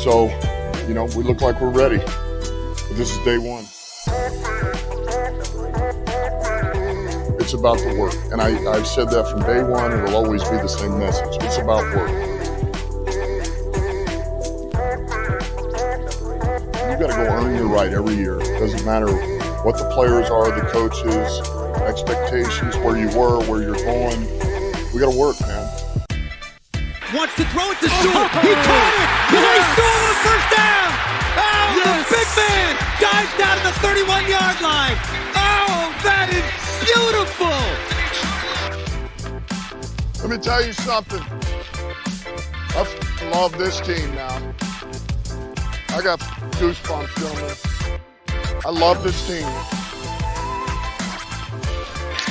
So, we look like we're ready. But this is day one. It's about the work. And I've said that from day one. It'll always be the same message. It's about work. You got to go earn your right every year. It doesn't matter what the players are, the coaches, expectations, where you were, where you're going. We got to work, man. Wants to throw it to Stewart. He caught it. He stole the first down. Oh, yes. The big man dives down to the 31-yard line. Oh, that is beautiful. Let me tell you something. I love this team now. I got goosebumps, gentlemen. I love this team.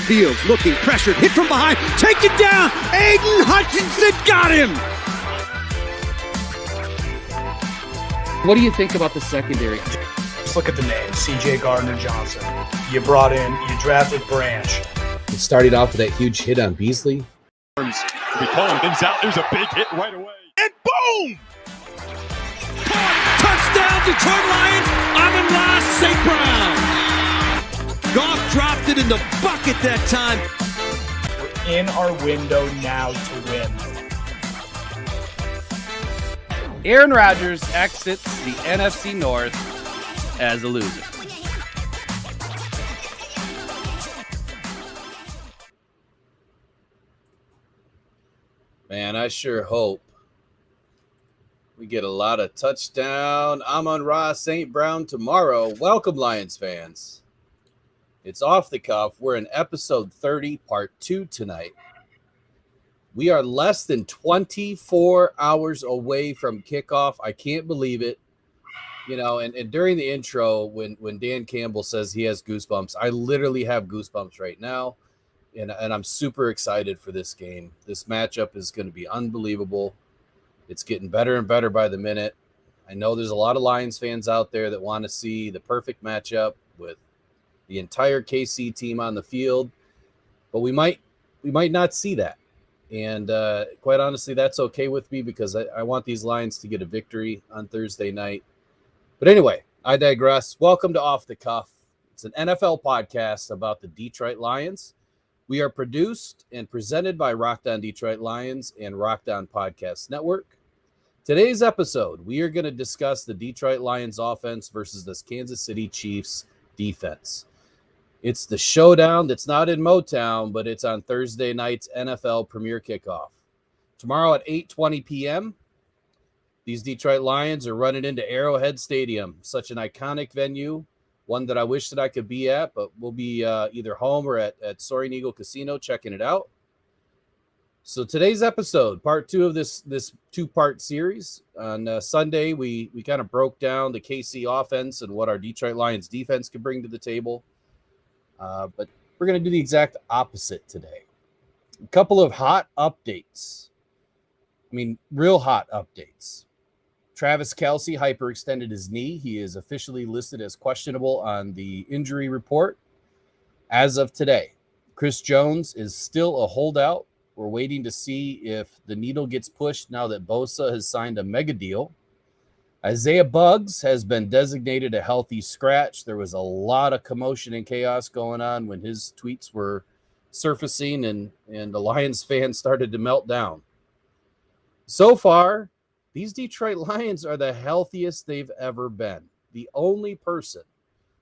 Fields looking, pressured, hit from behind, taken down. Aiden Hutchinson got him. What do you think about the secondary? Just look at the name, C.J. Gardner-Johnson. You drafted Branch. It started off with that huge hit on Beasley. We call him, bends out, there's a big hit right away. And boom! Touchdown, Detroit Lions, Amon-Ra St. Brown. Goff dropped it in the bucket that time. We're in our window now to win. Aaron Rodgers exits the NFC North as a loser. Man, I sure hope we get a lot of touchdown Amon-Ra St. Brown tomorrow. Welcome, Lions fans. It's Off the Cuff. We're in episode 30, part 2 tonight. We are less than 24 hours away from kickoff. I can't believe it. And during the intro, when Dan Campbell says he has goosebumps, I literally have goosebumps right now. And I'm super excited for this game. This matchup is going to be unbelievable. It's getting better and better by the minute. I know there's a lot of Lions fans out there that want to see the perfect matchup with the entire KC team on the field, but we might not see that. And quite honestly, that's okay with me because I want these Lions to get a victory on Thursday night. But anyway, I digress. Welcome to Off the Cuff. It's an NFL podcast about the Detroit Lions. We are produced and presented by Rocked On Detroit Lions and Rocked On Podcast Network. Today's episode, we are going to discuss the Detroit Lions offense versus this Kansas City Chiefs defense. It's the showdown that's not in Motown, but it's on Thursday night's NFL Premier Kickoff. Tomorrow at 8:20 p.m., these Detroit Lions are running into Arrowhead Stadium, such an iconic venue, one that I wish that I could be at, but we'll be either home or at Soaring Eagle Casino checking it out. So today's episode, part 2 of this two-part series. On Sunday, we kind of broke down the KC offense and what our Detroit Lions defense could bring to the table. But we're going to do the exact opposite today. A couple of hot updates. Real hot updates. Travis Kelce hyperextended his knee. He is officially listed as questionable on the injury report as of today. Chris Jones is still a holdout. We're waiting to see if the needle gets pushed now that Bosa has signed a mega deal. Isaiah Buggs has been designated a healthy scratch. There was a lot of commotion and chaos going on when his tweets were surfacing and the Lions fans started to melt down. So far, these Detroit Lions are the healthiest they've ever been. The only person,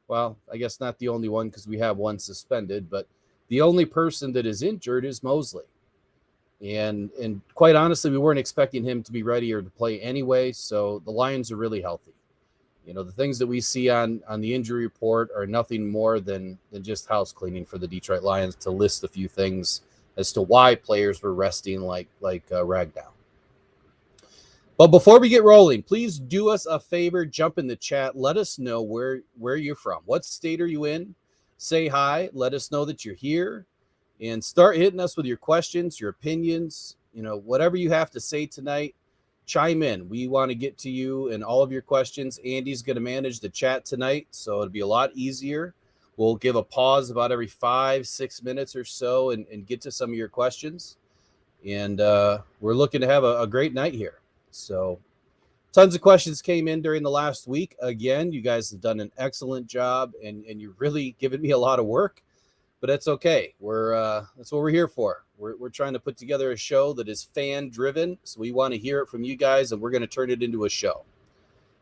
well, I guess not the only one because we have one suspended, but the only person that is injured is Mosley. And quite honestly, we weren't expecting him to be ready or to play anyway, so the Lions are really healthy. The things that we see on the injury report are nothing more than just house cleaning for the Detroit Lions to list a few things as to why players were resting like ragdoll. But before we get rolling, please do us a favor, jump in the chat. Let us know where you're from. What state are you in? Say hi. Let us know that you're here. And start hitting us with your questions, your opinions, whatever you have to say tonight, chime in. We want to get to you and all of your questions. Andy's going to manage the chat tonight, so it'll be a lot easier. We'll give a pause about every 5-6 minutes or so and get to some of your questions. And we're looking to have a great night here. So Tons of questions came in during the last week. Again, you guys have done an excellent job, and you've really given me a lot of work, but that's okay. That's what we're here for. We're trying to put together a show that is fan-driven, so we want to hear it from you guys, and we're going to turn it into a show.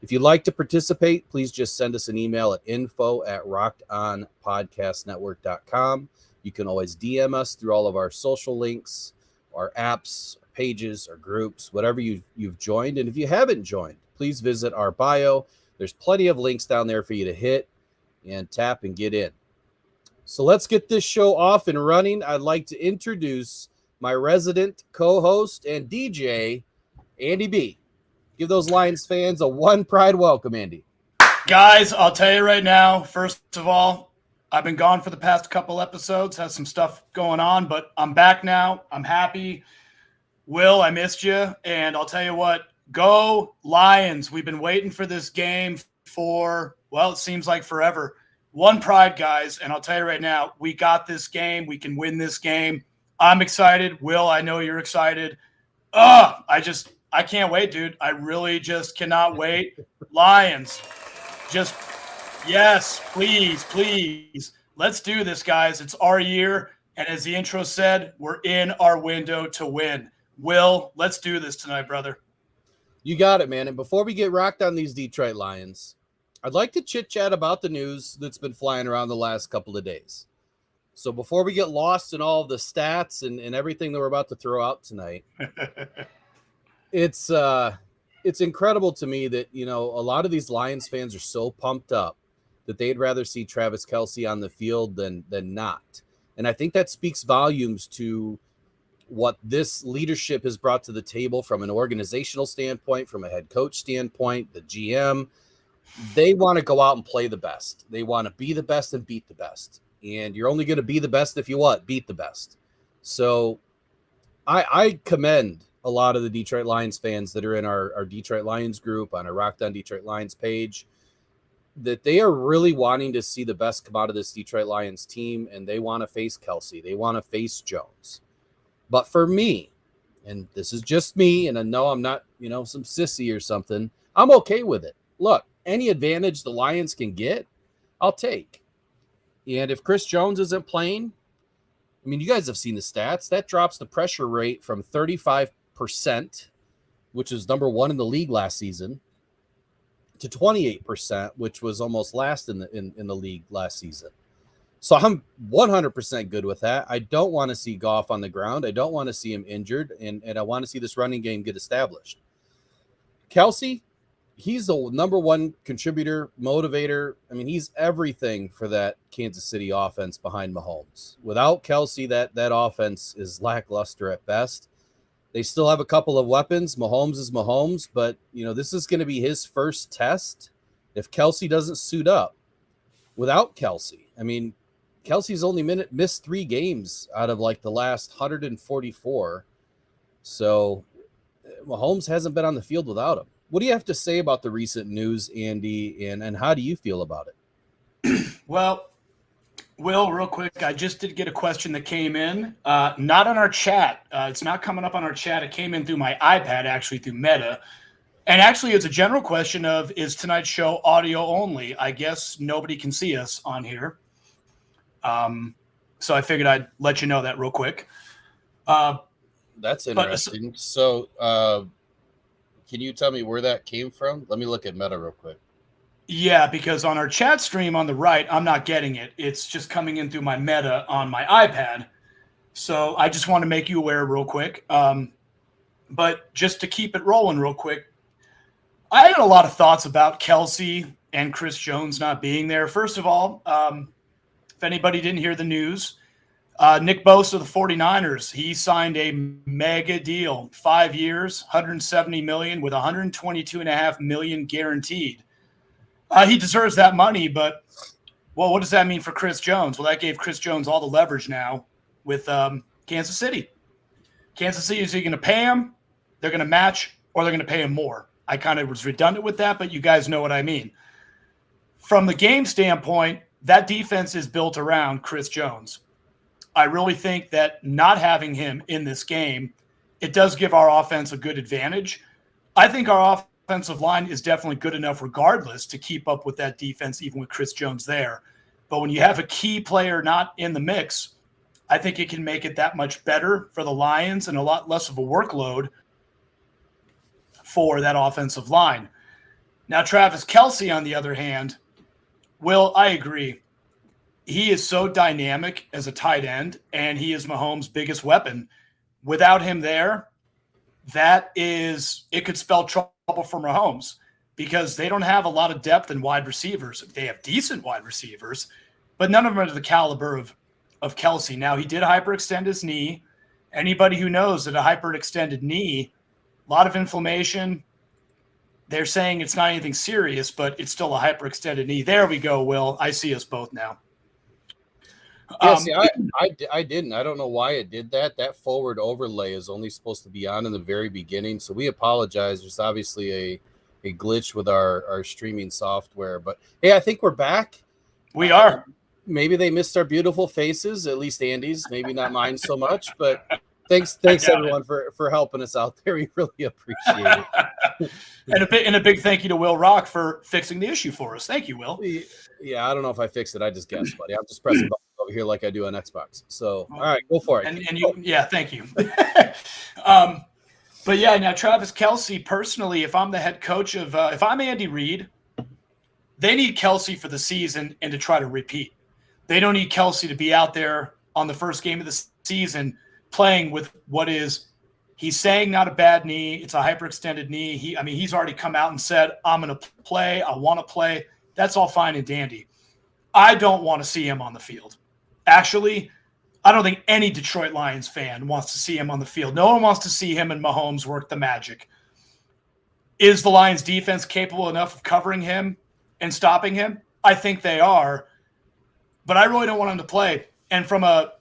If you'd like to participate, please just send us an email at info@rockedonpodcastnetwork.com. You can always DM us through all of our social links, our apps, our pages, our groups, whatever you've joined. And if you haven't joined, please visit our bio. There's plenty of links down there for you to hit and tap and get in. So let's get this show off and running. I'd like to introduce my resident co-host and DJ, Andy B. Give those Lions fans a one pride welcome, Andy. Guys, I'll tell you right now, first of all, I've been gone for the past couple episodes, had some stuff going on, but I'm back now. I'm happy. Will, I missed you. And I'll tell you what, go Lions. We've been waiting for this game for, well, it seems like forever. One pride, guys. And I'll tell you right now, we got this game. We can win this game. I'm excited. Will, I know you're excited. I can't wait, dude. I really just cannot wait. Lions, just, yes, please. Let's do this, guys. It's our year. And as the intro said, we're in our window to win. Will, let's do this tonight, brother. You got it, man. And before we get rocked on these Detroit Lions, I'd like to chit-chat about the news that's been flying around the last couple of days. So before we get lost in all of the stats and everything that we're about to throw out tonight, it's incredible to me that, a lot of these Lions fans are so pumped up that they'd rather see Travis Kelce on the field than not. And I think that speaks volumes to what this leadership has brought to the table from an organizational standpoint, from a head coach standpoint, the GM. They want to go out and play the best. They want to be the best and beat the best. And you're only going to be the best if you beat the best. So I commend a lot of the Detroit Lions fans that are in our Detroit Lions group on our Rocked On Detroit Lions page, that they are really wanting to see the best come out of this Detroit Lions team, and they want to face Kelce. They want to face Jones. But for me, and this is just me, and I know I'm not, some sissy or something, I'm okay with it. Look, any advantage the Lions can get, I'll take. And if Chris Jones isn't playing, I mean, you guys have seen the stats. That drops the pressure rate from 35%, which is number one in the league last season, to 28%, which was almost last in the league last season. So I'm 100% good with that. I don't want to see Goff on the ground. I don't want to see him injured, and I want to see this running game get established. Kelce, he's the number one contributor, motivator. I mean, he's everything for that Kansas City offense behind Mahomes. Without Kelce, that offense is lackluster at best. They still have a couple of weapons. Mahomes is Mahomes, but, this is going to be his first test if Kelce doesn't suit up. Without Kelce, I mean, Kelce's only missed 3 games out of the last 144. So Mahomes hasn't been on the field without him. What do you have to say about the recent news, Andy, and how do you feel about it? Well, Will, real quick, I just did get a question that came in, not on our chat. It's not coming up on our chat. It came in through my iPad, actually, through Meta. And actually, it's a general question of, is tonight's show audio only? I guess nobody can see us on here. So I figured I'd let you know that real quick. That's interesting. So can you tell me where that came from? Let me look at Meta real quick. Yeah, because on our chat stream on the right, I'm not getting it. It's just coming in through my Meta on my iPad. So I just want to make you aware real quick. But just to keep it rolling real quick, I had a lot of thoughts about Kelce and Chris Jones not being there. First of all, if anybody didn't hear the news, Nick Bosa of the 49ers, he signed a mega deal, 5 years, $170 million with $122.5 million guaranteed. He deserves that money, but, what does that mean for Chris Jones? Well, that gave Chris Jones all the leverage now with Kansas City. Kansas City is either going to pay him, they're going to match, or they're going to pay him more. I kind of was redundant with that, but you guys know what I mean. From the game standpoint, that defense is built around Chris Jones. I really think that not having him in this game, it does give our offense a good advantage. I think our offensive line is definitely good enough regardless to keep up with that defense, even with Chris Jones there. But when you have a key player not in the mix, I think it can make it that much better for the Lions and a lot less of a workload for that offensive line. Now, Travis Kelce, on the other hand, Will, I agree. He is so dynamic as a tight end, and he is Mahomes' biggest weapon. Without him there, it could spell trouble for Mahomes because they don't have a lot of depth in wide receivers. They have decent wide receivers, but none of them are to the caliber of Kelce. Now, he did hyperextend his knee. Anybody who knows that a hyperextended knee, a lot of inflammation. They're saying it's not anything serious, but it's still a hyperextended knee. There we go, Will. I see us both now. I didn't. I don't know why it did that. That forward overlay is only supposed to be on in the very beginning, so we apologize. There's obviously a glitch with our streaming software, but hey, I think we're back. We are. Maybe they missed our beautiful faces, at least Andy's, maybe not mine so much, but thanks everyone for helping us out there. We really appreciate it. And a big thank you to Will Rock for fixing the issue for us. Thank you, Will. Yeah, I don't know if I fixed it. I just guessed, buddy. I'm just pressing buttons over here like I do on Xbox. So, all right, go for it. And you, yeah, thank you. But yeah, now Travis Kelce, personally, if I'm the head coach of, if I'm Andy Reid, they need Kelce for the season and to try to repeat. They don't need Kelce to be out there on the first game of the season playing with what is, he's saying not a bad knee. It's a hyperextended knee. He's already come out and said, I'm going to play. I want to play. That's all fine and dandy. I don't want to see him on the field. Actually, I don't think any Detroit Lions fan wants to see him on the field. No one wants to see him and Mahomes work the magic. Is the Lions defense capable enough of covering him and stopping him? I think they are, but I really don't want him to play. And from a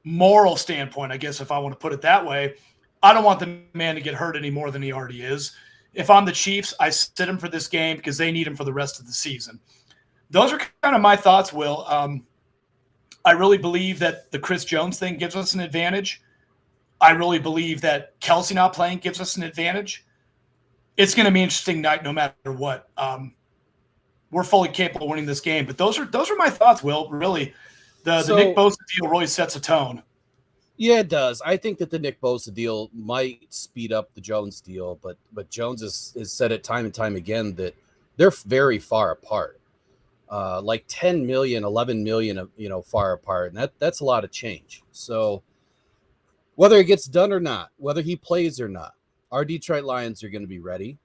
moral standpoint, I guess if I want to put it that way, I don't want the man to get hurt any more than he already is. If I'm the Chiefs, I sit him for this game because they need him for the rest of the season. Those are kind of my thoughts, Will. I really believe that the Chris Jones thing gives us an advantage. I really believe that Kelce not playing gives us an advantage. It's going to be an interesting night no matter what. We're fully capable of winning this game. But those are my thoughts, Will, really. The Nick Bosa deal really sets a tone. Yeah, it does. I think that the Nick Bosa deal might speed up the Jones deal, but Jones has said it time and time again that they're very far apart. Like 10 million, 11 million, far apart. And that's a lot of change. So whether it gets done or not, whether he plays or not, our Detroit Lions are going to be ready.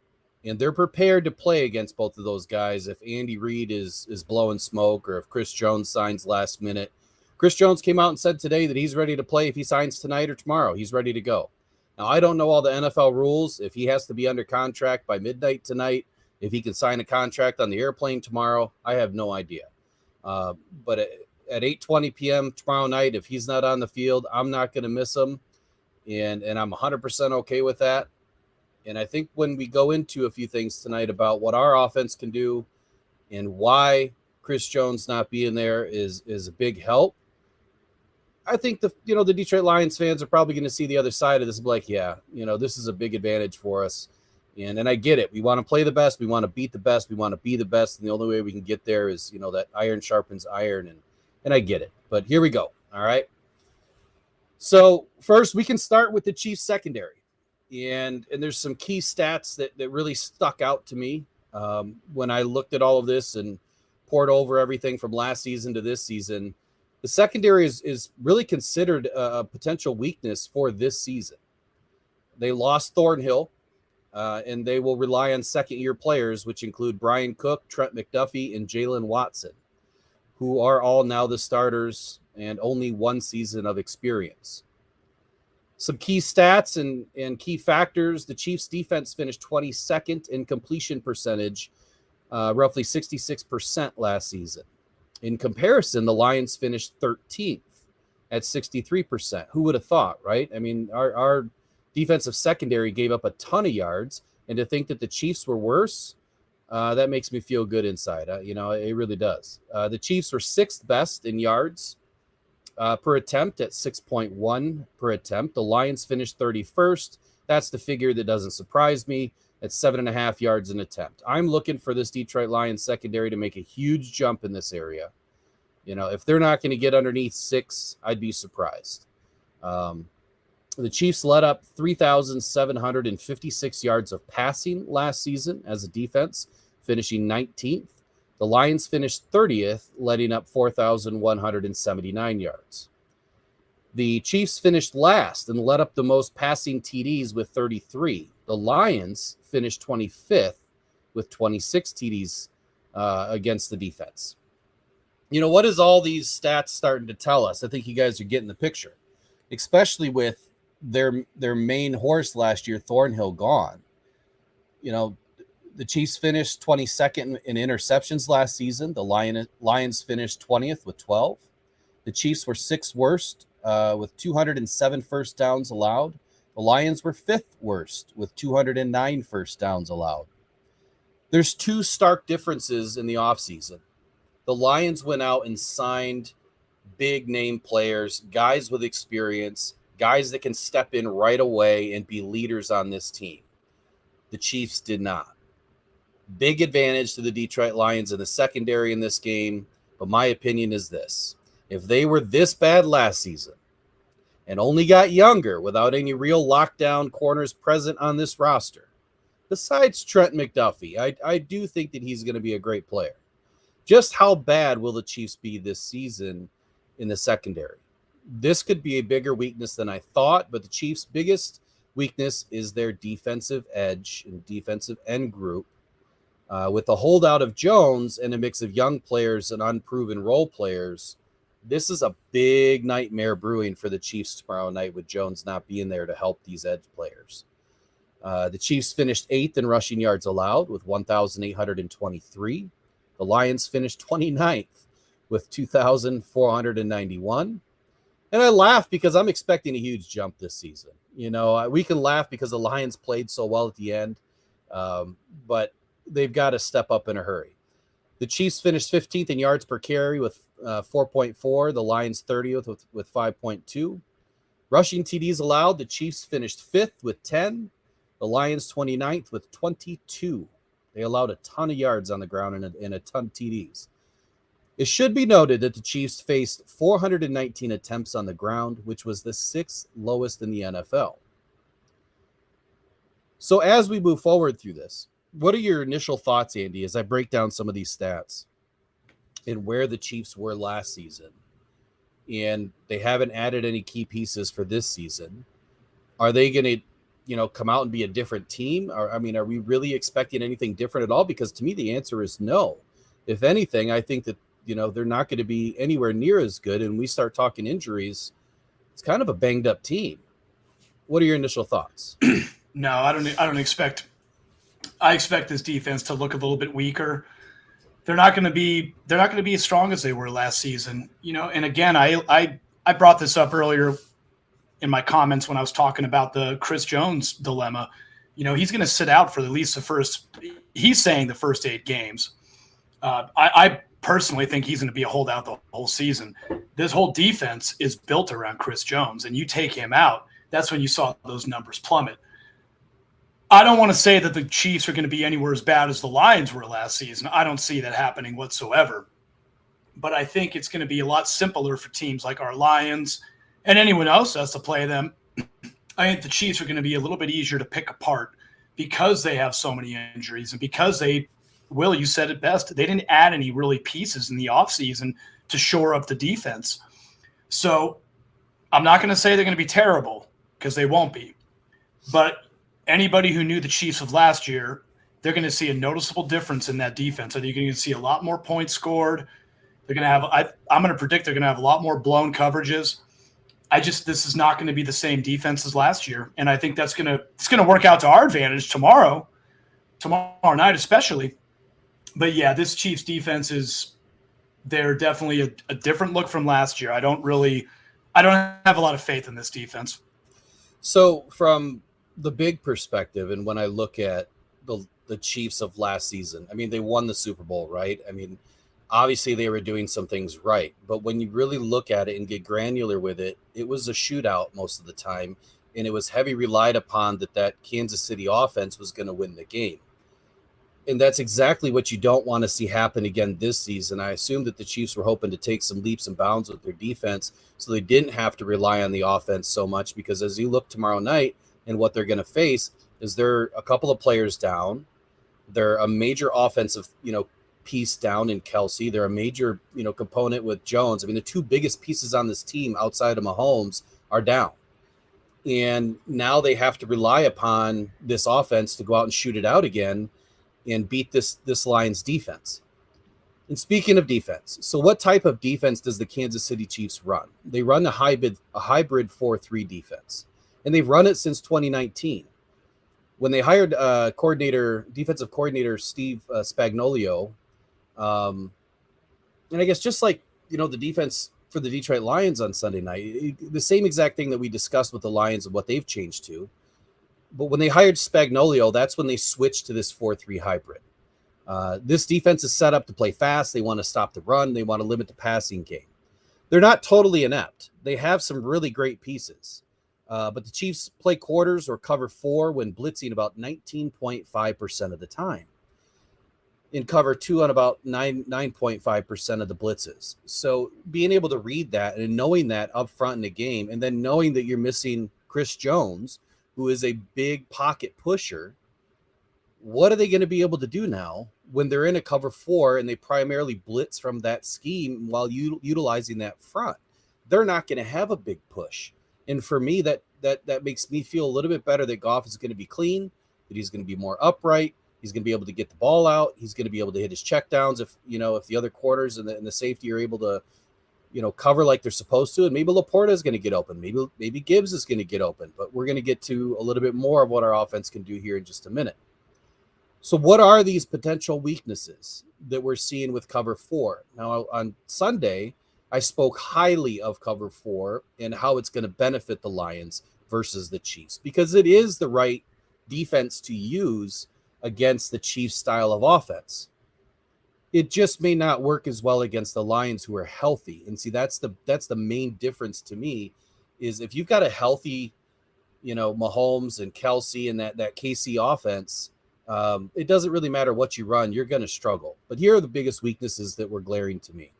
And they're prepared to play against both of those guys if Andy Reid is blowing smoke or if Chris Jones signs last minute. Chris Jones came out and said today that he's ready to play if he signs tonight or tomorrow. He's ready to go. Now, I don't know all the NFL rules. If he has to be under contract by midnight tonight, if he can sign a contract on the airplane tomorrow, I have no idea. But at 8:20 p.m. tomorrow night, if he's not on the field, I'm not going to miss him. And I'm 100% okay with that. And I think when we go into a few things tonight about what our offense can do and why Chris Jones not being there is a big help, I think the Detroit Lions fans are probably going to see the other side of this and be like, yeah, this is a big advantage for us. And I get it. We want to play the best. We want to beat the best. We want to be the best. And the only way we can get there is, that iron sharpens iron. And I get it. But here we go. All right. So first, we can start with the Chiefs secondary. And there's some key stats that really stuck out to me when I looked at all of this and poured over everything from last season to this season. The secondary is really considered a potential weakness for this season. They lost Thornhill, and they will rely on second-year players, which include Brian Cook, Trent McDuffie, and Jalen Watson, who are all now the starters and only one season of experience. Some key stats and key factors. The Chiefs defense finished 22nd in completion percentage, roughly 66% last season. In comparison, the Lions finished 13th at 63%. Who would have thought, right? I mean, our defensive secondary gave up a ton of yards, and to think that the Chiefs were worse, that makes me feel good inside. It really does. The Chiefs were sixth best in yards per attempt at 6.1 per attempt. The Lions finished 31st. That's the figure that doesn't surprise me. at 7.5 yards an attempt. I'm looking for this Detroit Lions secondary to make a huge jump in this area. If they're not going to get underneath 6, I'd be surprised. The Chiefs let up 3,756 yards of passing last season as a defense, finishing 19th. The Lions finished 30th, letting up 4,179 yards. The Chiefs finished last and let up the most passing TDs with 33. The Lions finished 25th with 26 TDs against the defense. What is all these stats starting to tell us? I think you guys are getting the picture, especially with their main horse last year, Thornhill, gone. The Chiefs finished 22nd in interceptions last season. The Lions finished 20th with 12. The Chiefs were 6th worst with 207 first downs allowed. The Lions were 5th worst with 209 first downs allowed. There's 2 stark differences in the offseason. The Lions went out and signed big name players, guys with experience, guys that can step in right away and be leaders on this team. The Chiefs did not. Big advantage to the Detroit Lions in the secondary in this game, but my opinion is this. If they were this bad last season and only got younger without any real lockdown corners present on this roster, besides Trent McDuffie, I do think that he's going to be a great player. Just how bad will the Chiefs be this season in the secondary? This could be a bigger weakness than I thought, but the Chiefs' biggest weakness is their defensive edge and defensive end group. With the holdout of Jones and a mix of young players and unproven role players, this is a big nightmare brewing for the Chiefs tomorrow night with Jones not being there to help these edge players. The Chiefs finished 8th in rushing yards allowed with 1,823. The Lions finished 29th with 2,491. And I laugh because I'm expecting a huge jump this season. We can laugh because the Lions played so well at the end, but they've got to step up in a hurry. The Chiefs finished 15th in yards per carry with 4.4. The Lions 30th with 5.2. Rushing TDs allowed, the Chiefs finished 5th with 10. The Lions 29th with 22. They allowed a ton of yards on the ground and a ton of TDs. It should be noted that the Chiefs faced 419 attempts on the ground, which was the 6th lowest in the NFL. So as we move forward through this, what are your initial thoughts, Andy, as I break down some of these stats and where the Chiefs were last season? And they haven't added any key pieces for this season. Are they going to, come out and be a different team? Are we really expecting anything different at all? Because to me, the answer is no. If anything, I think that, they're not going to be anywhere near as good. And we start talking injuries, it's kind of a banged up team. What are your initial thoughts? No, I don't expect. I expect this defense to look a little bit weaker. They're not going to be as strong as they were last season. And again, I brought this up earlier in my comments when I was talking about the Chris Jones dilemma. He's going to sit out for at least the first 8 games. I personally think he's going to be a holdout the whole season. This whole defense is built around Chris Jones, and you take him out, that's when you saw those numbers plummet. I don't want to say that the Chiefs are going to be anywhere as bad as the Lions were last season. I don't see that happening whatsoever. But I think it's going to be a lot simpler for teams like our Lions and anyone else that has to play them. I think the Chiefs are going to be a little bit easier to pick apart because they have so many injuries and because Will, you said it best, they didn't add any really pieces in the offseason to shore up the defense. So I'm not going to say they're going to be terrible because they won't be. But anybody who knew the Chiefs of last year, they're going to see a noticeable difference in that defense. I think you're going to see a lot more points scored. They're going to have I'm going to predict they're going to have a lot more blown coverages. This is not going to be the same defense as last year, and I think it's going to work out to our advantage tomorrow night especially. But yeah, this Chiefs defense they're definitely a different look from last year. I don't have a lot of faith in this defense. So from the big perspective, and when I look at the Chiefs of last season, they won the Super Bowl, right? Obviously they were doing some things right, but when you really look at it and get granular with it, it was a shootout most of the time. and it was heavy relied upon that Kansas City offense was going to win the game. And that's exactly what you don't want to see happen again this season. I assume that the Chiefs were hoping to take some leaps and bounds with their defense so they didn't have to rely on the offense so much, because as you look tomorrow night and what they're going to face is they're a couple of players down. They're a major offensive, piece down in Kelsey. They're a major, component with Jones. I mean, the two biggest pieces on this team outside of Mahomes are down. And now they have to rely upon this offense to go out and shoot it out again and beat this Lions defense. And speaking of defense, so what type of defense does the Kansas City Chiefs run? They run a hybrid 4-3 defense, and they've run it since 2019. When they hired defensive coordinator Steve Spagnuolo, and I guess just like the defense for the Detroit Lions on Sunday night, the same exact thing that we discussed with the Lions and what they've changed to. But when they hired Spagnuolo, that's when they switched to this 4-3 hybrid. This defense is set up to play fast. They want to stop the run. They want to limit the passing game. They're not totally inept. They have some really great pieces. But the Chiefs play quarters or cover 4 when blitzing about 19.5% of the time. In cover 2 on about 9.5% of the blitzes. So being able to read that and knowing that up front in the game, and then knowing that you're missing Chris Jones, who is a big pocket pusher, what are they going to be able to do now when they're in a cover 4 and they primarily blitz from that scheme while utilizing that front? They're not going to have a big push. And for me, that makes me feel a little bit better that Goff is going to be clean, that he's going to be more upright. He's going to be able to get the ball out. He's going to be able to hit his checkdowns if the other corners and the safety are able to, cover like they're supposed to. And maybe Laporta is going to get open. Maybe Gibbs is going to get open. But we're going to get to a little bit more of what our offense can do here in just a minute. So what are these potential weaknesses that we're seeing with cover 4? Now, on Sunday, I spoke highly of cover 4 and how it's going to benefit the Lions versus the Chiefs, because it is the right defense to use against the Chiefs' style of offense. It just may not work as well against the Lions, who are healthy. And see, that's the main difference to me, is if you've got a healthy, Mahomes and Kelsey and that KC offense, it doesn't really matter what you run, you're going to struggle. But here are the biggest weaknesses that were glaring to me.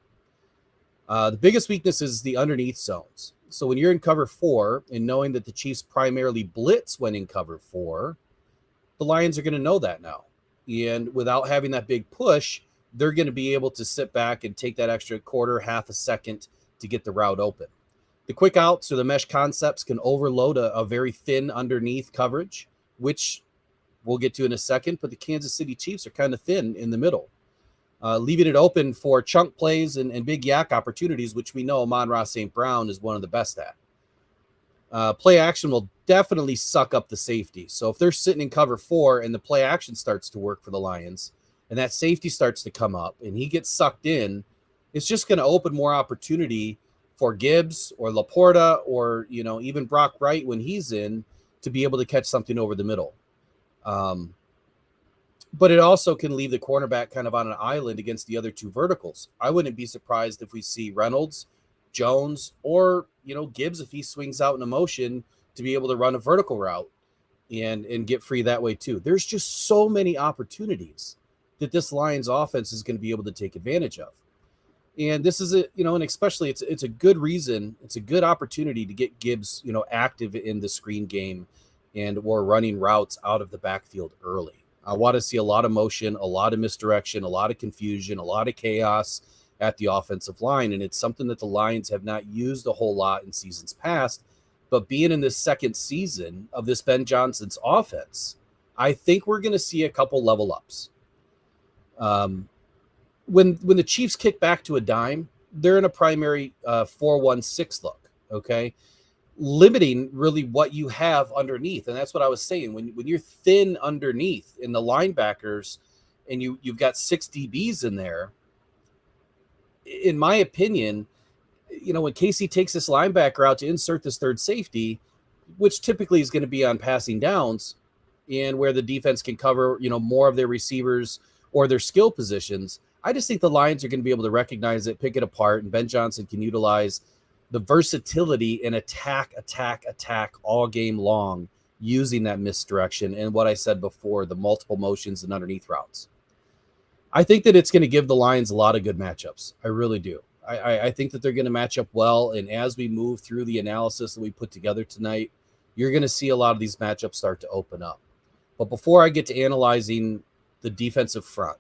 The biggest weakness is the underneath zones. So when you're in cover 4 and knowing that the Chiefs primarily blitz when in cover 4, the Lions are going to know that now. And without having that big push, they're going to be able to sit back and take that extra quarter, half a second to get the route open. The quick outs or the mesh concepts can overload a very thin underneath coverage, which we'll get to in a second, but the Kansas City Chiefs are kind of thin in the middle, leaving it open for chunk plays and big yak opportunities, which we know Amon-Ra St. Brown is one of the best at. Play action will definitely suck up the safety. So if they're sitting in cover 4 and the play action starts to work for the Lions and that safety starts to come up and he gets sucked in, it's just going to open more opportunity for Gibbs or Laporta or, even Brock Wright when he's in to be able to catch something over the middle. But it also can leave the cornerback kind of on an island against the other two verticals. I wouldn't be surprised if we see Reynolds, Jones, or, Gibbs, if he swings out in a motion, to be able to run a vertical route and get free that way too. There's just so many opportunities that this Lions offense is going to be able to take advantage of. And this is and especially it's a good reason, it's a good opportunity to get Gibbs, active in the screen game and or running routes out of the backfield early. I want to see a lot of motion, a lot of misdirection, a lot of confusion, a lot of chaos at the offensive line. And it's something that the Lions have not used a whole lot in seasons past. But being in this second season of this Ben Johnson's offense, I think we're going to see a couple level ups. When the Chiefs kick back to a dime, they're in a primary 4-1-6 look, okay? Limiting really what you have underneath. And that's what I was saying. When you're thin underneath in the linebackers and you've got 6 DBs in there, in my opinion, when Casey takes this linebacker out to insert this third safety, which typically is going to be on passing downs and where the defense can cover, more of their receivers or their skill positions, I just think the Lions are going to be able to recognize it, pick it apart, and Ben Johnson can utilize the versatility and attack all game long using that misdirection and what I said before, the multiple motions and underneath routes. I think that it's going to give the Lions a lot of good matchups. I really do. I think that they're going to match up well, and as we move through the analysis that we put together tonight, you're going to see a lot of these matchups start to open up. But before I get to analyzing the defensive front,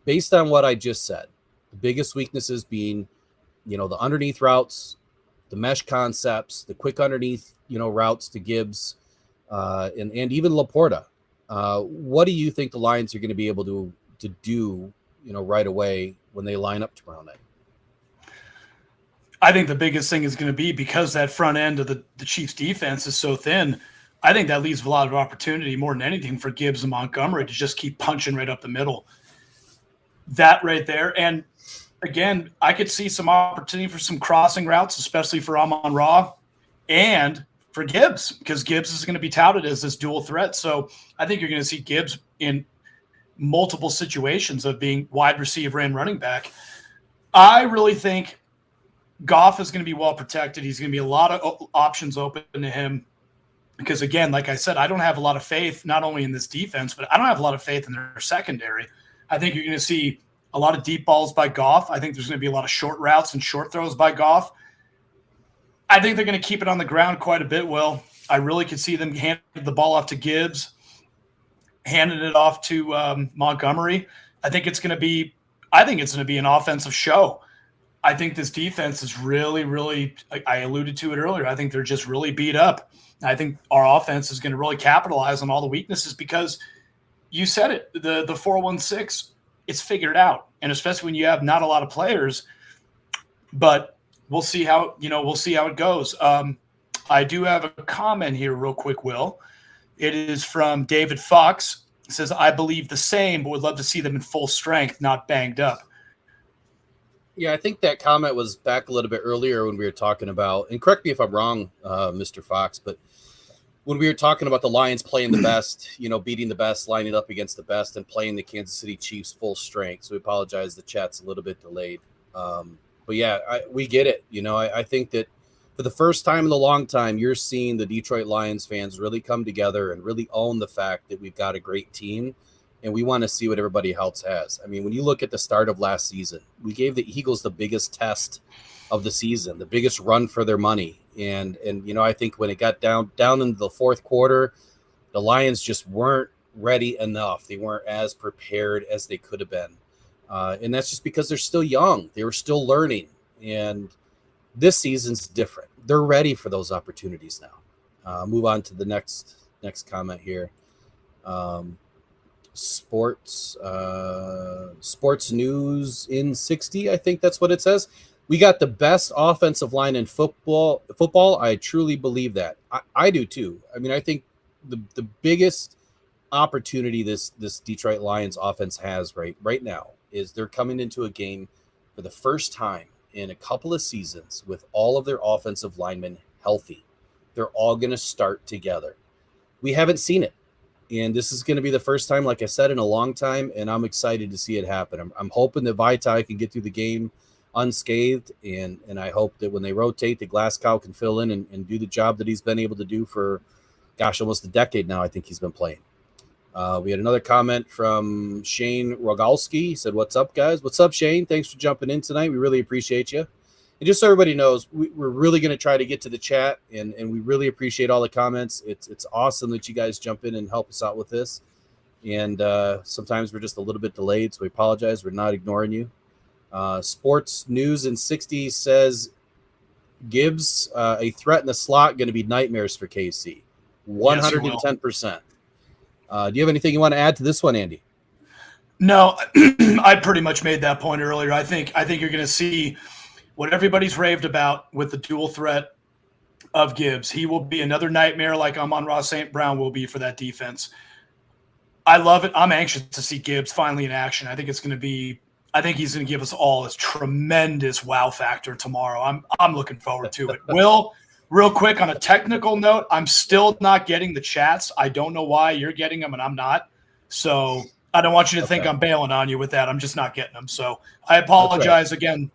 based on what I just said, the biggest weaknesses being, the underneath routes, the mesh concepts, the quick underneath, routes to Gibbs, and even Laporta. What do you think the Lions are going to be able to do, right away when they line up tomorrow night? I think the biggest thing is going to be, because that front end of the Chiefs defense is so thin, I think that leaves a lot of opportunity more than anything for Gibbs and Montgomery to just keep punching right up the middle. That right there. And again, I could see some opportunity for some crossing routes, especially for Amon-Ra and for Gibbs, because Gibbs is going to be touted as this dual threat. So I think you're going to see Gibbs in multiple situations of being wide receiver and running back. I really think Goff is going to be well protected. He's going to be a lot of options open to him because, again, like I said, I don't have a lot of faith not only in this defense, but I don't have a lot of faith in their secondary. I think you're going to see a lot of deep balls by Goff. I think there's going to be a lot of short routes and short throws by Goff. I think they're going to keep it on the ground quite a bit, Will. I really could see them handing the ball off to Gibbs, handing it off to Montgomery. I think it's going to be an offensive show. I think this defense is really, really, I alluded to it earlier, I think they're just really beat up. I think our offense is going to really capitalize on all the weaknesses because you said it, the 4-1-6, it's figured out. And especially when you have not a lot of players, but we'll see how it goes. I do have a comment here real quick, Will. It is from David Fox. It says, I believe the same, but would love to see them in full strength, not banged up. Yeah, I think that comment was back a little bit earlier when we were talking about, and correct me if I'm wrong, Mr. Fox, but when we were talking about the Lions playing the best, beating the best, lining up against the best, and playing the Kansas City Chiefs full strength. So we apologize, the chat's a little bit delayed. But yeah, we get it. I think that for the first time in a long time, you're seeing the Detroit Lions fans really come together and really own the fact that we've got a great team. And we want to see what everybody else has. I mean, when you look at the start of last season, we gave the Eagles the biggest test of the season, the biggest run for their money. And I think when it got down into the fourth quarter, the Lions just weren't ready enough. They weren't as prepared as they could have been. And that's just because they're still young. They were still learning. And this season's different. They're ready for those opportunities now. Move on to the next comment here. Sports news in 60, I think that's what it says. We got the best offensive line in football. I truly believe that. I do too. I mean, I think the biggest opportunity this Detroit Lions offense has right now is they're coming into a game for the first time in a couple of seasons with all of their offensive linemen healthy. They're all going to start together. We haven't seen it. And this is going to be the first time, like I said, in a long time, and I'm excited to see it happen. I'm hoping that Vaitai can get through the game unscathed, and I hope that when they rotate, the Glasgow can fill in and do the job that he's been able to do for, almost a decade now I think he's been playing. We had another comment from Shane Rogalski. He said, what's up, guys? What's up, Shane? Thanks for jumping in tonight. We really appreciate you. And just so everybody knows, we're really going to try to get to the chat, and we really appreciate all the comments. It's awesome that you guys jump in and help us out with this. And sometimes we're just a little bit delayed, so we apologize. We're not ignoring you. Sports News in 60 says, Gibbs, a threat in the slot, going to be nightmares for KC. 110%. Do you have anything you want to add to this one, Andy? No, I pretty much made that point earlier. I think you're going to see what everybody's raved about with the dual threat of Gibbs. He will be another nightmare like Amon-Ra St. Brown will be for that defense. I love it. I'm anxious to see Gibbs finally in action. I think he's going to give us all this tremendous wow factor tomorrow. I'm looking forward to it. Will, real quick on a technical note, I'm still not getting the chats. I don't know why you're getting them and I'm not. So I don't want you to think I'm bailing on you with that. I'm just not getting them. So I apologize again.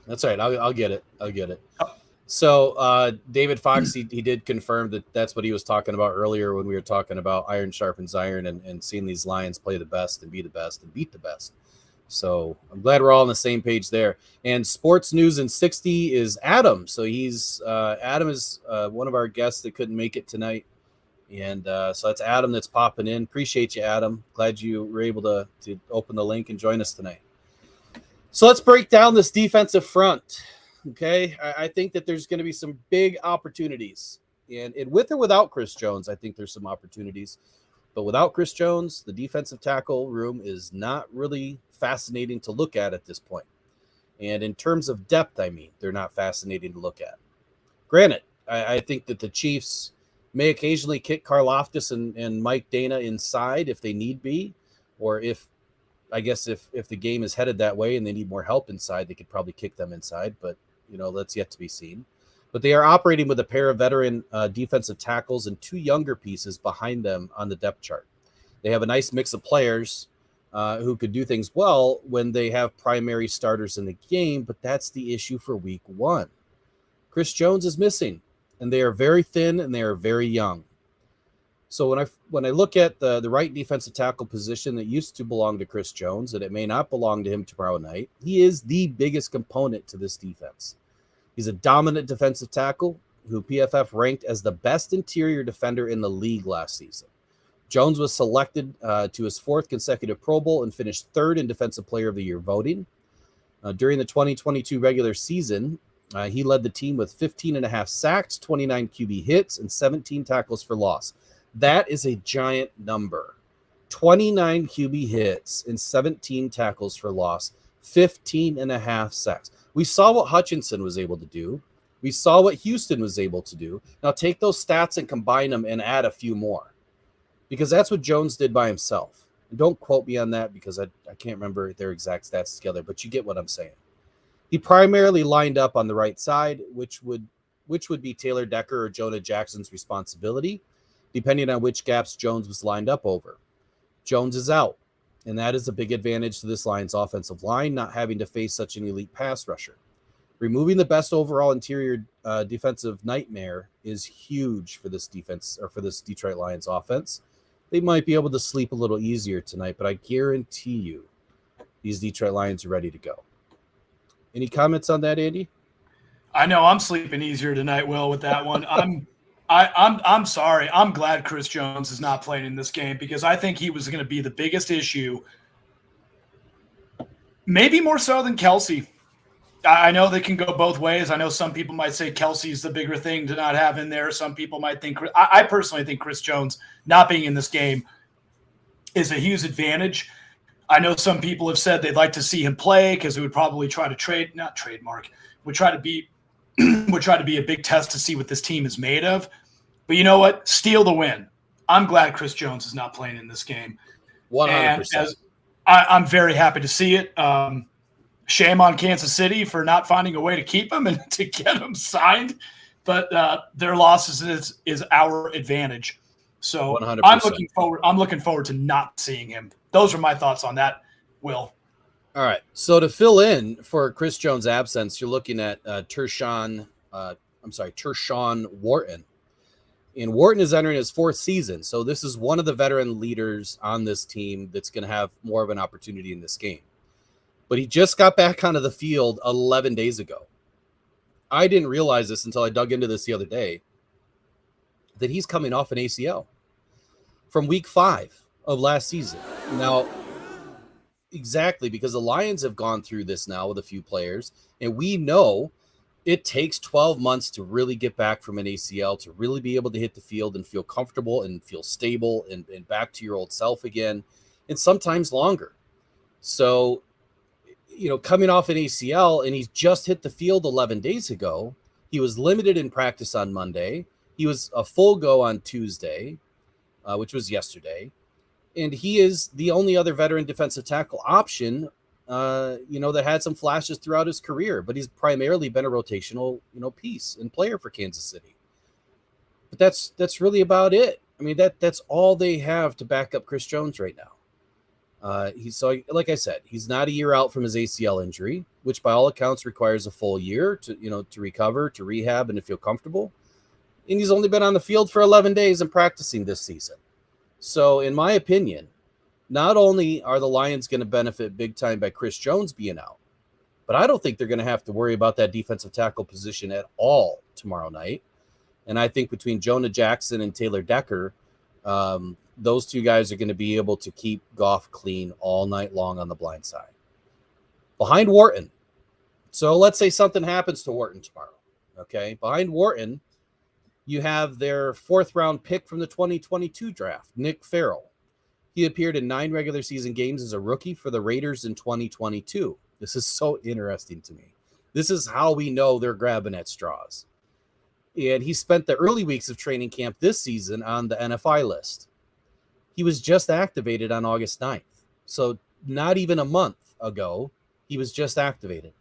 That's right. I'll get it. So David Fox, he did confirm that that's what he was talking about earlier when we were talking about iron sharpens iron and seeing these Lions play the best and be the best and beat the best. So I'm glad we're all on the same page there. And sports news in 60 is Adam. So Adam is one of our guests that couldn't make it tonight. And so that's Adam that's popping in. Appreciate you, Adam. Glad you were able to open the link and join us tonight. So let's break down this defensive front. Okay, I think that there's going to be some big opportunities. And with or without Chris Jones, I think there's some opportunities. But without Chris Jones, the defensive tackle room is not really fascinating to look at this point. And in terms of depth, I mean, they're not fascinating to look at. Granted, I think that the Chiefs may occasionally kick Karlaftis and Mike Dana inside if they need be, or if the game is headed that way and they need more help inside, they could probably kick them inside, but that's yet to be seen. But they are operating with a pair of veteran defensive tackles and two younger pieces behind them on the depth chart. They have a nice mix of players who could do things well when they have primary starters in the game, but that's the issue for week 1. Chris Jones is missing, and they are very thin and they are very young. So when I look at the right defensive tackle position that used to belong to Chris Jones, and it may not belong to him tomorrow night, he is the biggest component to this defense. He's a dominant defensive tackle who PFF ranked as the best interior defender in the league last season. Jones was selected to his 4th consecutive Pro Bowl and finished 3rd in Defensive Player of the Year voting. During the 2022 regular season, he led the team with 15.5 sacks, 29 QB hits, and 17 tackles for loss. That is a giant number. 29 QB hits and 17 tackles for loss, 15.5 sacks. We saw what Hutchinson was able to do. We saw what Houston was able to do. Now take those stats and combine them and add a few more, because that's what Jones did by himself. And don't quote me on that because I can't remember their exact stats together, but you get what I'm saying. He primarily lined up on the right side, which would be Taylor Decker or Jonah Jackson's responsibility, depending on which gaps Jones was lined up over. Jones is out, and that is a big advantage to this Lions offensive line, not having to face such an elite pass rusher. Removing the best overall interior defensive nightmare is huge for this defense, or for this Detroit Lions offense. They might be able to sleep a little easier tonight, but I guarantee you these Detroit Lions are ready to go. Any comments on that, Andy? I know I'm sleeping easier tonight, Will, with that one. I'm sorry. I'm glad Chris Jones is not playing in this game, because I think he was going to be the biggest issue, maybe more so than Kelsey. I know they can go both ways. I know some people might say Kelsey's the bigger thing to not have in there. Some people might think – I personally think Chris Jones not being in this game is a huge advantage. I know some people have said they'd like to see him play because it would probably try to would try to be a big test to see what this team is made of. But you know what? Steal the win. I'm glad Chris Jones is not playing in this game. 100%. I'm very happy to see it. Shame on Kansas City for not finding a way to keep him and to get him signed. But their loss is our advantage. So 100%. I'm looking forward to not seeing him. Those are my thoughts on that, Will. All right. So to fill in for Chris Jones' absence, you're looking at Tershawn Wharton. And Wharton is entering his 4th season. So this is one of the veteran leaders on this team that's going to have more of an opportunity in this game. But he just got back onto the field 11 days ago. I didn't realize this until I dug into this the other day, that he's coming off an ACL from week 5 of last season. Now, exactly, because the Lions have gone through this now with a few players, and we know it takes 12 months to really get back from an ACL, to really be able to hit the field and feel comfortable and feel stable and back to your old self again, and sometimes longer. So, coming off an ACL, and he's just hit the field 11 days ago. He was limited in practice on Monday. He was a full go on Tuesday, which was yesterday. And he is the only other veteran defensive tackle option, that had some flashes throughout his career, but he's primarily been a rotational, piece and player for Kansas City. But that's really about it. I mean, that's all they have to back up Chris Jones right now. Like I said, he's not a year out from his ACL injury, which by all accounts requires a full year to recover, to rehab, and to feel comfortable. And he's only been on the field for 11 days and practicing this season. So, in my opinion, not only are the Lions going to benefit big time by Chris Jones being out, but I don't think they're going to have to worry about that defensive tackle position at all tomorrow night. And I think between Jonah Jackson and Taylor Decker, those two guys are going to be able to keep Goff clean all night long on the blind side. Behind Wharton. So let's say something happens to Wharton tomorrow. Okay. Behind Wharton, you have their 4th-round pick from the 2022 draft, Nick Farrell. He appeared in 9 regular season games as a rookie for the Raiders in 2022. This is so interesting to me. This is how we know they're grabbing at straws. And he spent the early weeks of training camp this season on the NFI list. He was just activated on August 9th. So not even a month ago, he was just activated.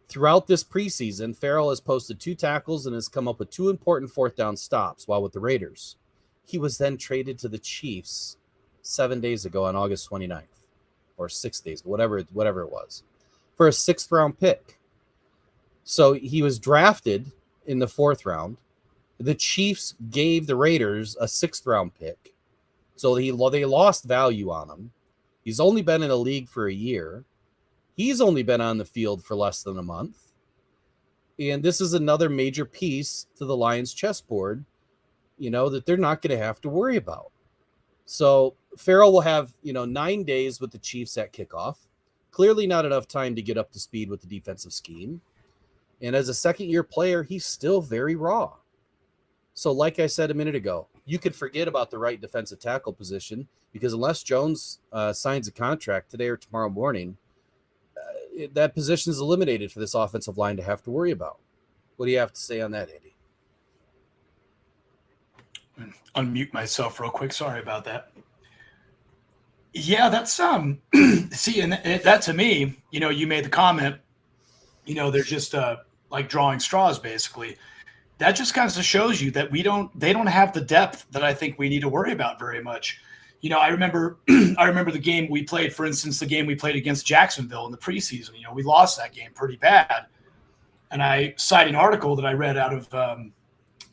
Throughout this preseason, Farrell has posted 2 tackles and has come up with 2 important 4th down stops while with the Raiders. He was then traded to the Chiefs 7 days ago on August 29th, or 6 days, whatever it was, for a 6th-round pick. So he was drafted in the 4th round. The Chiefs gave the Raiders a 6th-round pick. So they lost value on him. He's only been in the league for a year. He's only been on the field for less than a month. And this is another major piece to the Lions chessboard, that they're not going to have to worry about. So Farrell will have, 9 days with the Chiefs at kickoff. Clearly not enough time to get up to speed with the defensive scheme. And as a second-year player, he's still very raw. So like I said a minute ago, you could forget about the right defensive tackle position because unless Jones signs a contract today or tomorrow morning, that position is eliminated for this offensive line to have to worry about. What do you have to say on that, Andy? Unmute myself real quick. Sorry about that. Yeah, that's see, and that to me, you made the comment, they're just like drawing straws basically. That just kind of shows you that they don't have the depth that I think we need to worry about very much. I remember the game we played, for instance, the game we played against Jacksonville in the preseason. We lost that game pretty bad. And I cite an article that I read out of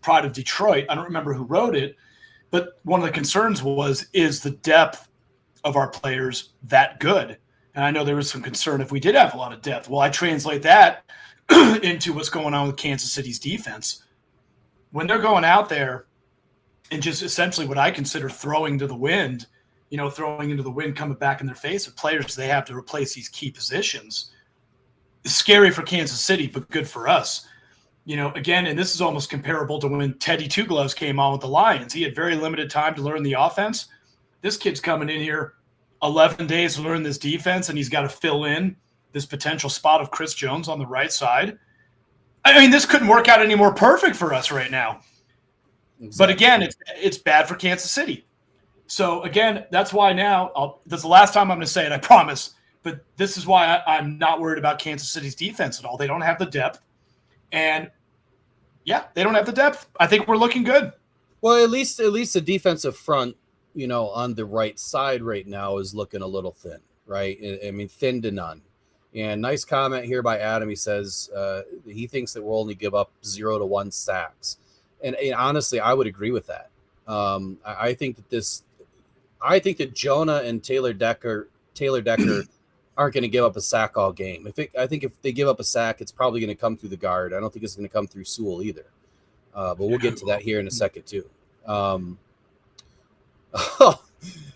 Pride of Detroit. I don't remember who wrote it, but one of the concerns is the depth of our players that good? And I know there was some concern if we did have a lot of depth. Well, I translate that into what's going on with Kansas City's defense. When they're going out there and just essentially what I consider throwing to the wind, throwing into the wind, coming back in their face of players they have to replace these key positions. It's scary for Kansas City, but good for us. Again, and this is almost comparable to when Teddy Two Gloves came on with the Lions. He had very limited time to learn the offense. This kid's coming in here 11 days to learn this defense, and he's got to fill in this potential spot of Chris Jones on the right side. I mean, this couldn't work out any more perfect for us right now. Exactly. But again, it's bad for Kansas City. So again, that's why now this is the last time I'm going to say it, I promise. But this is why I'm not worried about Kansas City's defense at all. They don't have the depth. And yeah, they don't have the depth. I think we're looking good. Well, at least the defensive front, on the right side right now is looking a little thin, right? I mean, thin to none. And nice comment here by Adam. He says he thinks that we'll only give up 0 to 1 sacks. And honestly, I would agree with that. I think that Jonah and Taylor Decker aren't going to give up a sack all game. I think if they give up a sack, it's probably going to come through the guard. I don't think it's going to come through Sewell either. But we'll get to that here in a second too.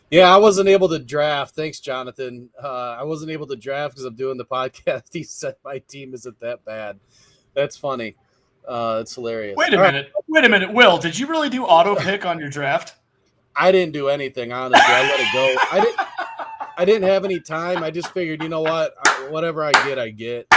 Yeah, I wasn't able to draft. Thanks, Jonathan. I wasn't able to draft because I'm doing the podcast. He said my team isn't that bad. That's funny. It's hilarious. Wait a minute. Will, did you really do auto pick on your draft? I didn't do anything, honestly. I let it go. I didn't have any time. I just figured, you know what? Whatever I get.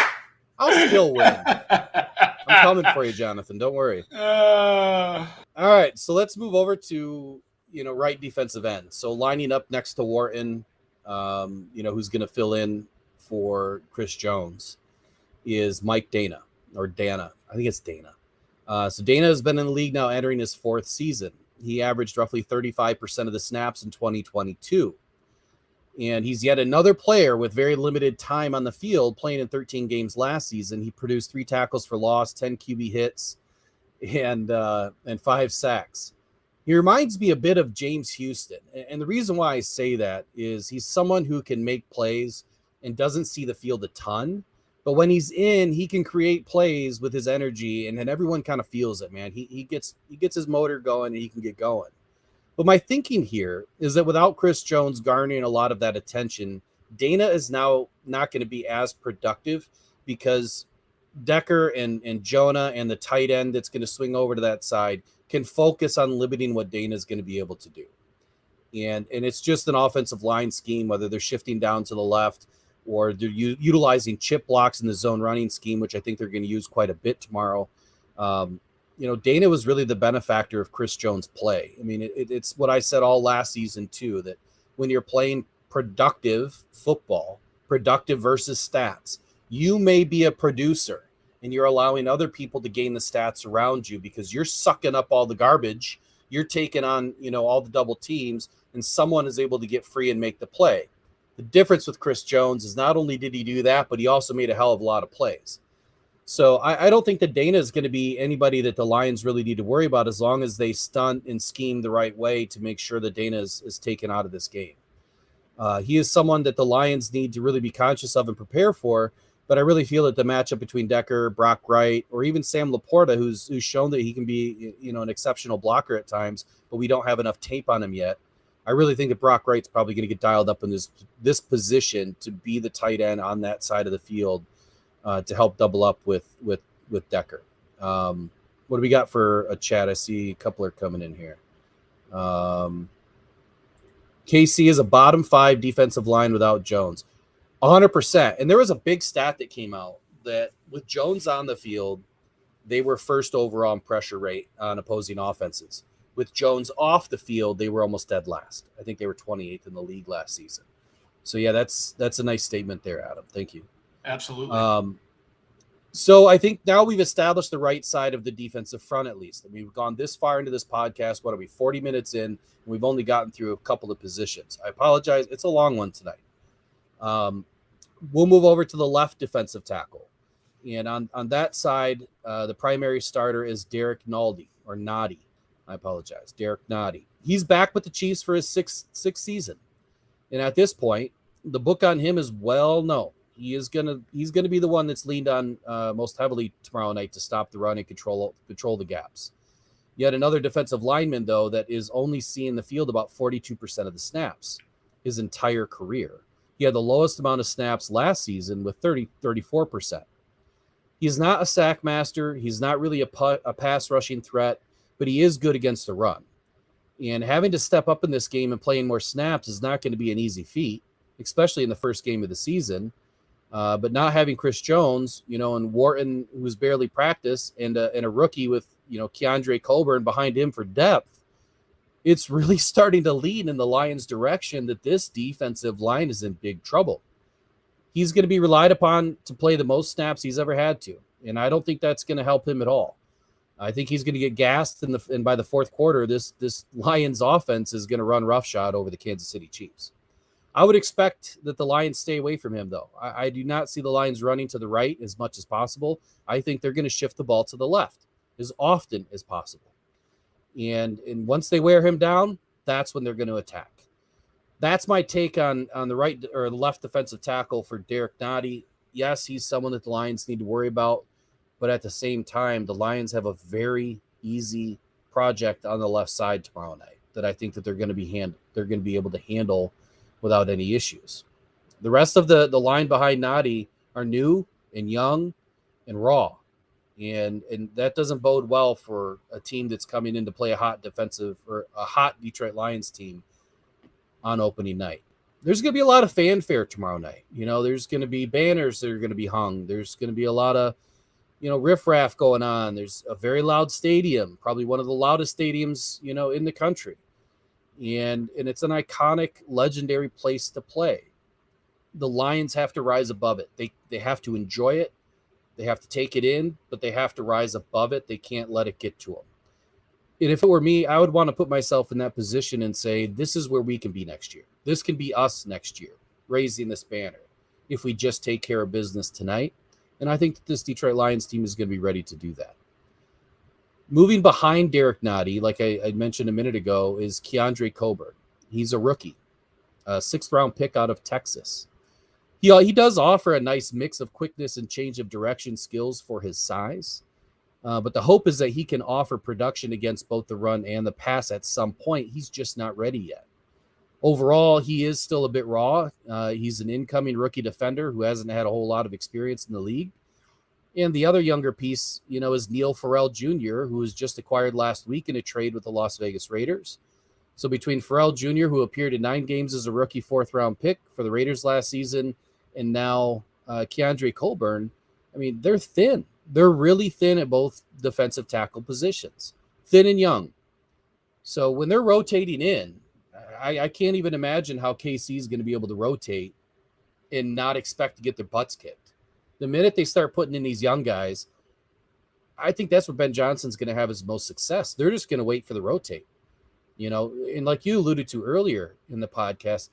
I'll still win. I'm coming for you, Jonathan. Don't worry. All right, so let's move over to right defensive end. So lining up next to Wharton, who's going to fill in for Chris Jones, is Mike Dana or Dana. I think it's Dana. So Dana has been in the league now entering his 4th season. He averaged roughly 35% of the snaps in 2022. And he's yet another player with very limited time on the field, playing in 13 games last season. He produced 3 tackles for loss, 10 QB hits, and 5 sacks. He reminds me a bit of James Houston. And the reason why I say that is he's someone who can make plays and doesn't see the field a ton. But when he's in, he can create plays with his energy, and then everyone kind of feels it, man. He gets his motor going, and he can get going. But my thinking here is that without Chris Jones garnering a lot of that attention, Dana is now not going to be as productive because Decker and Jonah and the tight end that's going to swing over to that side can focus on limiting what Dana is going to be able to do. And it's just an offensive line scheme, whether they're shifting down to the left or they're utilizing chip blocks in the zone running scheme, which I think they're going to use quite a bit tomorrow. Dana was really the benefactor of Chris Jones' play. I mean, it's what I said all last season too, that when you're playing productive football, productive versus stats, you may be a producer and you're allowing other people to gain the stats around you because you're sucking up all the garbage. You're taking on, all the double teams, and someone is able to get free and make the play. The difference with Chris Jones is not only did he do that, but he also made a hell of a lot of plays. So I don't think that Dana is going to be anybody that the Lions really need to worry about as long as they stunt and scheme the right way to make sure that Dana is taken out of this game. He is someone that the Lions need to really be conscious of and prepare for, but I really feel that the matchup between Decker, Brock Wright, or even Sam Laporta, who's shown that he can be an exceptional blocker at times, but we don't have enough tape on him yet. I really think that Brock Wright's probably going to get dialed up in this position to be the tight end on that side of the field. To help double up with Decker. What do we got for a chat? I see a couple are coming in here. KC is a bottom 5 defensive line without Jones. 100%. And there was a big stat that came out that with Jones on the field, they were first overall in pressure rate on opposing offenses. With Jones off the field, they were almost dead last. I think they were 28th in the league last season. So, yeah, that's a nice statement there, Adam. Thank you. Absolutely. So I think now we've established the right side of the defensive front, at least. We've gone this far into this podcast. What are we, 40 minutes in? And we've only gotten through a couple of positions. I apologize. It's a long one tonight. We'll move over to the left defensive tackle. And on that side, the primary starter is Derek Naldi, or Noddy. I apologize. Derek Noddy. He's back with the Chiefs for his sixth season. And at this point, the book on him is well known. He's gonna be the one that's leaned on most heavily tomorrow night to stop the run and control the gaps. Yet another defensive lineman, though, that is only seeing the field about 42% of the snaps his entire career. He had the lowest amount of snaps last season with 34%. He's not a sack master. He's not really a pass rushing threat, but he is good against the run. And having to step up in this game and playing more snaps is not going to be an easy feat, especially in the first game of the season. But not having Chris Jones, and Wharton, who's barely practiced, and a rookie with, Keandre Colburn behind him for depth, it's really starting to lean in the Lions' direction that this defensive line is in big trouble. He's going to be relied upon to play the most snaps he's ever had to, and I don't think that's going to help him at all. I think he's going to get gassed, and by the fourth quarter, this Lions offense is going to run roughshod over the Kansas City Chiefs. I would expect that the Lions stay away from him, though. I do not see the Lions running to the right as much as possible. I think they're going to shift the ball to the left as often as possible. And once they wear him down, that's when they're going to attack. That's my take on the right or the left defensive tackle for Derek Noddy. Yes, he's someone that the Lions need to worry about, but at the same time, the Lions have a very easy project on the left side tomorrow night that I think that they're going to be able to handle without any issues. The rest of the line behind Noddy are new and young and raw. And that doesn't bode well for a team that's coming in to play a hot Detroit Lions team on opening night. There's going to be a lot of fanfare tomorrow night. There's going to be banners that are going to be hung. There's going to be a lot of, riffraff going on. There's a very loud stadium, probably one of the loudest stadiums, in the country. And it's an iconic, legendary place to play. The Lions have to rise above it. They have to enjoy it. They have to take it in, but they have to rise above it. They can't let it get to them. And if it were me, I would want to put myself in that position and say, this is where we can be next year. This can be us next year, raising this banner, if we just take care of business tonight. And I think that this Detroit Lions team is going to be ready to do that. Moving behind Derek Nottie, like I mentioned a minute ago, is Keandre Coburn. He's a rookie, a 6th-round pick out of Texas. He does offer a nice mix of quickness and change of direction skills for his size. But the hope is that he can offer production against both the run and the pass at some point. He's just not ready yet. Overall, he is still a bit raw. He's an incoming rookie defender who hasn't had a whole lot of experience in the league. And the other younger piece, is Neil Farrell Jr., who was just acquired last week in a trade with the Las Vegas Raiders. So between Farrell Jr., who appeared in 9 games as a rookie 4th-round pick for the Raiders last season, and now Keandre Coburn, they're thin. They're really thin at both defensive tackle positions, thin and young. So when they're rotating in, I can't even imagine how KC is going to be able to rotate and not expect to get their butts kicked. The minute they start putting in these young guys, I think that's where Ben Johnson's going to have his most success. They're just going to wait for the rotate, and like you alluded to earlier in the podcast,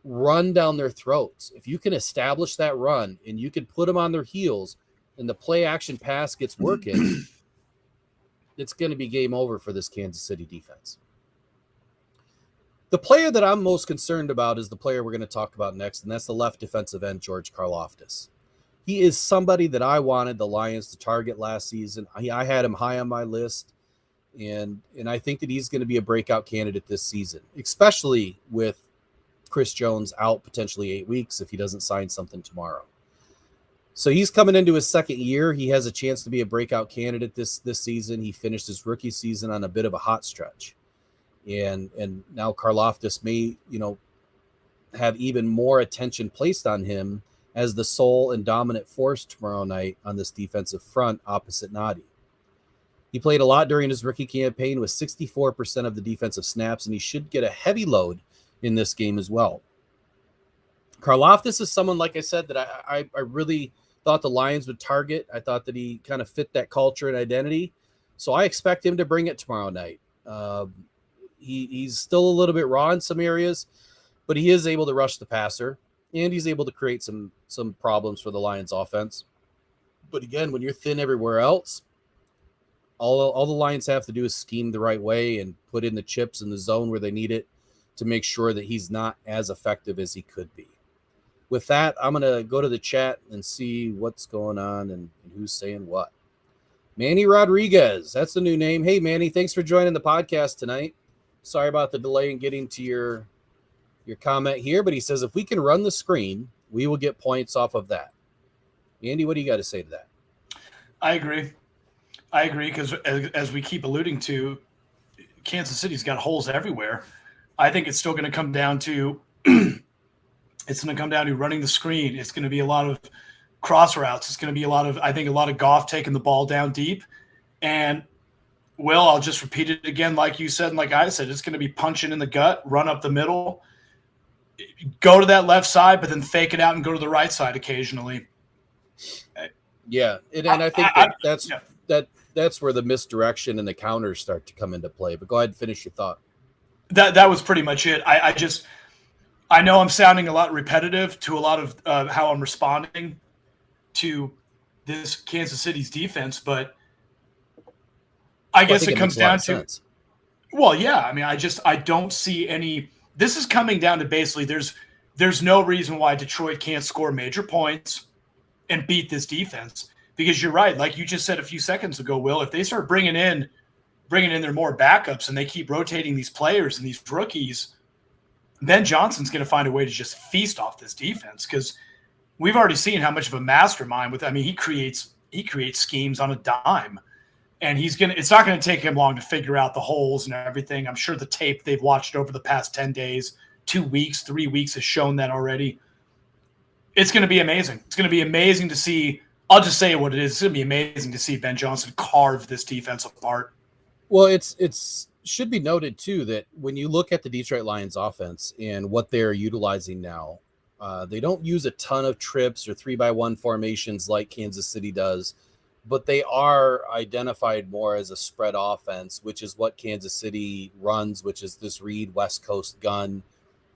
run down their throats. If you can establish that run and you can put them on their heels and the play action pass gets working, it's going to be game over for this Kansas City defense. The player that I'm most concerned about is the player we're going to talk about next, and that's the left defensive end, George Karlaftis. He is somebody that I wanted the Lions to target last season. I had him high on my list, and I think that he's going to be a breakout candidate this season, especially with Chris Jones out potentially 8 weeks if he doesn't sign something tomorrow. So he's coming into his 2nd year. He has a chance to be a breakout candidate this season. He finished his rookie season on a bit of a hot stretch. And now Karlaftis may, have even more attention placed on him as the sole and dominant force tomorrow night on this defensive front opposite Nadi. He played a lot during his rookie campaign with 64% of the defensive snaps, and he should get a heavy load in this game as well. Karlaftis is someone, like I said, that I really thought the Lions would target. I thought that he kind of fit that culture and identity. So I expect him to bring it tomorrow night. He's still a little bit raw in some areas, but he is able to rush the passer, and he's able to create some problems for the Lions offense. But again, when you're thin everywhere else, all the Lions have to do is scheme the right way and put in the chips in the zone where they need it to make sure that he's not as effective as he could be. With that, I'm going to go to the chat and see what's going on and who's saying what. Manny Rodriguez, that's the new name. Hey, Manny, thanks for joining the podcast tonight. Sorry about the delay in getting to your comment here, but he says if we can run the screen, we will get points off of that. Andy, what do you got to say to that? I agree because as we keep alluding to, Kansas City's got holes everywhere. I think it's still going to come down to running the screen. It's going to be a lot of cross routes. It's going to be a lot of Goff taking the ball down deep. And Will, I'll just repeat it again, like you said and like I said, it's going to be punching in the gut, run up the middle, go to that left side, but then fake it out and go to the right side occasionally. Yeah, and I think that's where the misdirection and the counters start to come into play. But go ahead and finish your thought. That was pretty much it. I know I'm sounding a lot repetitive to a lot of how I'm responding to this Kansas City's defense, but I guess it comes down to – well, yeah. I mean, I don't see any – this is coming down to basically there's no reason why Detroit can't score major points and beat this defense because you're right. Like you just said a few seconds ago, Will, if they start bringing in their more backups and they keep rotating these players and these rookies, Ben Johnson's going to find a way to just feast off this defense because we've already seen how much of a mastermind he creates schemes on a dime. And it's not going to take him long to figure out the holes and everything. I'm sure the tape they've watched over the past 10 days, 2 weeks, 3 weeks has shown that already. It's going to be amazing. It's going to be amazing to see. I'll just say what it is. It's going to be amazing to see Ben Johnson carve this defense apart. Well, it's should be noted too that when you look at the Detroit Lions offense and what they're utilizing now, they don't use a ton of trips or 3-by-1 formations like Kansas City does. But they are identified more as a spread offense, which is what Kansas City runs, which is this read West Coast gun.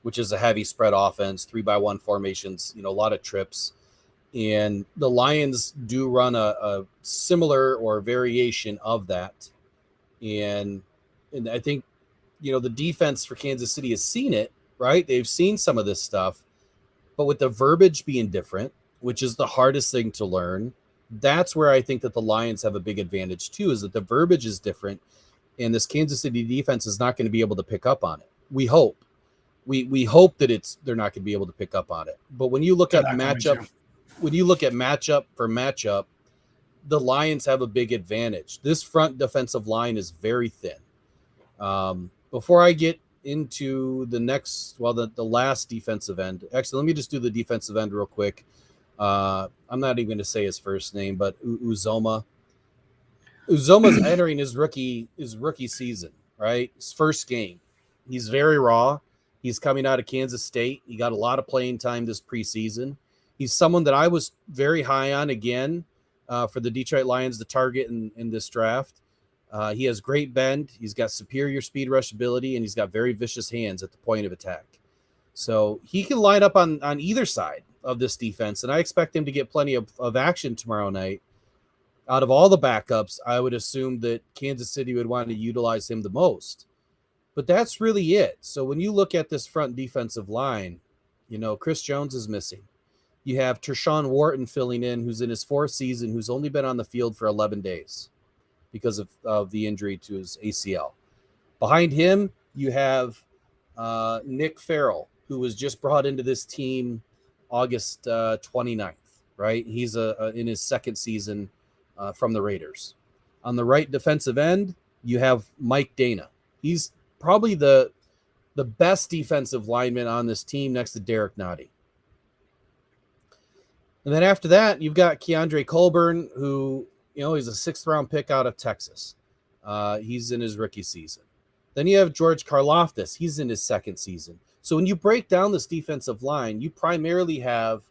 which is a heavy spread offense, 3-by-1 formations, a lot of trips. And the Lions do run a similar or variation of that. And I think, the defense for Kansas City has seen it, right? They've seen some of this stuff. But with the verbiage being different, which is the hardest thing to learn, that's where I think that the Lions have a big advantage too, is that the verbiage is different. And this Kansas City defense is not going to be able to pick up on it. We hope. We hope that they're not going to be able to pick up on it. But when you look at matchup for matchup, the Lions have a big advantage. This front defensive line is very thin. Before I get into the last defensive end, actually, let me just do the defensive end real quick. I'm not even going to say his first name, but Uzoma. Uzoma's entering his rookie season, right? His first game. He's very raw. He's coming out of Kansas State. He got a lot of playing time this preseason. He's someone that I was very high on again for the Detroit Lions to target in this draft. He has great bend. He's got superior speed rush ability, and he's got very vicious hands at the point of attack. So he can line up on either side of this defense, and I expect him to get plenty of action tomorrow night. Out of all the backups, I would assume that Kansas City would want to utilize him the most. But that's really it. So when you look at this front defensive line, Chris Jones is missing. You have Tershawn Wharton filling in, who's in his 4th season, who's only been on the field for 11 days because of the injury to his ACL. Behind him, you have Nick Farrell, who was just brought into this team August 29th, right? He's in his 2nd season from the Raiders. On the right defensive end, you have Mike Dana. He's probably the best defensive lineman on this team next to Derek Nottie. And then after that, you've got Keandre Colburn, who, he's a 6th-round pick out of Texas. He's in his rookie season. Then you have George Karlaftis. He's in his 2nd season. So when you break down this defensive line, you primarily have,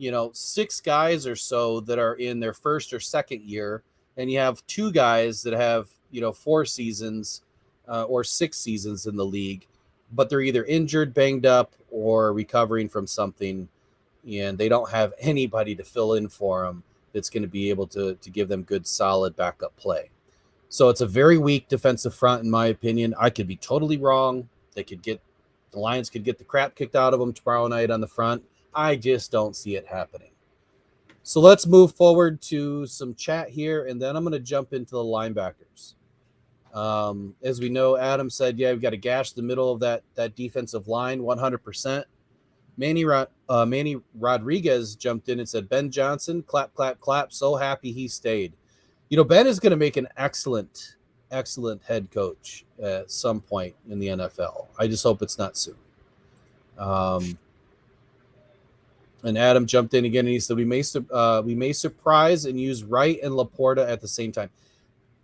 6 guys or so that are in their 1st or 2nd year, and you have 2 guys that have, 4 seasons or 6 seasons in the league, but they're either injured, banged up, or recovering from something, and they don't have anybody to fill in for them that's going to be able to give them good, solid backup play. So it's a very weak defensive front, in my opinion. I could be totally wrong. The Lions could get the crap kicked out of them tomorrow night on the front. I just don't see it happening. So let's move forward to some chat here, and then I'm going to jump into the linebackers. As we know, Adam said, we've got to gash the middle of that defensive line 100%. Manny Rodriguez jumped in and said, Ben Johnson, clap, clap, clap. So happy he stayed. Ben is going to make an excellent head coach at some point in the NFL. I just hope it's not soon. And Adam jumped in again and he said, we may surprise and use Wright and Laporta at the same time.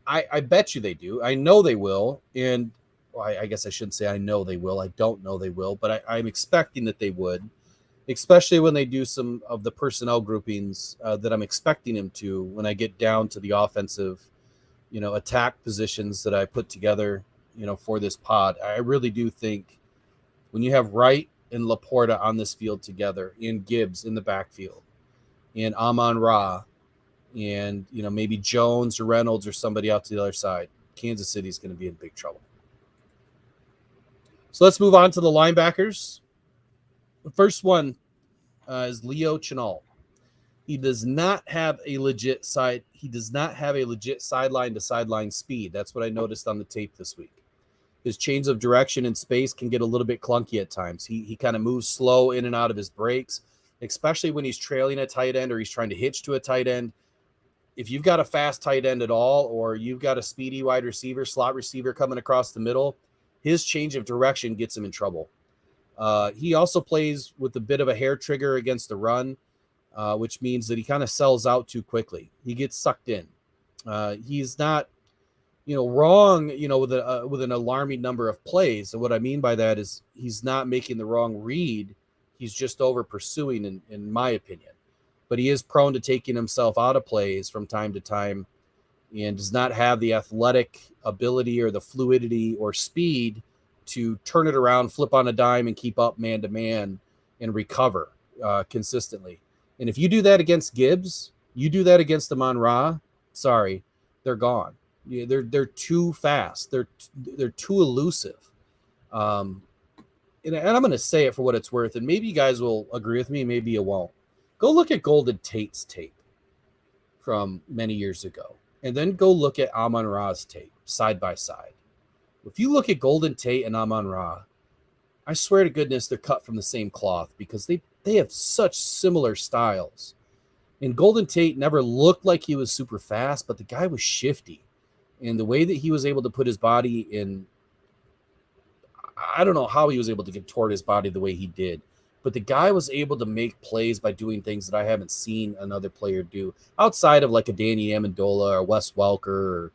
I bet you they do. I know they will. And I guess I shouldn't say I know they will. I don't know they will, but I'm expecting that they would, especially when they do some of the personnel groupings that I'm expecting them to when I get down to the offensive, attack positions that I put together, for this pod. I really do think when you have Wright and Laporta on this field together, and Gibbs in the backfield, and Amon-Ra, and maybe Jones or Reynolds or somebody out to the other side, Kansas City is going to be in big trouble. So let's move on to the linebackers. The first one is Leo Chenal. He does not have a legit sideline to sideline speed. That's what I noticed on the tape this week. His change of direction and space can get a little bit clunky at times. He kind of moves slow in and out of his breaks, especially when he's trailing a tight end or he's trying to hitch to a tight end. If you've got a fast tight end at all, or you've got a speedy wide receiver, slot receiver coming across the middle, his change of direction gets him in trouble. He also plays with a bit of a hair trigger against the run, which means that he kind of sells out too quickly. He gets sucked in. He's not, wrong, with an alarming number of plays. And what I mean by that is he's not making the wrong read. He's just over pursuing, in my opinion. But he is prone to taking himself out of plays from time to time and does not have the athletic ability or the fluidity or speed to turn it around, flip on a dime, and keep up man-to-man and recover consistently. And if you do that against Gibbs, you do that against Amon-Ra, sorry, they're gone. Yeah, they're too fast. They're too elusive. And I'm going to say it for what it's worth, and maybe you guys will agree with me, maybe you won't. Go look at Golden Tate's tape from many years ago, and then go look at Amon-Ra's tape side by side. If you look at Golden Tate and Amon-Ra, I swear to goodness they're cut from the same cloth because they have such similar styles. And Golden Tate never looked like he was super fast, but the guy was shifty. And the way that he was able to put his body in, I don't know how he was able to contort his body the way he did, but the guy was able to make plays by doing things that I haven't seen another player do outside of like a Danny Amendola or Wes Welker or,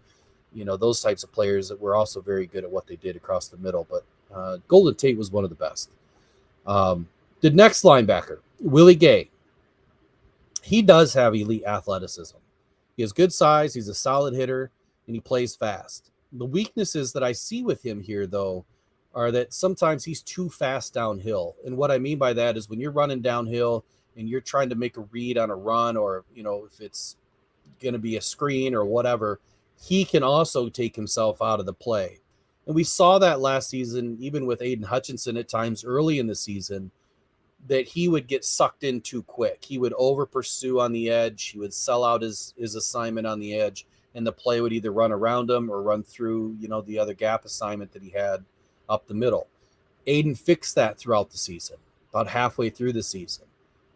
those types of players that were also very good at what they did across the middle. But Golden Tate was one of the best. The next linebacker, Willie Gay. He does have elite athleticism. He has good size. He's a solid hitter, and he plays fast. The weaknesses that I see with him here, though, are that sometimes he's too fast downhill. And what I mean by that is when you're running downhill and you're trying to make a read on a run or, if it's going to be a screen or whatever, he can also take himself out of the play. And we saw that last season, even with Aiden Hutchinson at times early in the season, that he would get sucked in too quick. He would over pursue on the edge. He would sell out his assignment on the edge, and the play would either run around him or run through, the other gap assignment that he had up the middle. Aiden fixed that throughout the season, about halfway through the season.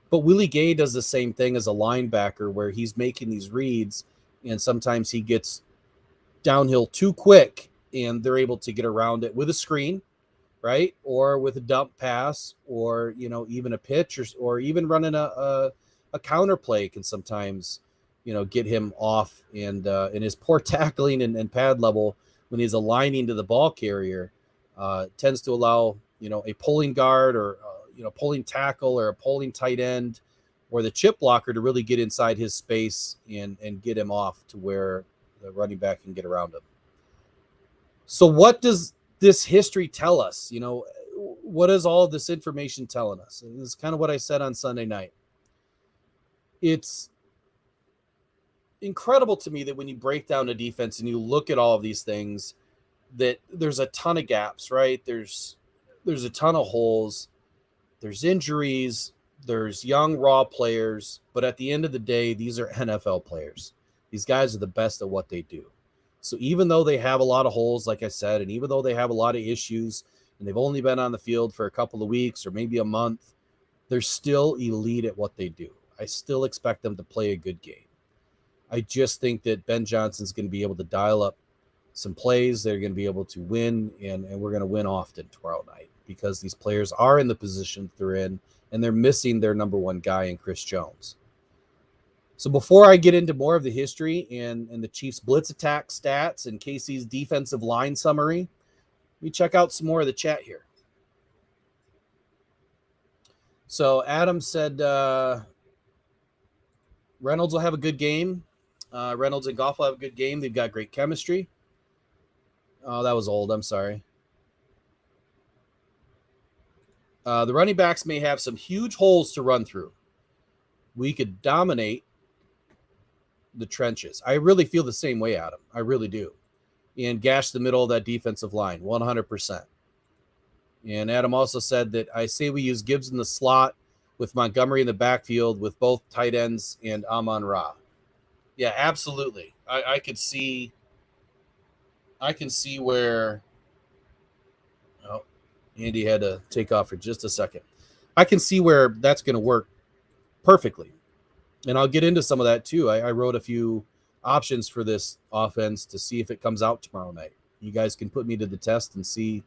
But Willie Gay does the same thing as a linebacker where he's making these reads, and sometimes he gets downhill too quick, and they're able to get around it with a screen, right? Or with a dump pass, or, even a pitch, or even running a counter play can sometimes, get him off. And his poor tackling and pad level when he's aligning to the ball carrier tends to allow, a pulling guard or, pulling tackle or a pulling tight end or the chip blocker to really get inside his space and get him off to where the running back can get around him. So what does this history tell us? What is all this information telling us? And this is kind of what I said on Sunday night. It's incredible to me that when you break down a defense and you look at all of these things, that there's a ton of gaps, right? There's a ton of holes. There's injuries. There's young, raw players. But at the end of the day, these are NFL players. These guys are the best at what they do. So even though they have a lot of holes, like I said, and even though they have a lot of issues and they've only been on the field for a couple of weeks or maybe a month, they're still elite at what they do. I still expect them to play a good game. I just think that Ben Johnson's going to be able to dial up some plays. They're going to be able to win, and we're going to win often tomorrow night because these players are in the position they're in, and they're missing their number one guy in Chris Jones. So before I get into more of the history and the Chiefs' blitz attack stats and KC's defensive line summary, let me check out some more of the chat here. So Adam said Reynolds will have a good game. Reynolds and Goff will have a good game. They've got great chemistry. Oh, that was old. I'm sorry. The running backs may have some huge holes to run through. We could dominate the trenches. I really feel the same way, Adam. I really do. And gash the middle of that defensive line, 100%. And Adam also said that I say we use Gibbs in the slot with Montgomery in the backfield with both tight ends and Amon-Ra. Yeah, absolutely. I can see where Andy had to take off for just a second. I can see where that's going to work perfectly. And I'll get into some of that too. I wrote a few options for this offense to see if it comes out tomorrow night. You guys can put me to the test and see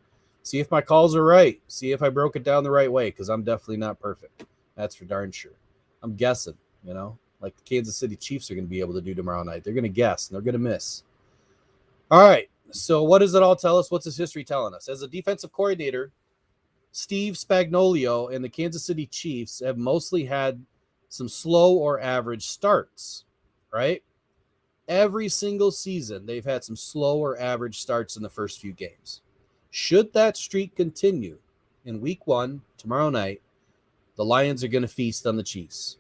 if my calls are right. See if I broke it down the right way, because I'm definitely not perfect. That's for darn sure. I'm guessing, like the Kansas City Chiefs are going to be able to do tomorrow night. They're going to guess, and they're going to miss. All right, so what does it all tell us? What's this history telling us? As a defensive coordinator, Steve Spagnuolo and the Kansas City Chiefs have mostly had some slow or average starts, right? Every single season, they've had some slow or average starts in the first few games. Should that streak continue in week 1, tomorrow night, the Lions are going to feast on the Chiefs.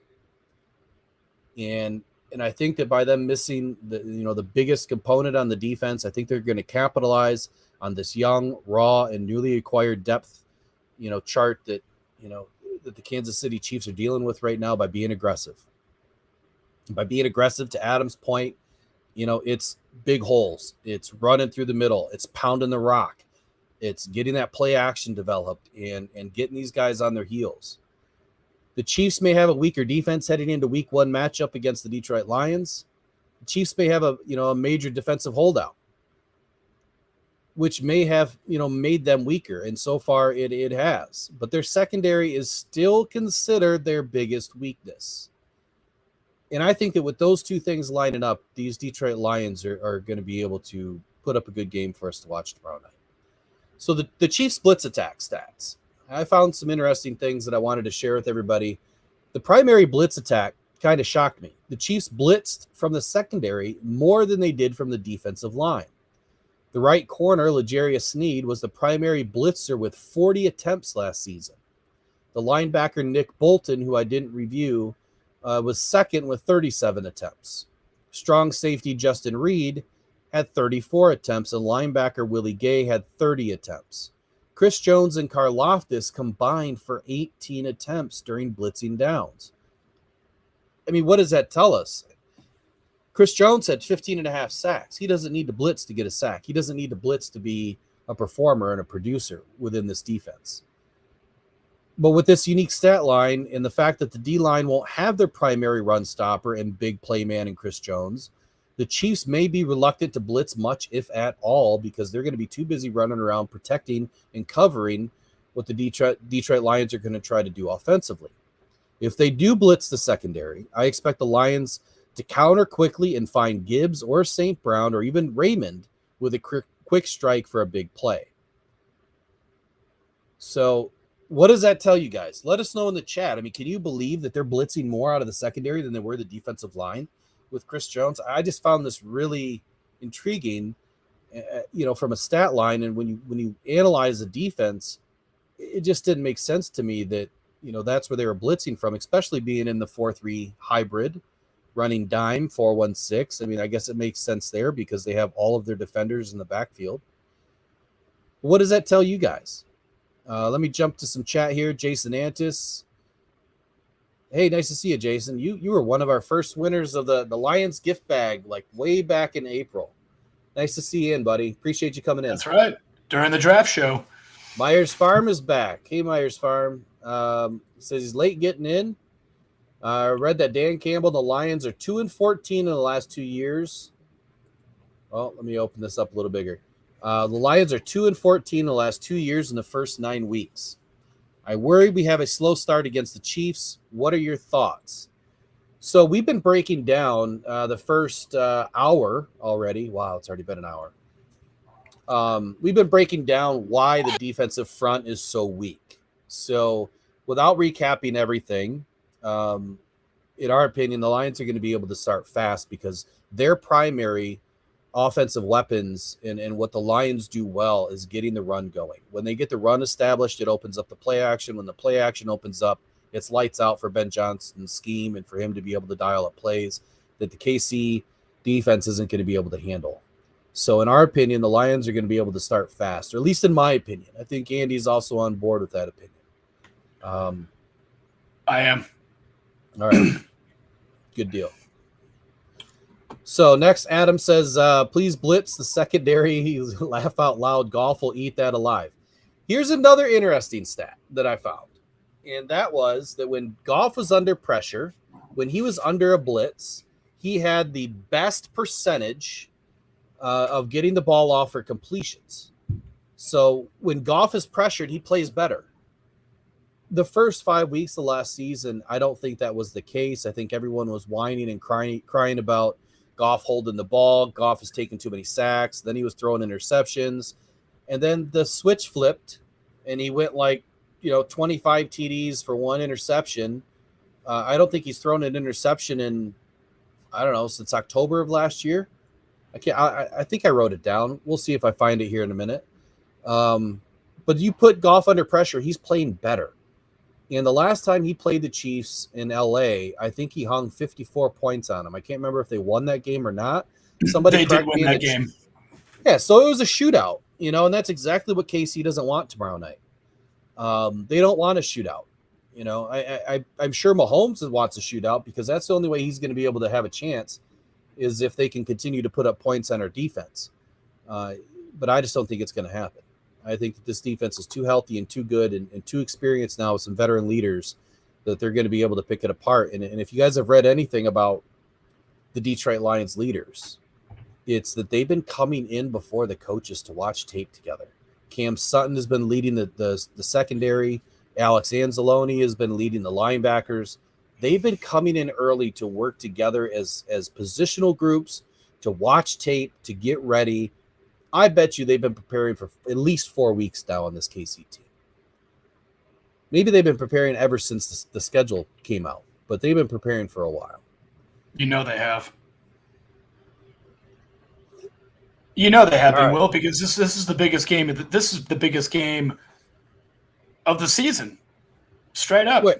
And I think that by them missing the biggest component on the defense, I think they're going to capitalize on this young, raw, and newly acquired depth, chart that the Kansas City Chiefs are dealing with right now by being aggressive. By being aggressive, to Adam's point, it's big holes. It's running through the middle. It's pounding the rock. It's getting that play action developed and getting these guys on their heels. The Chiefs may have a weaker defense heading into week 1 matchup against the Detroit Lions. The Chiefs may have a major defensive holdout, which may have, made them weaker. And so far it has, but their secondary is still considered their biggest weakness. And I think that with those two things lining up, these Detroit Lions are going to be able to put up a good game for us to watch tomorrow night. So the Chiefs blitz attack stats. I found some interesting things that I wanted to share with everybody. The primary blitz attack kind of shocked me. The Chiefs blitzed from the secondary more than they did from the defensive line. The right corner, L'Jarius Sneed, was the primary blitzer with 40 attempts last season. The linebacker, Nick Bolton, who I didn't review, was second with 37 attempts. Strong safety, Justin Reed, had 34 attempts, and linebacker Willie Gay had 30 attempts. Chris Jones and Karlaftis combined for 18 attempts during blitzing downs. I mean, what does that tell us? Chris Jones had 15 and a half sacks. He doesn't need to blitz to get a sack. He doesn't need to blitz to be a performer and a producer within this defense. But with this unique stat line and the fact that the D-line won't have their primary run stopper and big play man in Chris Jones, the Chiefs may be reluctant to blitz much, if at all, because they're going to be too busy running around protecting and covering what the Detroit Lions are going to try to do offensively. If they do blitz the secondary, I expect the Lions to counter quickly and find Gibbs or St. Brown or even Raymond with a quick strike for a big play. So what does that tell you guys? Let us know in the chat. I mean, can you believe that they're blitzing more out of the secondary than they were the defensive line with Chris Jones? I just found this really intriguing, from a stat line. And when you analyze the defense, it just didn't make sense to me that, that's where they were blitzing from, especially being in the 4-3 hybrid, running dime 4-1-6. I mean, I guess it makes sense there because they have all of their defenders in the backfield. What does that tell you guys? Let me jump to some chat here. Jason Antis. Hey, nice to see you, Jason. You were one of our first winners of the Lions gift bag, like way back in April. Nice to see you in, buddy. Appreciate you coming in. That's right. During the draft show. Myers Farm is back. Hey, Myers Farm. Says he's late getting in. I read that Dan Campbell, the Lions are 2-14 in the last 2 years. Well, let me open this up a little bigger. The Lions are 2-14 in the last 2 years in the first 9 weeks. I worry we have a slow start against the Chiefs. What are your thoughts? So we've been breaking down the first hour already. Wow, it's already been an hour. We've been breaking down why the defensive front is so weak. So without recapping everything, in our opinion, the Lions are going to be able to start fast because their primary offensive weapons and what the Lions do well is getting the run going. When they get the run established, it opens up the play action. When the play action opens up, it's lights out for Ben Johnson's scheme and for him to be able to dial up plays that the KC defense isn't going to be able to handle. So in our opinion, the Lions are going to be able to start fast, or at least in my opinion. I think Andy's also on board with that opinion. I am. All right. Good deal. So next, Adam says, please blitz the secondary. Laugh out loud. Golf will eat that alive. Here's another interesting stat that I found. And that was that when Goff was under pressure, when he was under a blitz, he had the best percentage of getting the ball off for completions. So when Goff is pressured, he plays better. The first 5 weeks of last season, I don't think that was the case. I think everyone was whining and crying about Goff holding the ball. Goff is taking too many sacks. Then he was throwing interceptions. And then the switch flipped, and he went 25 TDs for one interception. I don't think he's thrown an interception in, since October of last year. I think I wrote it down. We'll see if I find it here in a minute. But you put Goff under pressure, he's playing better. And the last time he played the Chiefs in LA, I think he hung 54 points on them. I can't remember if they won that game or not. Somebody They did correct me win in that the game. Yeah, so it was a shootout, and that's exactly what KC doesn't want tomorrow night. They don't want a shootout. I'm sure Mahomes wants a shootout because that's the only way he's going to be able to have a chance is if they can continue to put up points on our defense. But I just don't think it's going to happen. I think that this defense is too healthy and too good and too experienced now with some veteran leaders that they're going to be able to pick it apart. And if you guys have read anything about the Detroit Lions leaders, it's that they've been coming in before the coaches to watch tape together. Cam Sutton has been leading the secondary. Alex Anzalone has been leading the linebackers. They've been coming in early to work together as positional groups, to watch tape, to get ready. I bet you they've been preparing for at least 4 weeks now on this KC team. Maybe they've been preparing ever since the schedule came out, but they've been preparing for a while. They have. They have been, Will, because this is the biggest game. This is the biggest game of the season, straight up. Wait,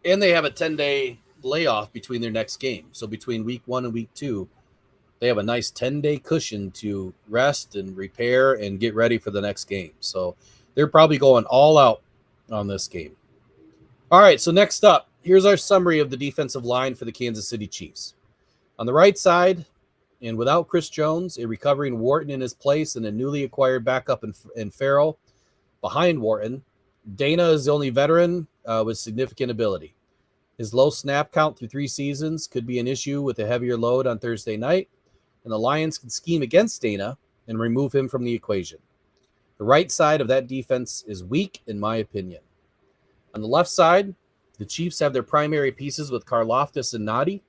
and they have a 10-day layoff between their next game. So between week 1 and week 2, they have a nice 10-day cushion to rest and repair and get ready for the next game. So they're probably going all out on this game. All right, so next up, here's our summary of the defensive line for the Kansas City Chiefs. On the right side, and without Chris Jones, a recovering Wharton in his place, and a newly acquired backup in Farrell behind Wharton, Dana is the only veteran with significant ability. His low snap count through 3 seasons could be an issue with a heavier load on Thursday night, and the Lions can scheme against Dana and remove him from the equation. The right side of that defense is weak, in my opinion. On the left side, the Chiefs have their primary pieces with Karlaftis and Nadi,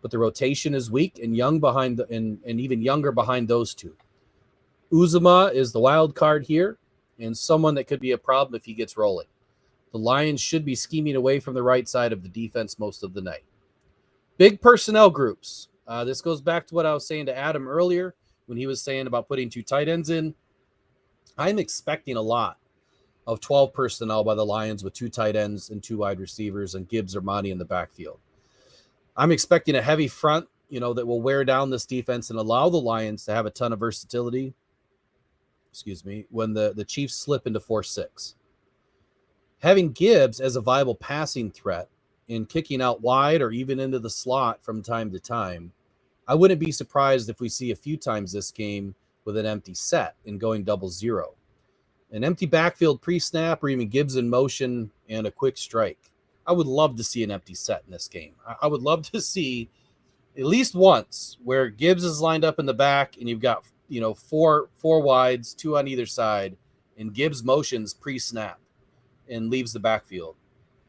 but the rotation is weak and young behind and even younger behind those two. Uzuma is the wild card here and someone that could be a problem if he gets rolling. The Lions should be scheming away from the right side of the defense most of the night. Big personnel groups. This goes back to what I was saying to Adam earlier when he was saying about putting 2 tight ends in. I'm expecting a lot of 12 personnel by the Lions with 2 tight ends and 2 wide receivers and Gibbs or Monty in the backfield. I'm expecting a heavy front, that will wear down this defense and allow the Lions to have a ton of versatility, when the Chiefs slip into 4-6. Having Gibbs as a viable passing threat in kicking out wide or even into the slot from time to time, I wouldn't be surprised if we see a few times this game with an empty set and going 0-0. An empty backfield pre-snap or even Gibbs in motion and a quick strike. I would love to see an empty set in this game. I would love to see at least once where Gibbs is lined up in the back and you've got, four wides, 2 on either side, and Gibbs motions pre-snap and leaves the backfield.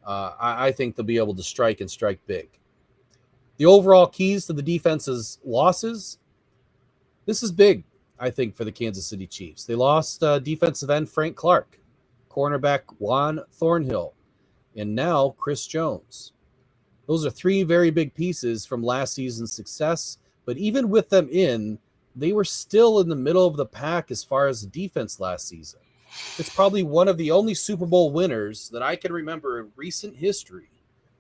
I think they'll be able to strike and strike big. The overall keys to the defense's losses, this is big, I think, for the Kansas City Chiefs. They lost defensive end Frank Clark, cornerback Juan Thornhill, and now Chris Jones. Those are 3 very big pieces from last season's success, but even with them in, they were still in the middle of the pack as far as the defense last season. It's probably one of the only Super Bowl winners that I can remember in recent history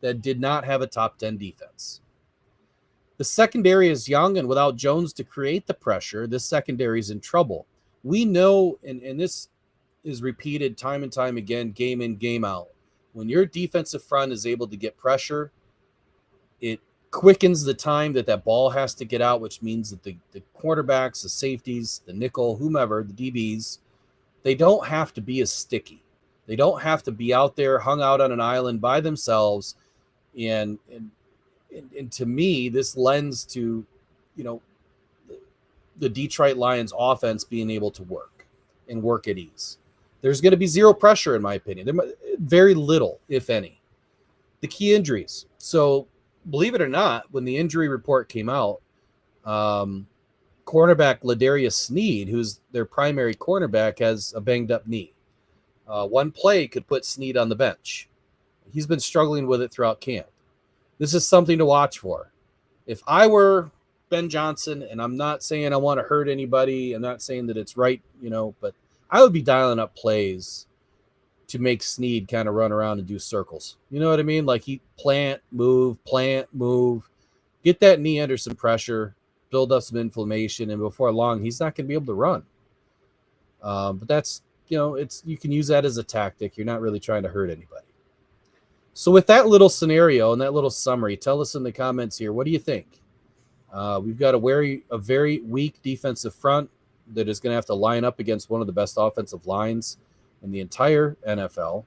that did not have a top 10 defense. The secondary is young, and without Jones to create the pressure, this secondary is in trouble. We know, and this is repeated time and time again, game in, game out. When your defensive front is able to get pressure, it quickens the time that ball has to get out, which means that the quarterbacks, the safeties, the nickel, whomever, the DBs, they don't have to be as sticky. They don't have to be out there hung out on an island by themselves. And to me, this lends to, the Detroit Lions offense being able to work at ease. There's going to be 0 pressure, in my opinion. Very little, if any. The key injuries. So, believe it or not, when the injury report came out, cornerback Ladarius Sneed, who's their primary cornerback, has a banged-up knee. One play could put Sneed on the bench. He's been struggling with it throughout camp. This is something to watch for. If I were Ben Johnson, and I'm not saying I want to hurt anybody, I'm not saying that it's right, but I would be dialing up plays to make Snead kind of run around and do circles. You know what I mean? Like he plant, move, get that knee under some pressure, build up some inflammation, and before long, he's not going to be able to run. But that's, you can use that as a tactic. You're not really trying to hurt anybody. So with that little scenario and that little summary, tell us in the comments here, what do you think? We've got a very weak defensive front that is going to have to line up against one of the best offensive lines in the entire NFL.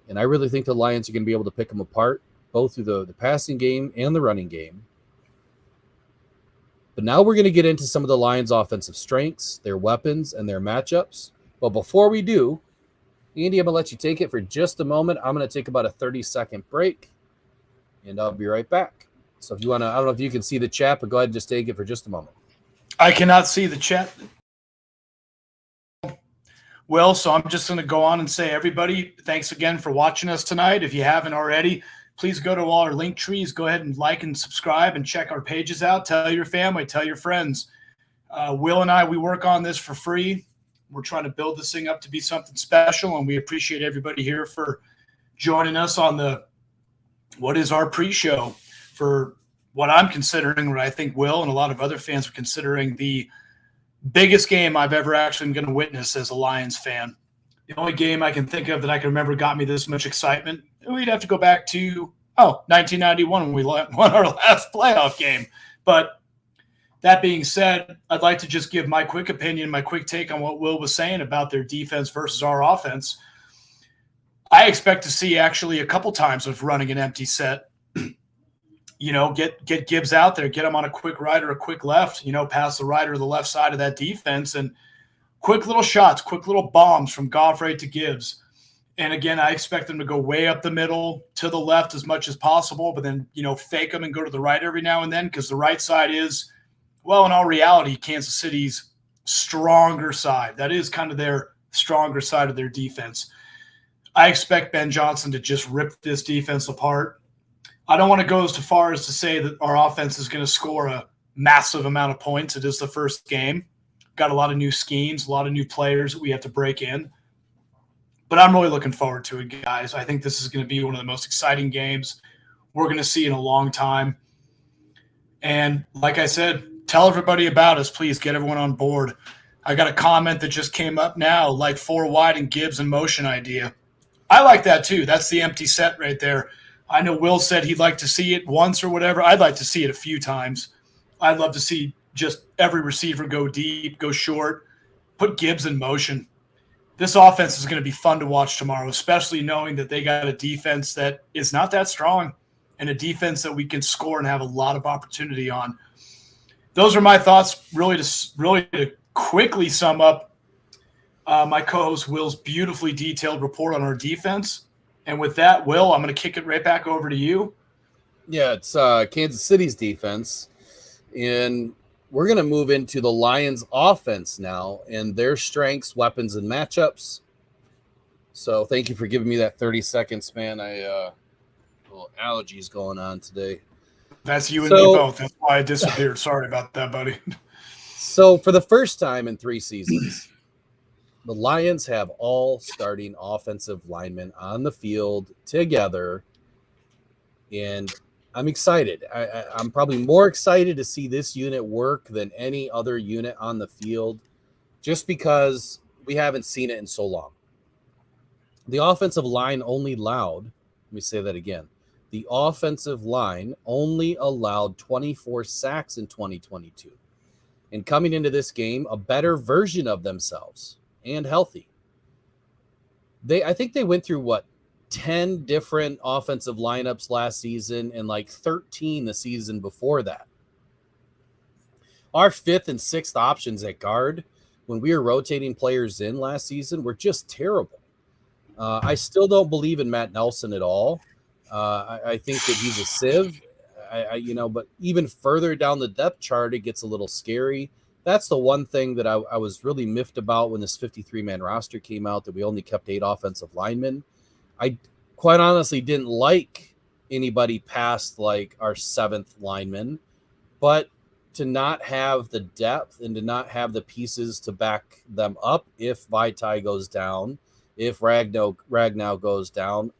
And I really think the Lions are going to be able to pick them apart, both through the passing game and the running game. But now we're going to get into some of the Lions' offensive strengths, their weapons, and their matchups. But before we do, Andy, I'm going to let you take it for just a moment. I'm going to take about a 30-second break, and I'll be right back. So if you want to, I don't know if you can see the chat, but go ahead and just take it for just a moment. I cannot see the chat. Well, so I'm just going to go on and say, everybody, thanks again for watching us tonight. If you haven't already, please go to all our link trees. Go ahead and like and subscribe and check our pages out. Tell your family, tell your friends. Will and I, we work on this for free. We're trying to build this thing up to be something special, and we appreciate everybody here for joining us on what is our pre-show for what I'm considering, what I think Will and a lot of other fans are considering the biggest game I've ever actually going to witness as a Lions fan. The only game I can think of that I can remember got me this much excitement, we'd have to go back to 1991 when we won our last playoff game. But that being said, I'd like to just give my quick opinion, my quick take on what Will was saying about their defense versus our offense. I expect to see actually a couple times of running an empty set. Get Gibbs out there, get him on a quick right or a quick left, past the right or the left side of that defense, and quick little shots, quick little bombs from Goffrey to Gibbs. And again, I expect them to go way up the middle to the left as much as possible, but then, fake them and go to the right every now and then, because the right side is, well, in all reality, Kansas City's stronger side. That is kind of their stronger side of their defense. I expect Ben Johnson to just rip this defense apart. I don't want to go as far as to say that our offense is going to score a massive amount of points. It is the first game. Got a lot of new schemes, a lot of new players that we have to break in. But I'm really looking forward to it, guys. I think this is going to be one of the most exciting games we're going to see in a long time. And like I said, tell everybody about us. Please get everyone on board. I got a comment that just came up now, like 4 wide and Gibbs in motion idea. I like that too. That's the empty set right there. I know Will said he'd like to see it once or whatever. I'd like to see it a few times. I'd love to see just every receiver go deep, go short, put Gibbs in motion. This offense is going to be fun to watch tomorrow, especially knowing that they got a defense that is not that strong and a defense that we can score and have a lot of opportunity on. Those are my thoughts, really to quickly sum up my co-host Will's beautifully detailed report on our defense. And with that, Will, I'm going to kick it right back over to you. Yeah, it's Kansas City's defense. And we're going to move into the Lions offense now and their strengths, weapons, and matchups. So thank you for giving me that 30 seconds, man. Little allergies going on today. That's you and me both. That's why I disappeared. Sorry about that, buddy. So for the first time in 3 seasons, the Lions have all starting offensive linemen on the field together, and I'm excited. I'm probably more excited to see this unit work than any other unit on the field, just because we haven't seen it in so long. The offensive line only allowed, let me say that again, the offensive line only allowed 24 sacks in 2022. And coming into this game, a better version of themselves and healthy. I think they went through 10 different offensive lineups last season and like 13 the season before that. Our 5th and 6th options at guard, when we were rotating players in last season, were just terrible. I still don't believe in Matt Nelson at all. I think that he's a sieve, but even further down the depth chart, it gets a little scary. That's the one thing that I was really miffed about when this 53-man roster came out, that we only kept 8 offensive linemen. I quite honestly didn't like anybody past like our 7th lineman, but to not have the depth and to not have the pieces to back them up if Vaitai goes down, if Ragnow goes down,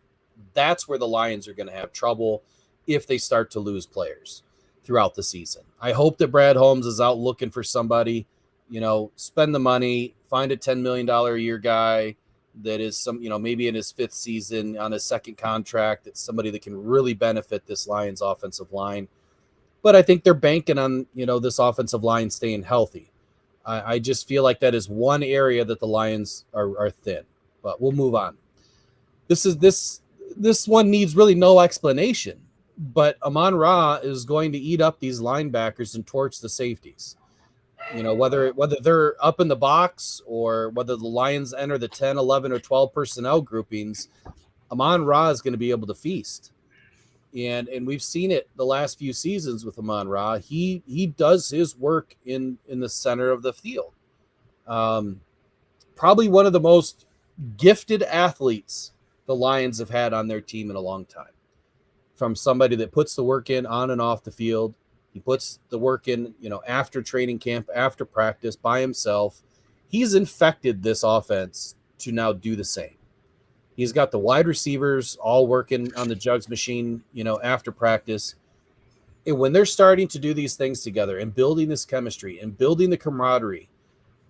that's where the Lions are going to have trouble if they start to lose players throughout the season. I hope that Brad Holmes is out looking for somebody, spend the money, find a $10 million a year guy that is maybe in his 5th season on his 2nd contract. That's somebody that can really benefit this Lions offensive line. But I think they're banking on, this offensive line staying healthy. I just feel like that is one area that the Lions are thin. But we'll move on. This one needs really no explanation. But Amon-Ra is going to eat up these linebackers and torch the safeties. Whether they're up in the box or whether the Lions enter the 10, 11, or 12 personnel groupings, Amon-Ra is going to be able to feast. And we've seen it the last few seasons with Amon-Ra. He does his work in the center of the field. Probably one of the most gifted athletes the Lions have had on their team in a long time. From somebody that puts the work in on and off the field. He puts the work in, after training camp, after practice, by himself. He's infected this offense to now do the same. He's got the wide receivers all working on the jugs machine, after practice. And when they're starting to do these things together and building this chemistry and building the camaraderie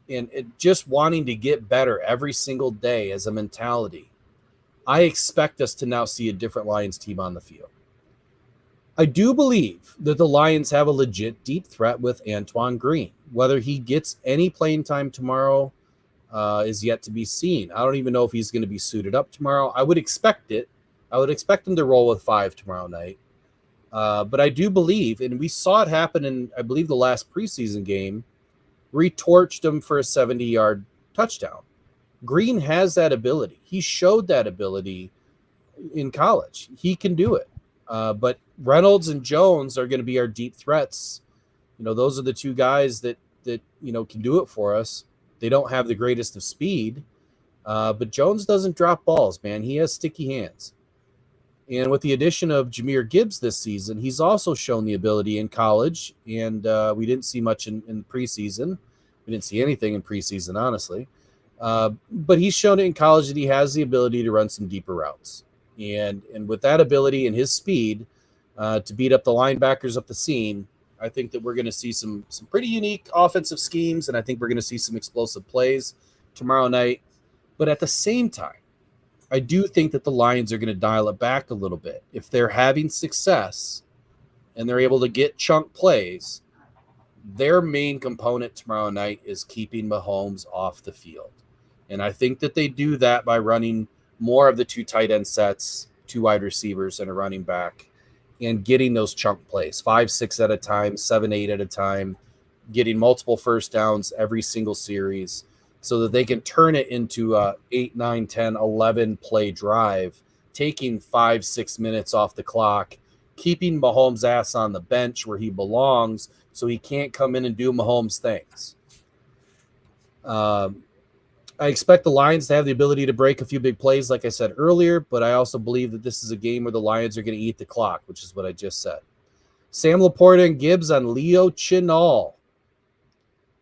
and just wanting to get better every single day as a mentality, I expect us to now see a different Lions team on the field. I do believe that the Lions have a legit deep threat with Antoine Green. Whether he gets any playing time tomorrow is yet to be seen. I don't even know if he's going to be suited up tomorrow. I would expect it. I would expect him to roll with 5 tomorrow night. But I do believe, and we saw it happen in, I believe, the last preseason game, where he torched him for a 70-yard touchdown. Green has that ability. He showed that ability in college. He can do it. But Reynolds and Jones are going to be our deep threats. Those are the 2 guys that can do it for us. They don't have the greatest of speed, but Jones doesn't drop balls, man. He has sticky hands. And with the addition of Jahmyr Gibbs this season, he's also shown the ability in college, and we didn't see much in preseason. We didn't see anything in preseason, honestly. But he's shown it in college that he has the ability to run some deeper routes. And with that ability and his speed to beat up the linebackers up the seam, I think that we're going to see some pretty unique offensive schemes, and I think we're going to see some explosive plays tomorrow night. But at the same time, I do think that the Lions are going to dial it back a little bit. If they're having success and they're able to get chunk plays, their main component tomorrow night is keeping Mahomes off the field. And I think that they do that by running more of the 2 tight end sets, 2 wide receivers, and a running back, and getting those chunk plays, 5, 6 at a time, 7, 8 at a time, getting multiple first downs every single series so that they can turn it into a 8, 9, 10, 11 play drive, taking 5, 6 minutes off the clock, keeping Mahomes' ass on the bench where he belongs so he can't come in and do Mahomes things. I expect the Lions to have the ability to break a few big plays, like I said earlier, but I also believe that this is a game where the Lions are going to eat the clock, which is what I just said. Sam Laporta and Gibbs on Leo Chenal.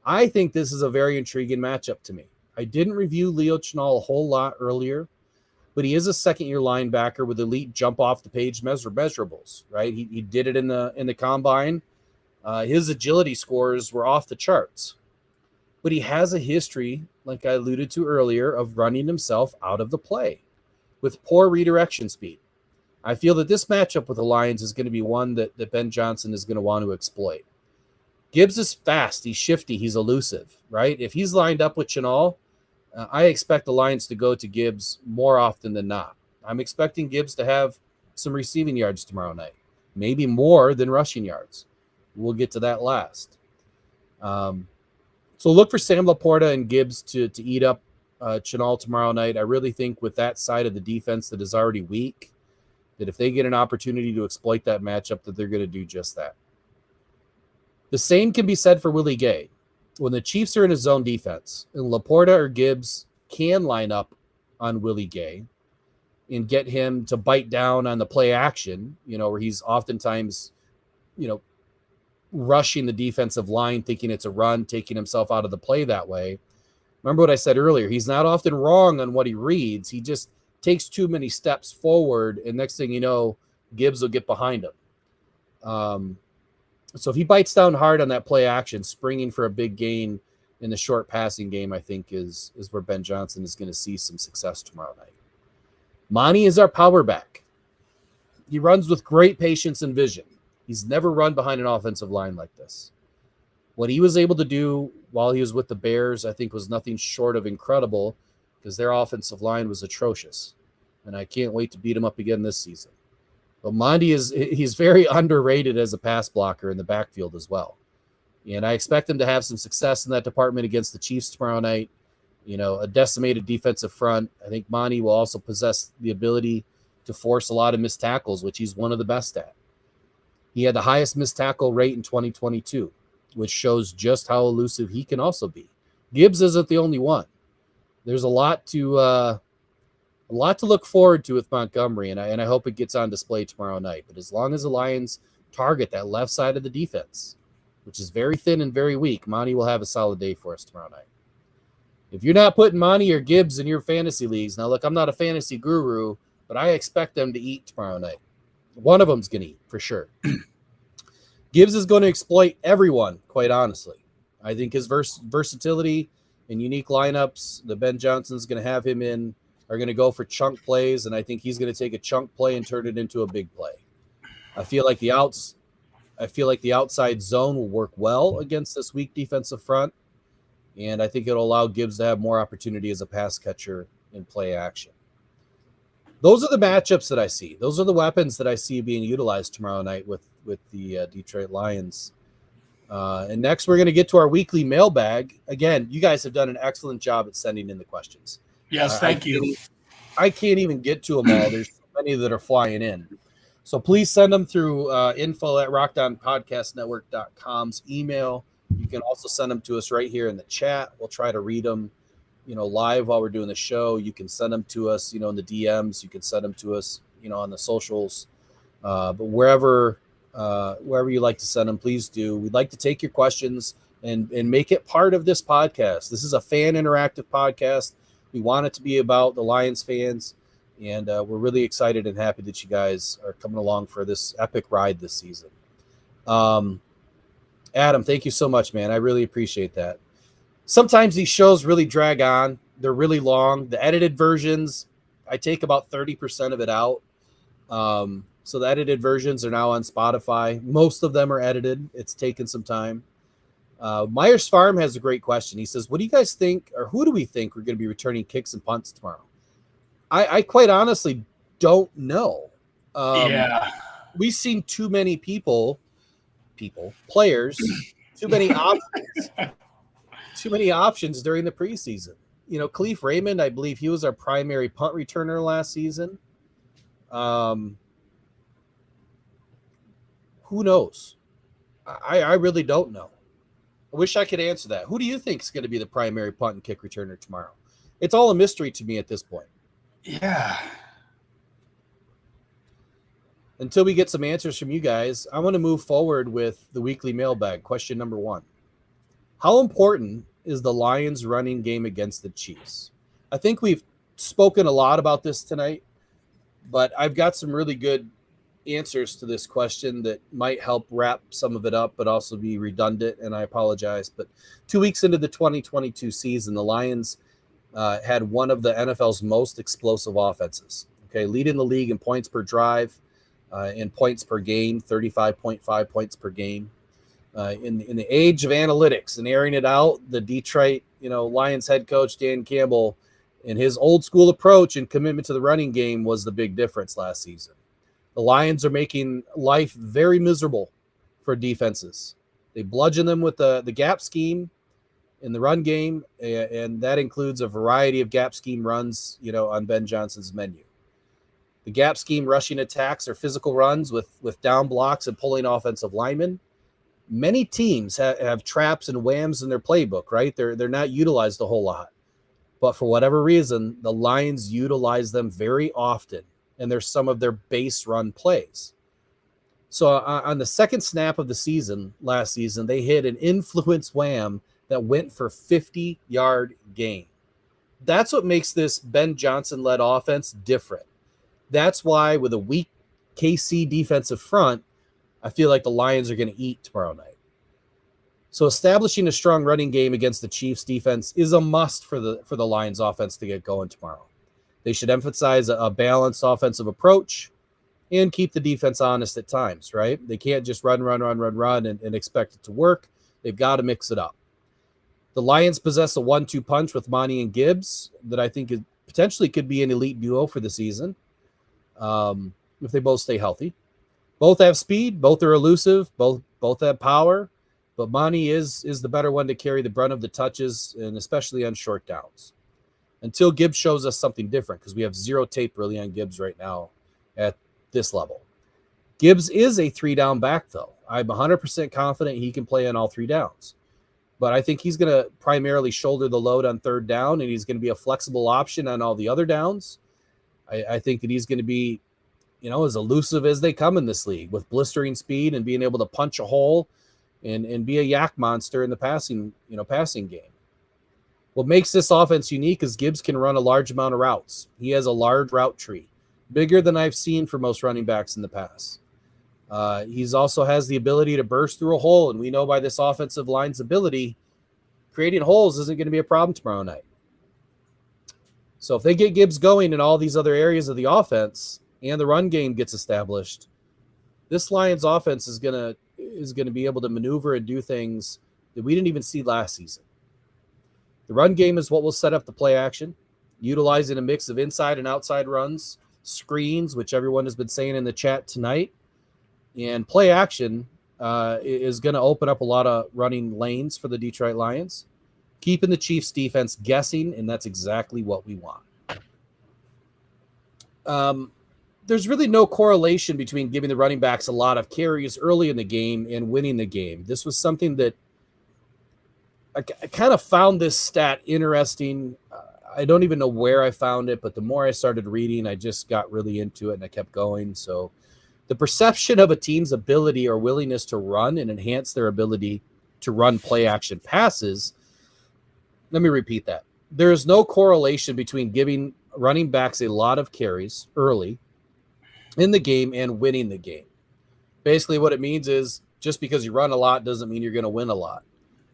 I think this is a very intriguing matchup to me. I didn't review Leo Chenal a whole lot earlier, but he is a second-year linebacker with elite jump-off-the-page measurables, right? He did it in the combine. His agility scores were off the charts. But he has a history, like I alluded to earlier, of running himself out of the play with poor redirection speed. I feel that this matchup with the Lions is going to be one that Ben Johnson is going to want to exploit. Gibbs is fast. He's shifty. He's elusive, right? If he's lined up with Chenal, I expect the Lions to go to Gibbs more often than not. I'm expecting Gibbs to have some receiving yards tomorrow night, maybe more than rushing yards. We'll get to that last. So look for Sam Laporta and Gibbs to eat up Chenal tomorrow night. I really think with that side of the defense that is already weak, that if they get an opportunity to exploit that matchup, that they're going to do just that. The same can be said for Willie Gay. When the Chiefs are in a zone defense, and Laporta or Gibbs can line up on Willie Gay and get him to bite down on the play action, where he's oftentimes, rushing the defensive line, thinking it's a run, taking himself out of the play that way. Remember what I said earlier. He's not often wrong on what he reads. He just takes too many steps forward, and next thing you know, Gibbs will get behind him. So if he bites down hard on that play action, springing for a big gain in the short passing game, I think is where Ben Johnson is going to see some success tomorrow night. Monty is our power back. He runs with great patience and vision. He's never run behind an offensive line like this. What he was able to do while he was with the Bears, I think, was nothing short of incredible, because their offensive line was atrocious. And I can't wait to beat him up again this season. But Monty he's very underrated as a pass blocker in the backfield as well. And I expect him to have some success in that department against the Chiefs tomorrow night. A decimated defensive front. I think Monty will also possess the ability to force a lot of missed tackles, which he's one of the best at. He had the highest missed tackle rate in 2022, which shows just how elusive he can also be. Gibbs isn't the only one. There's a lot to look forward to with Montgomery, and I hope it gets on display tomorrow night. But as long as the Lions target that left side of the defense, which is very thin and very weak, Monty will have a solid day for us tomorrow night. If you're not putting Monty or Gibbs in your fantasy leagues, now look, I'm not a fantasy guru, but I expect them to eat tomorrow night. One of them's going to eat, for sure. Gibbs is going to exploit everyone, quite honestly. I think his versatility and unique lineups that Ben Johnson's going to have him in are going to go for chunk plays, and I think he's going to take a chunk play and turn it into a big play. I feel like the outside zone will work well against this weak defensive front, and I think it'll allow Gibbs to have more opportunity as a pass catcher in play action. Those are the matchups that I see. Those are the weapons that I see being utilized tomorrow night with the Detroit Lions. And next, we're going to get to our weekly mailbag. Again, you guys have done an excellent job at sending in the questions. Yes, thank you. I can't even get to them all. There's so many that are flying in. So please send them through info@rockdownpodcastnetwork.com's email. You can also send them to us right here in the chat. We'll try to read them, live while we're doing the show. You can send them to us, in the DMs. You can send them to us, on the socials. But wherever you like to send them, please do. We'd like to take your questions and make it part of this podcast. This is a fan interactive podcast. We want it to be about the Lions fans, and we're really excited and happy that you guys are coming along for this epic ride this season. Adam, thank you so much, man. I really appreciate that. Sometimes these shows really drag on. They're really long. The edited versions, I take about 30% of it out. So the edited versions are now on Spotify. Most of them are edited. It's taken some time. Myers Farm has a great question. He says, what do you guys think, or who do we think we're going to be returning kicks and punts tomorrow? I quite honestly don't know. We've seen too many players, too many options during the preseason. Khalif Raymond, I believe he was our primary punt returner last season. Who knows? I really don't know. I wish I could answer that. Who do you think is going to be the primary punt and kick returner tomorrow? It's all a mystery to me at this point. Yeah. Until we get some answers from you guys, I want to move forward with the weekly mailbag. Question number 1. How important is the Lions running game against the Chiefs? I think we've spoken a lot about this tonight, but I've got some really good answers to this question that might help wrap some of it up, but also be redundant, and I apologize. But 2 weeks into the 2022 season, the Lions had one of the NFL's most explosive offenses, leading the league in points per drive, in points per game, 35.5 points per game. In the age of analytics and airing it out, the Detroit Lions head coach Dan Campbell and his old school approach and commitment to the running game was the big difference last season. The Lions are making life very miserable for defenses. They bludgeon them with the gap scheme in the run game, and that includes a variety of gap scheme runs, on Ben Johnson's menu. The gap scheme rushing attacks are physical runs with down blocks and pulling offensive linemen. Many teams have traps and whams in their playbook, right? They're not utilized a whole lot. But for whatever reason, the Lions utilize them very often, and they're some of their base run plays. So on the second snap of the season, last season, they hit an influence wham that went for 50-yard gain. That's what makes this Ben Johnson-led offense different. That's why with a weak KC defensive front, I feel like the Lions are going to eat tomorrow night. So establishing a strong running game against the Chiefs defense is a must for the Lions offense to get going tomorrow. They should emphasize a balanced offensive approach and keep the defense honest at times, right? They can't just run and expect it to work. They've got to mix it up. The Lions possess a 1-2 punch with Monty and Gibbs that I think potentially could be an elite duo for the season if they both stay healthy. Both have speed, both are elusive, both have power, but Monty is the better one to carry the brunt of the touches, and especially on short downs. Until Gibbs shows us something different, because we have zero tape really on Gibbs right now at this level. Gibbs is a 3-down back, though. I'm 100% confident he can play on all 3 downs. But I think he's going to primarily shoulder the load on 3rd down, and he's going to be a flexible option on all the other downs. I think that he's going to be, as elusive as they come in this league with blistering speed and being able to punch a hole and be a yak monster in the passing game. What makes this offense unique is Gibbs can run a large amount of routes. He has a large route tree, bigger than I've seen for most running backs in the past. He's also has the ability to burst through a hole, and we know by this offensive line's ability, creating holes isn't going to be a problem tomorrow night. So if they get Gibbs going in all these other areas of the offense and the run game gets established, this Lions offense is going to be able to maneuver and do things that we didn't even see last season. The run game is what will set up the play action, utilizing a mix of inside and outside runs, screens, which everyone has been saying in the chat tonight, and play action is going to open up a lot of running lanes for the Detroit Lions, keeping the Chiefs defense guessing, and that's exactly what we want. There's really no correlation between giving the running backs a lot of carries early in the game and winning the game. This was something that I kind of found this stat interesting. I don't even know where I found it, but the more I started reading, I just got really into it and I kept going. So the perception of a team's ability or willingness to run and enhance their ability to run play action passes. Let me repeat that. There is no correlation between giving running backs a lot of carries early in the game and winning the game. Basically what it means is just because you run a lot doesn't mean you're going to win a lot.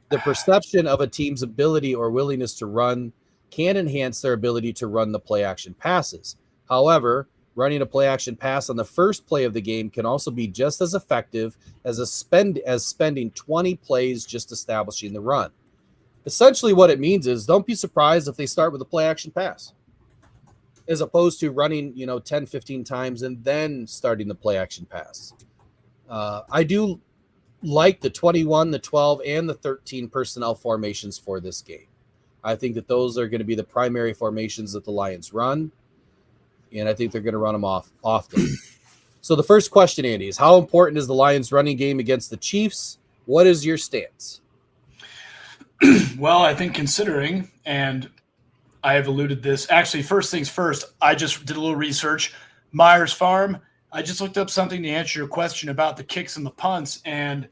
The perception of a team's ability or willingness to run can enhance their ability to run the play action passes. However, running a play action pass on the first play of the game can also be just as effective as spending 20 plays just establishing the run. Essentially what it means is don't be surprised if they start with a play action pass as opposed to running, 10, 15 times and then starting the play action pass. I do like the 21, the 12, and the 13 personnel formations for this game. I think that those are going to be the primary formations that the Lions run, and I think they're going to run them off often. So the first question, Andy, is how important is the Lions running game against the Chiefs? What is your stance? Well, I think considering, and I have alluded this, actually, first things first, I just did a little research. Myers Farm, I just looked up something to answer your question about the kicks and the punts, and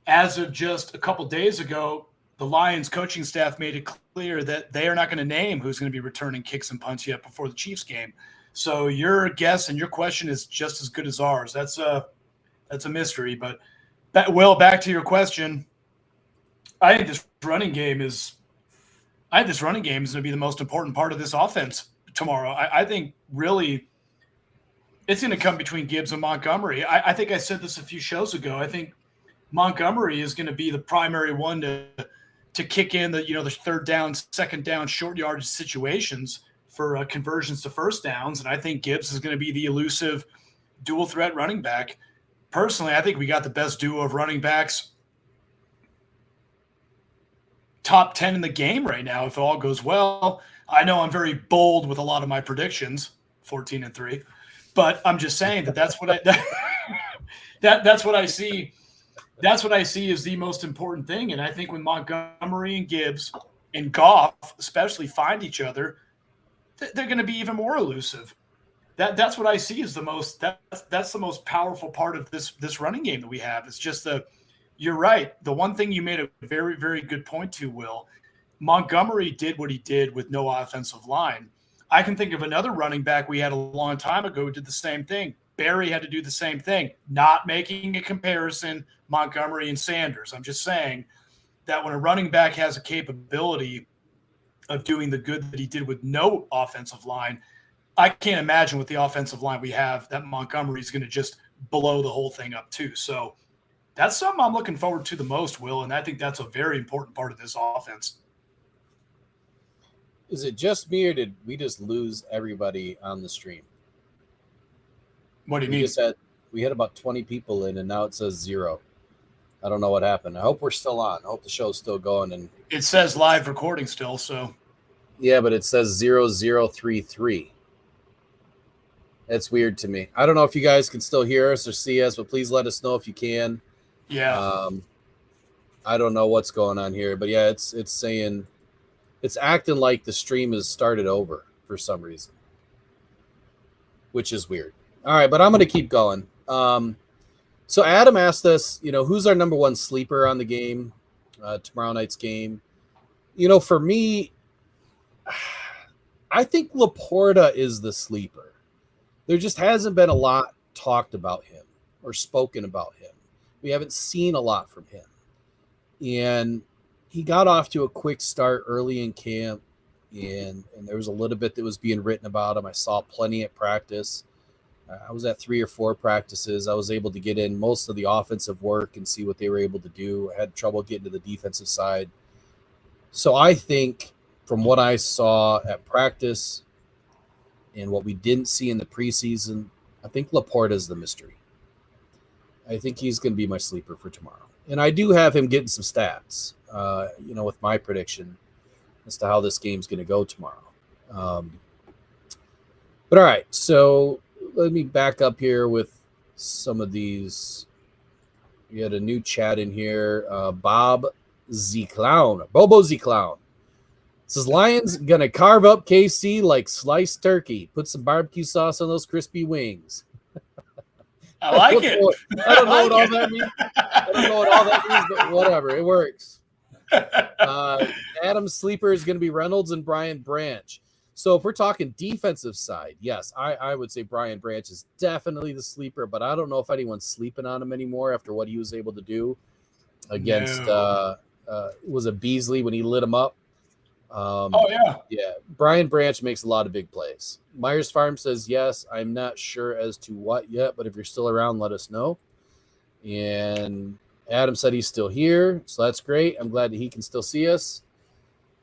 as of just a couple days ago, the Lions coaching staff made it clear that they are not going to name who's going to be returning kicks and punts yet before the Chiefs game. So your guess and your question is just as good as ours. That's a mystery. But back to your question, I think this running game is going to be the most important part of this offense tomorrow. I think really it's going to come between Gibbs and Montgomery. I think I said this a few shows ago. I think Montgomery is going to be the primary one to kick in the 3rd down, 2nd down, short yardage situations for conversions to first downs. And I think Gibbs is going to be the elusive dual threat running back. Personally, I think we got the best duo of running backs, top 10 in the game right now, if it all goes well. I know I'm very bold with a lot of my predictions, 14-3, but I'm just saying that's what I see. That's what I see as the most important thing. And I think when Montgomery and Gibbs and Goff especially find each other, they're going to be even more elusive. that's what I see as the most that's the most powerful part of this running game that we have. It's just you're right. The one thing you made a very, very good point to, Will, Montgomery did what he did with no offensive line. I can think of another running back we had a long time ago who did the same thing. Barry had to do the same thing. Not making a comparison, Montgomery and Sanders. I'm just saying that when a running back has a capability of doing the good that he did with no offensive line, I can't imagine with the offensive line we have that Montgomery is going to just blow the whole thing up too. So that's something I'm looking forward to the most, Will, and I think that's a very important part of this offense. Is it just me, or did we just lose everybody on the stream? What do you mean? We had about 20 people in, and now it says 0. I don't know what happened. I hope we're still on. I hope the show's still going. And it says live recording still, so. Yeah, but it says 0033. That's weird to me. I don't know if you guys can still hear us or see us, but please let us know if you can. Yeah. I don't know what's going on here, but yeah, it's saying it's acting like the stream has started over for some reason, which is weird. All right, but I'm going to keep going. So Adam asked us, who's our number one sleeper on the game, tomorrow night's game? For me, I think Laporta is the sleeper. There just hasn't been a lot talked about him or spoken about him. We haven't seen a lot from him. And he got off to a quick start early in camp, and there was a little bit that was being written about him. I saw plenty at practice. I was at 3 or 4 practices. I was able to get in most of the offensive work and see what they were able to do. I had trouble getting to the defensive side. So I think from what I saw at practice and what we didn't see in the preseason, I think Laporta is the mystery. I think he's going to be my sleeper for tomorrow. And I do have him getting some stats, with my prediction as to how this game's going to go tomorrow. But all right, so let me back up here with some of these. We had a new chat in here. Bobo Z Clown says Lions gonna carve up KC like sliced turkey. Put some barbecue sauce on those crispy wings. I like it. I don't know what all that means. I don't know what all that means, but whatever, it works. Adam's sleeper is going to be Reynolds and Brian Branch. So if we're talking defensive side, yes, I would say Brian Branch is definitely the sleeper, but I don't know if anyone's sleeping on him anymore after what he was able to do against was it Beasley when he lit him up. Yeah. Brian Branch makes a lot of big plays. Myers Farm says yes. I'm not sure as to what yet, but if you're still around, let us know. And Adam said he's still here, so that's great. I'm glad that he can still see us.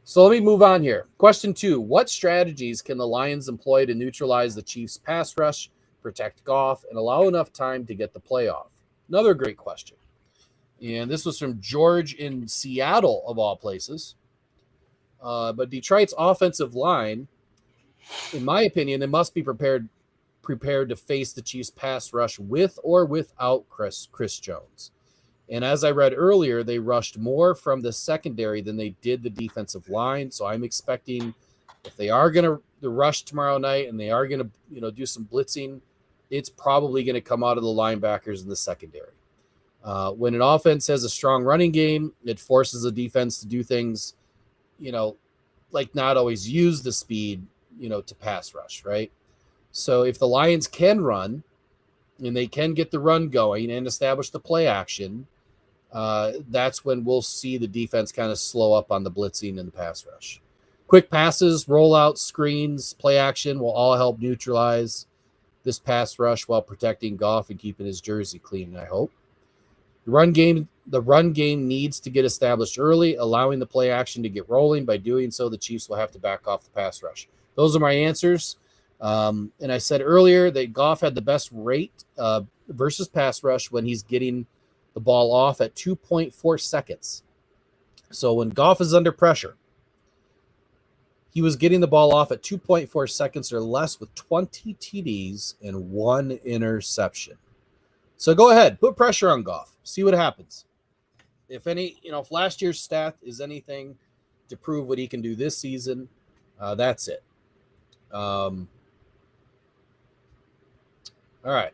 So let me move on here. Question 2, what strategies can the Lions employ to neutralize the Chiefs' pass rush, protect Goff, and allow enough time to get the playoff? Another great question. And this was from George in Seattle, of all places. But Detroit's offensive line, in my opinion, they must be prepared to face the Chiefs' pass rush with or without Chris Jones. And as I read earlier, they rushed more from the secondary than they did the defensive line. So I'm expecting if they are going to rush tomorrow night and they are going to do some blitzing, it's probably going to come out of the linebackers in the secondary. When an offense has a strong running game, it forces the defense to do things, like not always use the speed, to pass rush, right? So if the Lions can run and they can get the run going and establish the play action, that's when we'll see the defense kind of slow up on the blitzing and the pass rush. Quick passes, rollouts, screens, play action will all help neutralize this pass rush while protecting Goff and keeping his jersey clean, I hope. The run game needs to get established early, allowing the play action to get rolling. By doing so, the Chiefs will have to back off the pass rush. Those are my answers. And I said earlier that Goff had the best rate versus pass rush when he's getting the ball off at 2.4 seconds. So when Goff is under pressure, he was getting the ball off at 2.4 seconds or less with 20 TDs and 1 interception. So go ahead, put pressure on Goff. See what happens. If last year's stat is anything to prove what he can do this season, that's it. All right.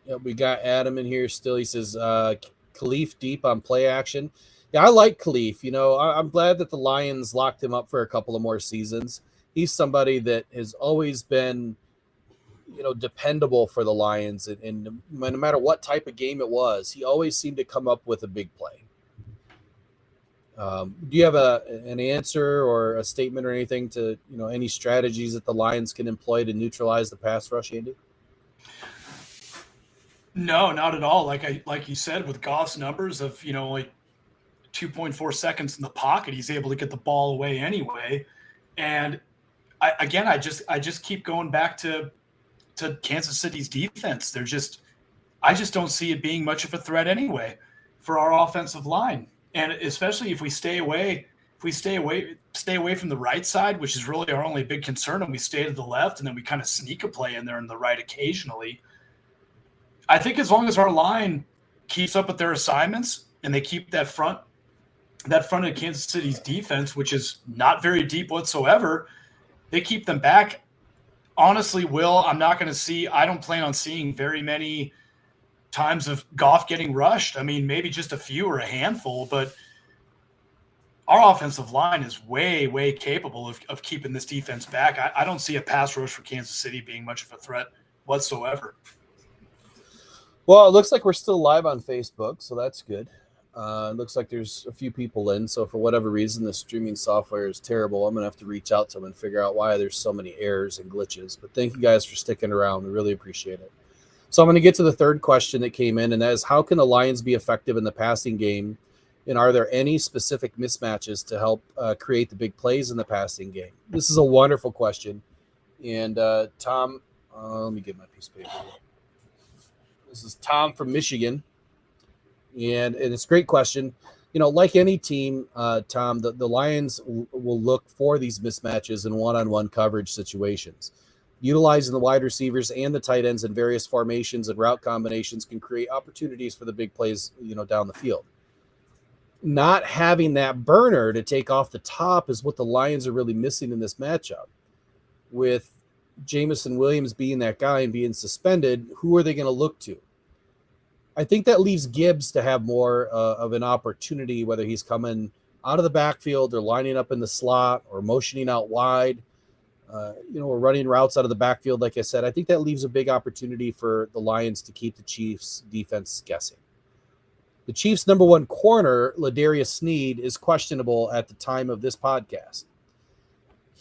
Yeah, we got Adam in here still. He says Khalif deep on play action. Yeah, I like Khalif. I'm glad that the Lions locked him up for a couple of more seasons. He's somebody that has always been, dependable for the Lions. And no matter what type of game it was, he always seemed to come up with a big play. Do you have an answer or a statement or anything to, any strategies that the Lions can employ to neutralize the pass rush, Andy? No, not at all. Like you said, with Goff's numbers of, like 2.4 seconds in the pocket, he's able to get the ball away anyway. And I just keep going back to Kansas City's defense. I just don't see it being much of a threat anyway for our offensive line. And especially if we stay away from the right side, which is really our only big concern, and we stay to the left, and then we kind of sneak a play in there in the right occasionally. I think as long as our line keeps up with their assignments and they keep that front of Kansas City's defense, which is not very deep whatsoever, they keep them back. Honestly, I don't plan on seeing very many times of Goff getting rushed. I mean, maybe just a few or a handful, but our offensive line is way, way capable of keeping this defense back. I don't see a pass rush for Kansas City being much of a threat whatsoever. Well, it looks like we're still live on Facebook, so that's good. It looks like there's a few people in, so for whatever reason, the streaming software is terrible. I'm going to have to reach out to them and figure out why there's so many errors and glitches. But thank you guys for sticking around. We really appreciate it. So I'm going to get to the third question that came in, and that is, how can the Lions be effective in the passing game? And are there any specific mismatches to help create the big plays in the passing game? This is a wonderful question. And Tom, let me get my piece of paper here. This is Tom from Michigan. And it's a great question. Like any team, Tom, the Lions will look for these mismatches in one-on-one coverage situations. Utilizing the wide receivers and the tight ends in various formations and route combinations can create opportunities for the big plays, down the field. Not having that burner to take off the top is what the Lions are really missing in this matchup. With Jameson Williams being that guy and being suspended, who are they going to look to? I think that leaves Gibbs to have more of an opportunity, whether he's coming out of the backfield or lining up in the slot or motioning out wide. Or running routes out of the backfield, like I said. I think that leaves a big opportunity for the Lions to keep the Chiefs' defense guessing. The Chiefs' number one corner, Ladarius Sneed, is questionable at the time of this podcast.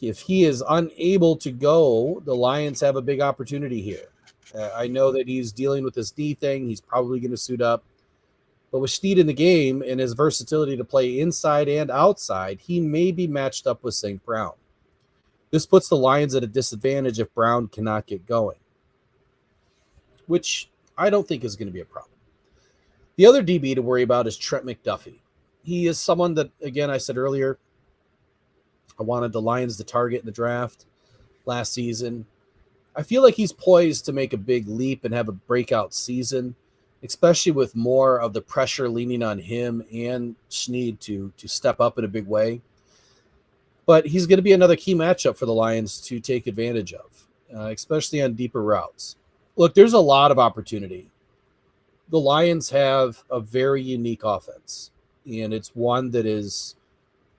If he is unable to go, the Lions have a big opportunity here. I know that he's dealing with this knee thing. He's probably going to suit up. But with Sneed in the game and his versatility to play inside and outside, he may be matched up with St. Brown. This puts the Lions at a disadvantage if Brown cannot get going, which I don't think is going to be a problem. The other DB to worry about is Trent McDuffie. He is someone that, again, I said earlier, I wanted the Lions to target in the draft last season. I feel like he's poised to make a big leap and have a breakout season, especially with more of the pressure leaning on him and Sneed to step up in a big way. But he's going to be another key matchup for the Lions to take advantage of, especially on deeper routes. Look, there's a lot of opportunity. The Lions have a very unique offense, and it's one that is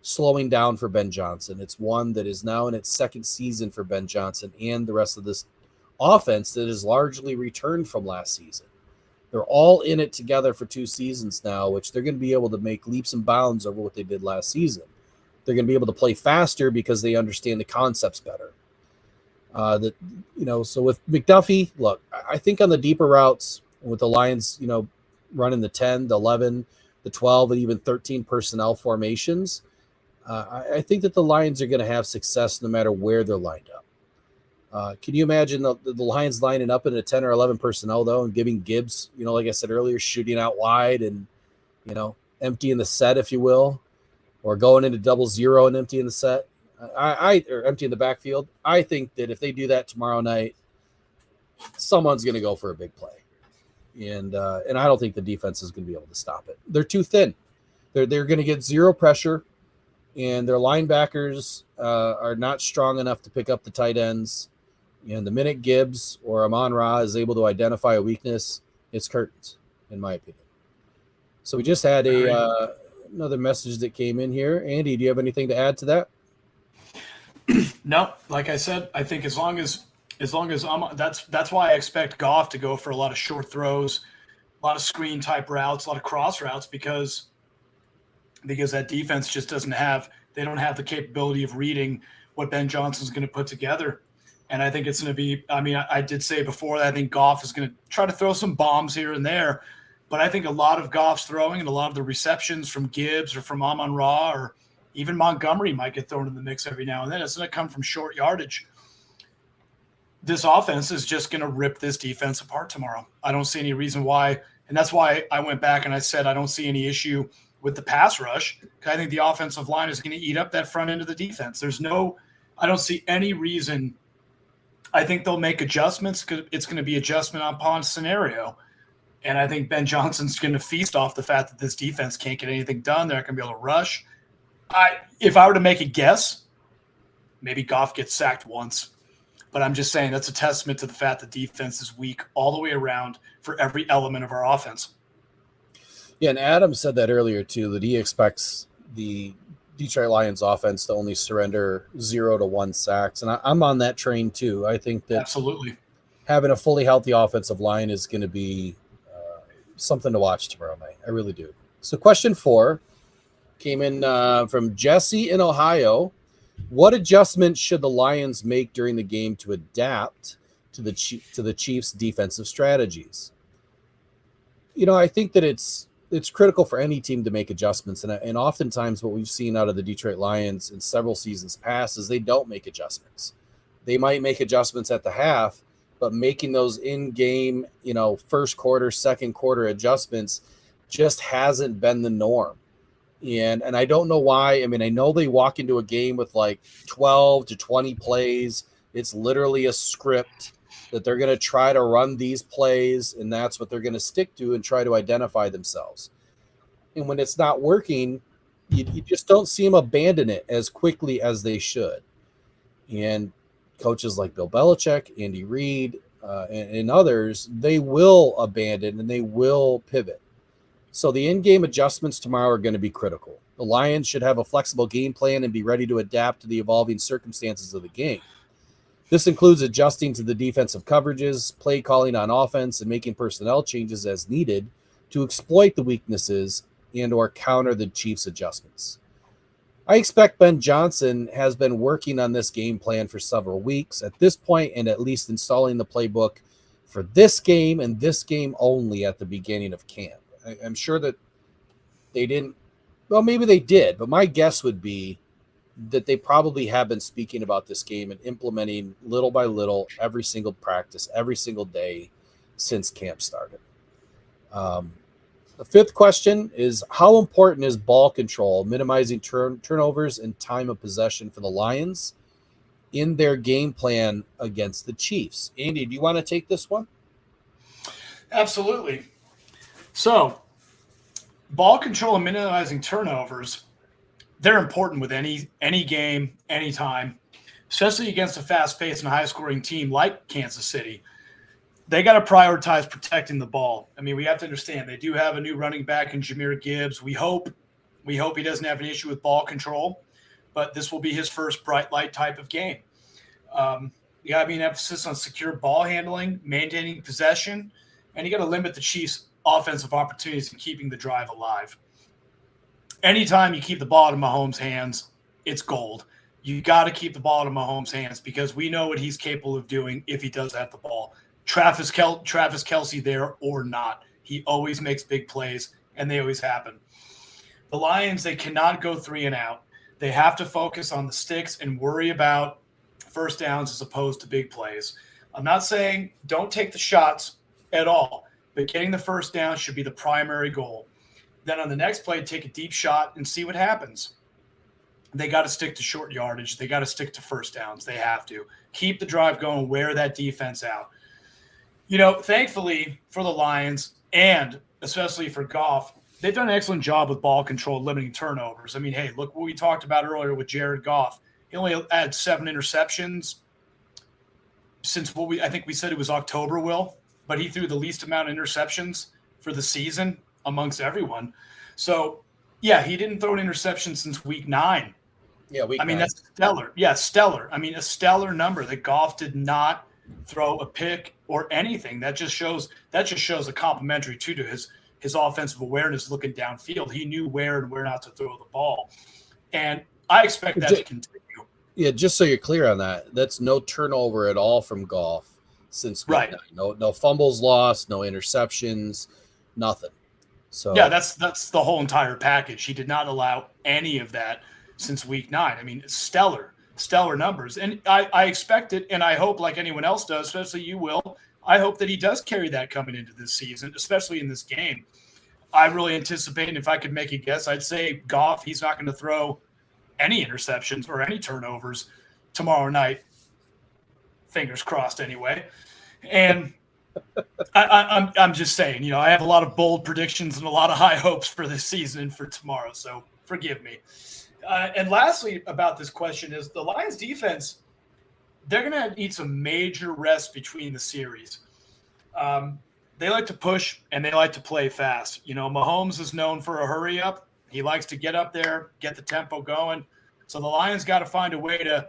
slowing down for Ben Johnson. It's one that is now in its second season for Ben Johnson and the rest of this offense that is largely returned from last season. They're all in it together for 2 seasons now, which they're going to be able to make leaps and bounds over what they did last season. They're going to be able to play faster because they understand the concepts better. So with McDuffie, look, I think on the deeper routes with the Lions, running the 10, the 11, the 12, and even 13 personnel formations, I think that the Lions are going to have success no matter where they're lined up. Can you imagine the Lions lining up in a 10 or 11 personnel, though, and giving Gibbs, like I said earlier, shooting out wide and, emptying the set, if you will, or going into 0-0 and emptying the set, or emptying the backfield? I think that if they do that tomorrow night, someone's going to go for a big play. And I don't think the defense is going to be able to stop it. They're too thin. They're going to get zero pressure, and their linebackers are not strong enough to pick up the tight ends. And the minute Gibbs or Amon-Ra is able to identify a weakness, it's curtains, in my opinion. So we just had another message that came in here. Andy, do you have anything to add to that? No, like I said, I think as long as that's why I expect Goff to go for a lot of short throws, a lot of screen type routes, a lot of cross routes, because that defense just don't have the capability of reading what Ben Johnson's going to put together. And I think it's going to be, I did say before that I think Goff is going to try to throw some bombs here and there, but I think a lot of Goff's throwing and a lot of the receptions from Gibbs or from Amon-Ra or even Montgomery might get thrown in the mix every now and then. It's going to come from short yardage. This offense is just going to rip this defense apart tomorrow. I don't see any reason why. And that's why I went back and I said I don't see any issue with the pass rush. I think the offensive line is going to eat up that front end of the defense. I don't see any reason. I think they'll make adjustments because it's going to be adjustment upon scenario. And I think Ben Johnson's going to feast off the fact that this defense can't get anything done. They're not going to be able to rush. If I were to make a guess, maybe Goff gets sacked once. But I'm just saying that's a testament to the fact that defense is weak all the way around for every element of our offense. Yeah, and Adam said that earlier too, that he expects the Detroit Lions offense to only surrender 0 to 1 sacks. And I'm on that train too. I think that absolutely having a fully healthy offensive line is going to be something to watch tomorrow night. I really do. So question 4 came in from Jesse in Ohio. What adjustments should the Lions make during the game to adapt to the Chiefs' defensive strategies? I think that it's critical for any team to make adjustments. And oftentimes what we've seen out of the Detroit Lions in several seasons past is they don't make adjustments. They might make adjustments at the half, but making those in-game, first quarter, second quarter adjustments just hasn't been the norm. And I don't know why. I know they walk into a game with like 12 to 20 plays. It's literally a script that they're going to try to run these plays, and that's what they're going to stick to and try to identify themselves. And when it's not working, you just don't see them abandon it as quickly as they should. And coaches like Bill Belichick, Andy Reid, and others, they will abandon and they will pivot. So the in-game adjustments tomorrow are going to be critical. The Lions should have a flexible game plan and be ready to adapt to the evolving circumstances of the game. This includes adjusting to the defensive coverages, play calling on offense, and making personnel changes as needed to exploit the weaknesses and or counter the Chiefs' adjustments. I expect Ben Johnson has been working on this game plan for several weeks at this point, and at least installing the playbook for this game and this game only at the beginning of camp. I'm sure that they didn't, well, maybe they did, but my guess would be that they probably have been speaking about this game and implementing little by little every single practice, every single day since camp started. The 5th question is, how important is ball control, minimizing turnovers and time of possession for the Lions in their game plan against the Chiefs? Andy, do you want to take this one? Absolutely. So, ball control and minimizing turnovers, they're important with any game, anytime, especially against a fast-paced and high-scoring team like Kansas City. They got to prioritize protecting the ball. We have to understand they do have a new running back in Jahmyr Gibbs. We hope he doesn't have an issue with ball control, but this will be his first bright light type of game. You got to be an emphasis on secure ball handling, maintaining possession, and you got to limit the Chiefs' offensive opportunities and keeping the drive alive. Anytime you keep the ball in Mahomes' hands, it's gold. You got to keep the ball in Mahomes' hands because we know what he's capable of doing if he does have the ball. Travis Kelce there or not, he always makes big plays, and they always happen. The Lions, they cannot go 3 and out. They have to focus on the sticks and worry about first downs as opposed to big plays. I'm not saying don't take the shots at all, but getting the first down should be the primary goal. Then on the next play, take a deep shot and see what happens. They got to stick to short yardage. They got to stick to first downs. They have to. Keep the drive going, wear that defense out. Thankfully for the Lions and especially for Goff, they've done an excellent job with ball control, limiting turnovers. Hey, look what we talked about earlier with Jared Goff. He only had 7 interceptions. since I think we said it was October, Will, but he threw the least amount of interceptions for the season amongst everyone. So, yeah, he didn't throw an interception since week 9. Yeah, I mean, that's stellar. Yeah, stellar. I mean, a stellar number that Goff did not throw a pick or anything. That just shows a complimentary to his offensive awareness looking downfield. He knew where and where not to throw the ball. And I expect that to continue. Yeah, just so you're clear on that, that's no turnover at all from Goff since week 9. No fumbles lost, no interceptions, nothing. So yeah, that's the whole entire package. He did not allow any of that since week 9. I mean, stellar numbers. And I expect it, and I hope, like anyone else does, especially you, Will, I hope that he does carry that coming into this season, especially in this game. I really anticipate, and if I could make a guess, I'd say Goff, he's not going to throw any interceptions or any turnovers tomorrow night. Fingers crossed anyway. And I'm just saying, I have a lot of bold predictions and a lot of high hopes for this season and for tomorrow, so forgive me. And lastly about this question is the Lions defense, they're going to need some major rest between the series. They like to push and they like to play fast. Mahomes is known for a hurry up. He likes to get up there, get the tempo going. So the Lions got to find a way to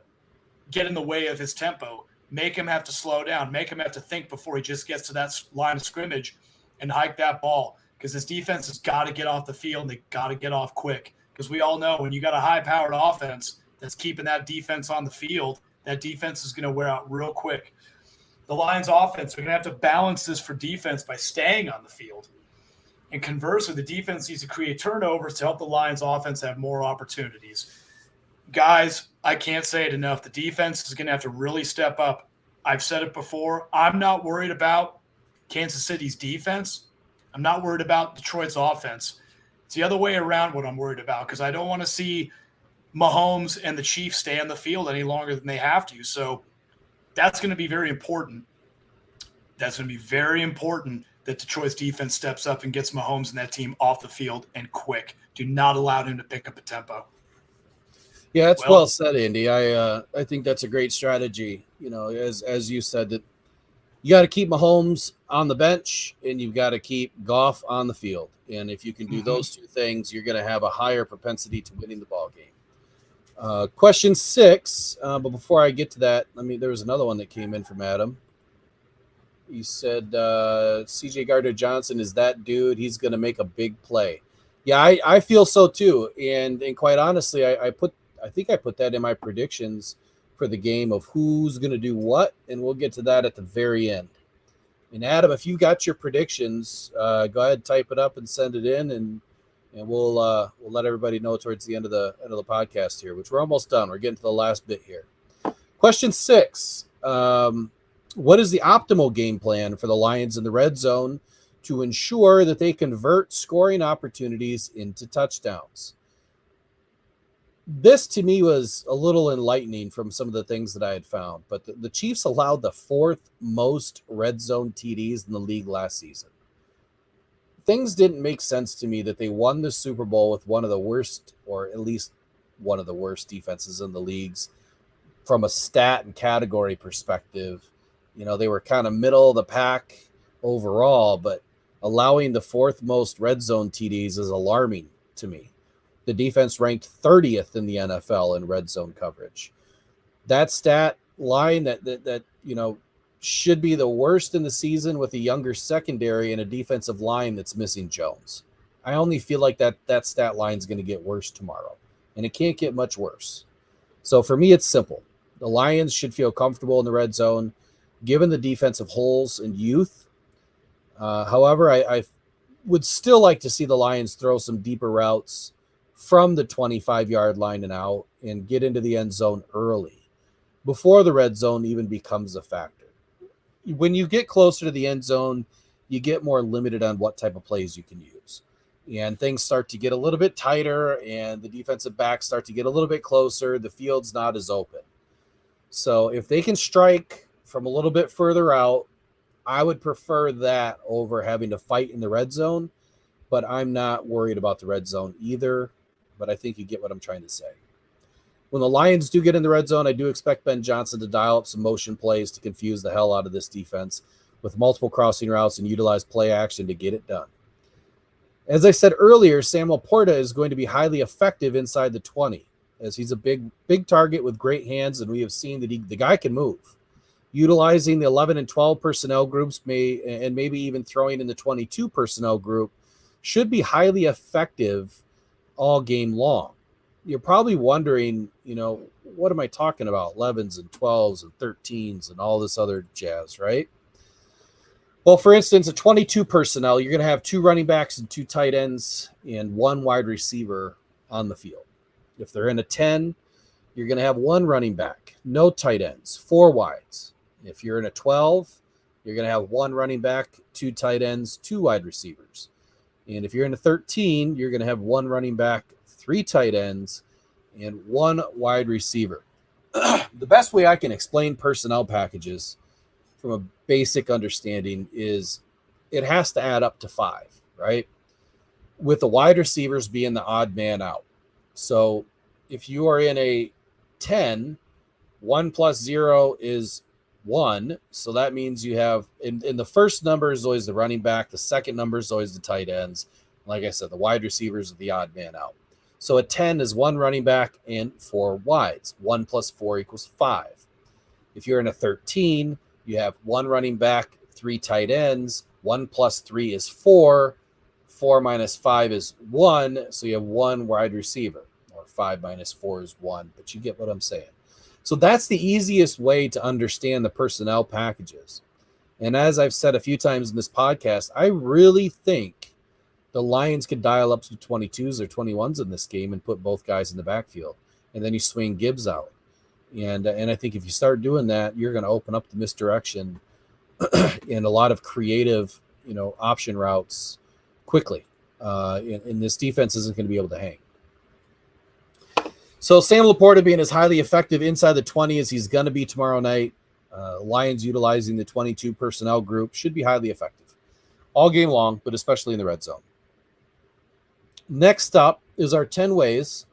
get in the way of his tempo, make him have to slow down, make him have to think before he just gets to that line of scrimmage and hike that ball, because this defense has got to get off the field and they got to get off quick, because we all know when you got a high-powered offense that's keeping that defense on the field, that defense is going to wear out real quick. The Lions offense are going to have to balance this for defense by staying on the field. And conversely, the defense needs to create turnovers to help the Lions offense have more opportunities. Guys, I can't say it enough. The defense is going to have to really step up. I've said it before. I'm not worried about Kansas City's defense. I'm not worried about Detroit's offense. It's the other way around what I'm worried about, because I don't want to see Mahomes and the Chiefs stay on the field any longer than they have to. So that's going to be very important. That's going to be very important that Detroit's defense steps up and gets Mahomes and that team off the field and quick. Do not allow him to pick up a tempo. Yeah, that's well said, Andy. I think that's a great strategy. As you said, that you got to keep Mahomes on the bench and you've got to keep Goff on the field. And if you can do those two things, you're going to have a higher propensity to winning the ball game. Question 6. But before I get to that, there was another one that came in from Adam. He said, CJ Gardner-Johnson is that dude. He's going to make a big play. Yeah, I feel so too. And quite honestly, I think I put that in my predictions for the game of who's going to do what, and we'll get to that at the very end. And Adam, if you got your predictions, go ahead, type it up and send it in, and we'll let everybody know towards the end of the podcast here, which we're almost done. We're getting to the last bit here. Question 6. What is the optimal game plan for the Lions in the red zone to ensure that they convert scoring opportunities into touchdowns? This to me was a little enlightening from some of the things that I had found, but the Chiefs allowed the 4th most red zone TDs in the league last season. Things didn't make sense to me that they won the Super Bowl with one of the worst, or at least one of the worst defenses in the leagues from a stat and category perspective. They were kind of middle of the pack overall, but allowing the 4th most red zone TDs is alarming to me. The defense ranked 30th in the NFL in red zone coverage. That stat line that should be the worst in the season with a younger secondary and a defensive line that's missing Jones. I only feel like that stat line is going to get worse tomorrow, and it can't get much worse. So for me, it's simple. The Lions should feel comfortable in the red zone, given the defensive holes and youth. However, I would still like to see the Lions throw some deeper routes from the 25-yard line and out and get into the end zone early before the red zone even becomes a factor. When you get closer to the end zone, you get more limited on what type of plays you can use. And things start to get a little bit tighter and the defensive backs start to get a little bit closer. The field's not as open. So if they can strike from a little bit further out, I would prefer that over having to fight in the red zone, but I'm not worried about the red zone either. But I think you get what I'm trying to say. When the Lions do get in the red zone, I do expect Ben Johnson to dial up some motion plays to confuse the hell out of this defense with multiple crossing routes and utilize play action to get it done. As I said earlier, Sam Laporta is going to be highly effective inside the 20, as he's a big target with great hands, and we have seen that the guy can move. Utilizing the 11 and 12 personnel groups and maybe even throwing in the 22 personnel group should be highly effective all game long. You're probably wondering, what am I talking about? 11s and 12s and 13s and all this other jazz, right? Well, for instance, a 22 personnel, you're going to have 2 running backs and 2 tight ends and 1 wide receiver on the field. If they're in a 10, you're going to have 1 running back, no tight ends, 4 wides. If you're in a 12, you're going to have 1 running back, 2 tight ends, 2 wide receivers. And if you're in a 13, you're going to have 1 running back, 3 tight ends, and 1 wide receiver. The best way I can explain personnel packages from a basic understanding is it has to add up to 5, right? With the wide receivers being the odd man out. So if you are in a 10, 1 plus 0 is 1. So that means you have, in the first number is always the running back. The second number is always the tight ends. Like I said, the wide receivers are the odd man out. So a 10 is 1 running back and 4 wides. 1 plus 4 equals 5. If you're in a 13, you have 1 running back, 3 tight ends. 1 plus 3 is 4. 4 minus 5 is 1. So you have 1 wide receiver. Or 5 minus 4 is 1. But you get what I'm saying. So that's the easiest way to understand the personnel packages. And as I've said a few times in this podcast, I really think the Lions could dial up some 22s or 21s in this game and put both guys in the backfield. And then you swing Gibbs out. And I think if you start doing that, you're going to open up the misdirection and a lot of creative, option routes quickly. And this defense isn't going to be able to hang. So Sam Laporta being as highly effective inside the 20 as he's going to be tomorrow night, Lions utilizing the 22 personnel group should be highly effective all game long, but especially in the red zone. Next up is our 10 ways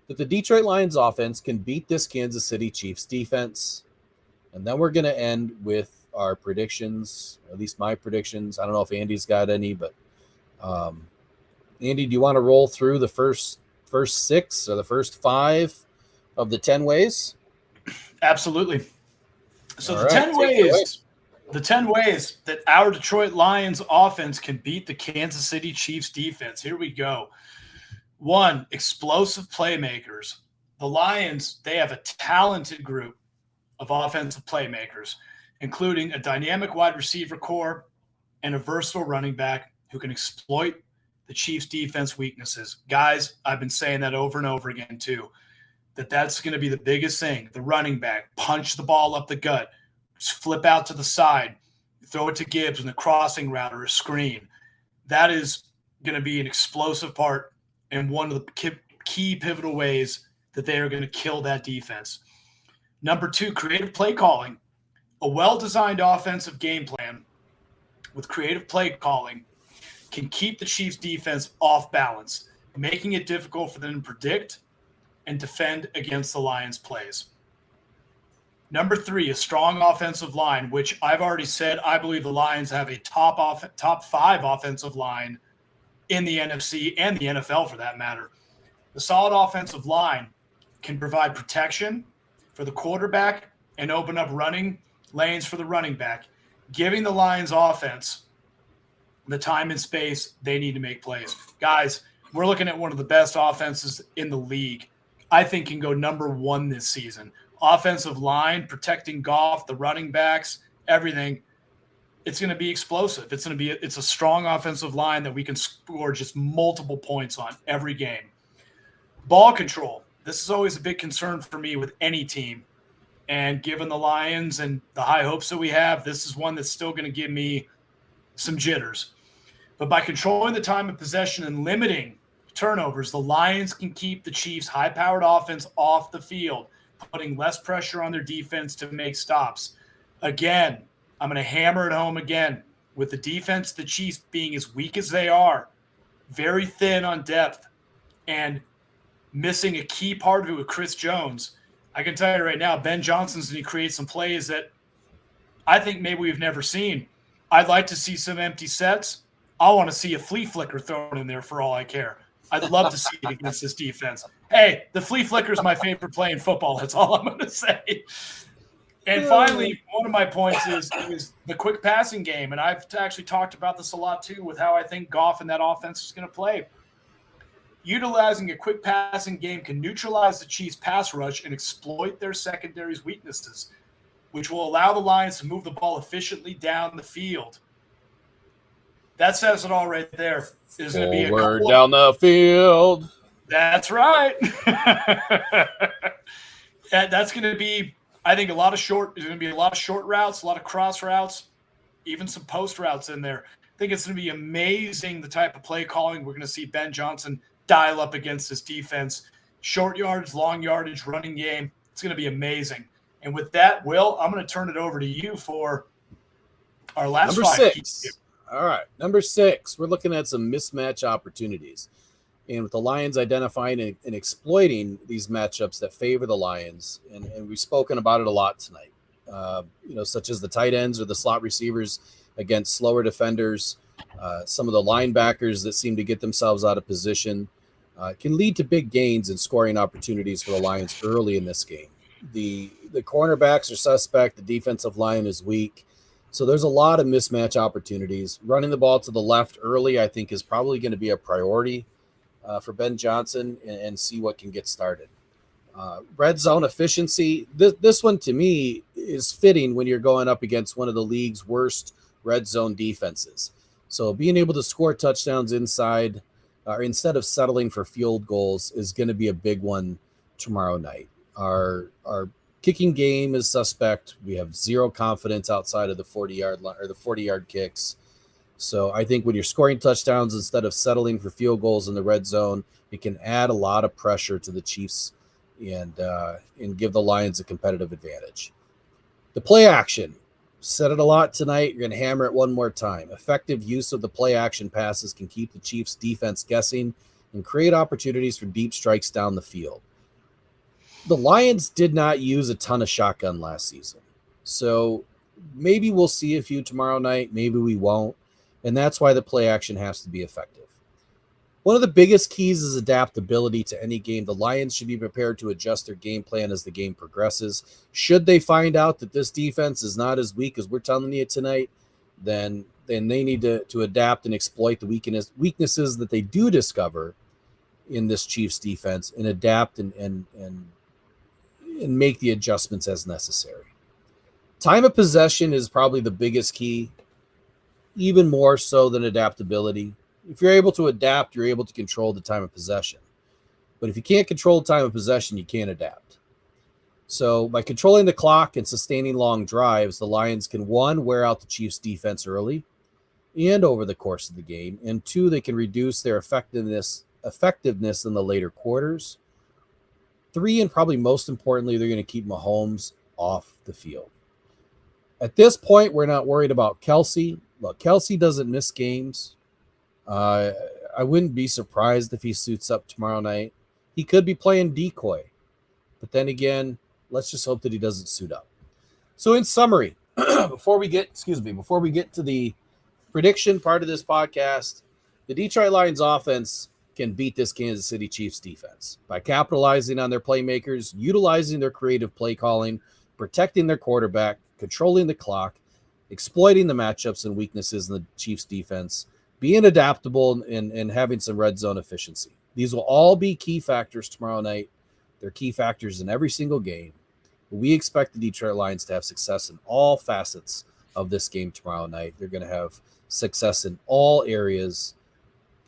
that the Detroit Lions offense can beat this Kansas City Chiefs defense. And then we're going to end with our predictions, or at least my predictions. I don't know if Andy's got any, but Andy, do you want to roll through the first 6 or the first 5 of the 10 ways? Absolutely. So All the right, 10 ways that our Detroit Lions offense can beat the Kansas City Chiefs defense. Here we go. 1, explosive playmakers. The Lions, they have a talented group of offensive playmakers, including a dynamic wide receiver core and a versatile running back who can exploit the Chiefs defense weaknesses. Guys, I've been saying that over and over again too, that's going to be the biggest thing. The running back, punch the ball up the gut, just flip out to the side, throw it to Gibbs in the crossing route or a screen. That is going to be an explosive part and one of the key pivotal ways that they are going to kill that defense. Number 2, creative play calling. A well-designed offensive game plan with creative play calling can keep the Chiefs defense off balance, making it difficult for them to predict and defend against the Lions plays. Number 3, a strong offensive line, which I've already said I believe the Lions have a top 5 offensive line in the NFC and the NFL for that matter. The solid offensive line can provide protection for the quarterback and open up running lanes for the running back, giving the Lions offense the time and space they need to make plays. Guys, we're looking at one of the best offenses in the league. I think can go number 1 this season. Offensive line, protecting Goff, the running backs, everything. It's going to be explosive. It's a strong offensive line that we can score just multiple points on every game. Ball control. This is always a big concern for me with any team. And given the Lions and the high hopes that we have, this is one that's still going to give me some jitters. But by controlling the time of possession and limiting turnovers, the Lions can keep the Chiefs' high-powered offense off the field, putting less pressure on their defense to make stops. Again, I'm going to hammer it home again. With the defense, the Chiefs being as weak as they are, very thin on depth, and missing a key part of it with Chris Jones. I can tell you right now, Ben Johnson's going to create some plays that I think maybe we've never seen. I'd like to see some empty sets. I want to see a flea flicker thrown in there for all I care. I'd love to see it against this defense. Hey, the flea flicker is my favorite play in football. That's all I'm going to say. And finally, one of my points is the quick passing game. And I've actually talked about this a lot too with how I think Goff and that offense is going to play. Utilizing a quick passing game can neutralize the Chiefs' pass rush and exploit their secondary's weaknesses, which will allow the Lions to move the ball efficiently down the field. That says it all right there. There's going to be a Forward down the field. That's right. That's going to be, I think, there's going to be a lot of short routes, a lot of cross routes, even some post routes in there. I think it's going to be amazing the type of play calling we're going to see Ben Johnson dial up against this defense. Short yards, long yardage, running game. It's going to be amazing. And with that, Will, I'm going to turn it over to you for our last Number 5. 6. All right. Number 6, we're looking at some mismatch opportunities. And with the Lions identifying and exploiting these matchups that favor the Lions, and we've spoken about it a lot tonight, such as the tight ends or the slot receivers against slower defenders, some of the linebackers that seem to get themselves out of position, can lead to big gains and scoring opportunities for the Lions early in this game. The cornerbacks are suspect. The defensive line is weak. So there's a lot of mismatch opportunities. Running the ball to the left early, I think, is probably going to be a priority for Ben Johnson and see what can get started. Red zone efficiency. This one, to me, is fitting when you're going up against one of the league's worst red zone defenses. So being able to score touchdowns inside instead of settling for field goals is going to be a big one tomorrow night. Our kicking game is suspect. We have zero confidence outside of the 40-yard line or the 40-yard kicks. So I think when you're scoring touchdowns instead of settling for field goals in the red zone, it can add a lot of pressure to the Chiefs and give the Lions a competitive advantage. The play action. Said it a lot tonight. You're going to hammer it one more time. Effective use of the play action passes can keep the Chiefs defense guessing and create opportunities for deep strikes down the field. The Lions did not use a ton of shotgun last season. So maybe we'll see a few tomorrow night. Maybe we won't. And that's why the play action has to be effective. One of the biggest keys is adaptability to any game. The Lions should be prepared to adjust their game plan as the game progresses. Should they find out that this defense is not as weak as we're telling you tonight, then they need to adapt and exploit the weaknesses that they do discover in this Chiefs defense and adapt and make the adjustments as necessary. Time of possession is probably the biggest key, even more so than adaptability. If you're able to adapt, you're able to control the time of possession. But if you can't control the time of possession, you can't adapt. So by controlling the clock and sustaining long drives, the Lions can, 1, wear out the Chiefs' defense early and over the course of the game, and 2, they can reduce their effectiveness in the later quarters. 3, and probably most importantly, they're going to keep Mahomes off the field. At this point, we're not worried about Kelsey. Look, Kelsey doesn't miss games. I wouldn't be surprised if he suits up tomorrow night. He could be playing decoy. But then again, let's just hope that he doesn't suit up. So in summary, before we get to the prediction part of this podcast, the Detroit Lions offense can beat this Kansas City Chiefs defense by capitalizing on their playmakers, utilizing their creative play calling, protecting their quarterback, controlling the clock, exploiting the matchups and weaknesses in the Chiefs defense, being adaptable and having some red zone efficiency. These will all be key factors tomorrow night. They're key factors in every single game. We expect the Detroit Lions to have success in all facets of this game tomorrow night. They're going to have success in all areas,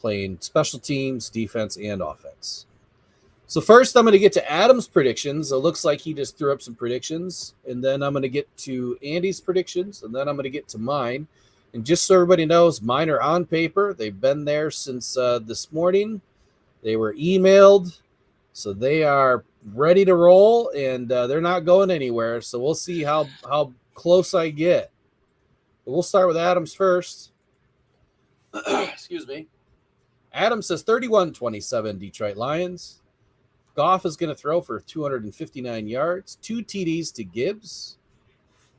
playing special teams, defense, and offense. So first, I'm going to get to Adam's predictions. It looks like he just threw up some predictions. And then I'm going to get to Andy's predictions. And then I'm going to get to mine. And just so everybody knows, mine are on paper. They've been there since this morning. They were emailed. So they are ready to roll. And they're not going anywhere. So we'll see how close I get. But we'll start with Adam's first. Excuse me. Adam says 31-27 Detroit Lions. Goff is going to throw for 259 yards, 2 TDs to Gibbs.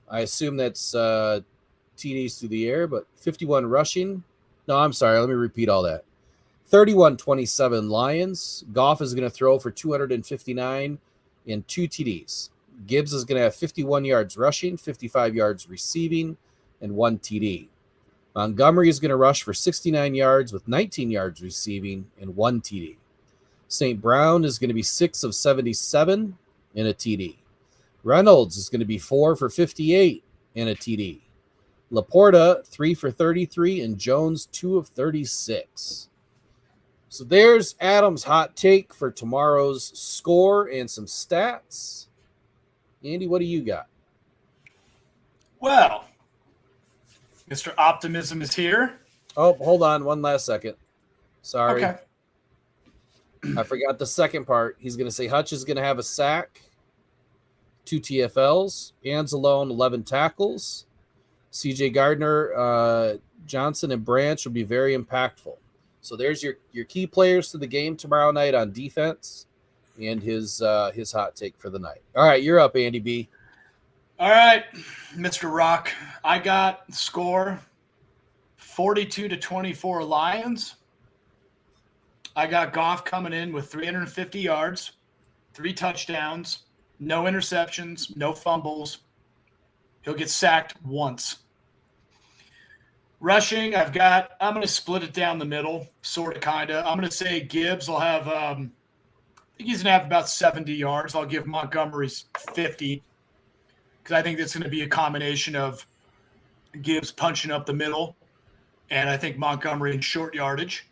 I assume that's TDs through the air, but 51 rushing. No, I'm sorry. Let me repeat all that. 31-27 Lions. Goff is going to throw for 259 and 2 TDs. Gibbs is going to have 51 yards rushing, 55 yards receiving, and 1 TD. Montgomery is going to rush for 69 yards with 19 yards receiving and 1 TD. St. Brown is going to be 6 of 77 and a TD. Reynolds is going to be 4 for 58 and a TD. Laporta, 3 for 33, and Jones, 2 of 36. So there's Adam's hot take for tomorrow's score and some stats. Andy, what do you got? Well, Mr. Optimism is here. Oh, hold on one last second. Sorry. Okay. I forgot the second part. He's going to say Hutch is going to have a sack, 2 TFLs, Anzalone, 11 tackles. CJ Gardner, Johnson, and Branch will be very impactful. So there's your key players to the game tomorrow night on defense and his hot take for the night. All right, you're up, Andy B. All right, Mr. Rock. I got the score 42-24 Lions. I got Goff coming in with 350 yards, 3 touchdowns, no interceptions, no fumbles. He'll get sacked once. Rushing, I'm going to split it down the middle, sort of, kind of. I'm going to say Gibbs will have, I think he's going to have about 70 yards. I'll give Montgomery 50 because I think that's going to be a combination of Gibbs punching up the middle and I think Montgomery in short yardage.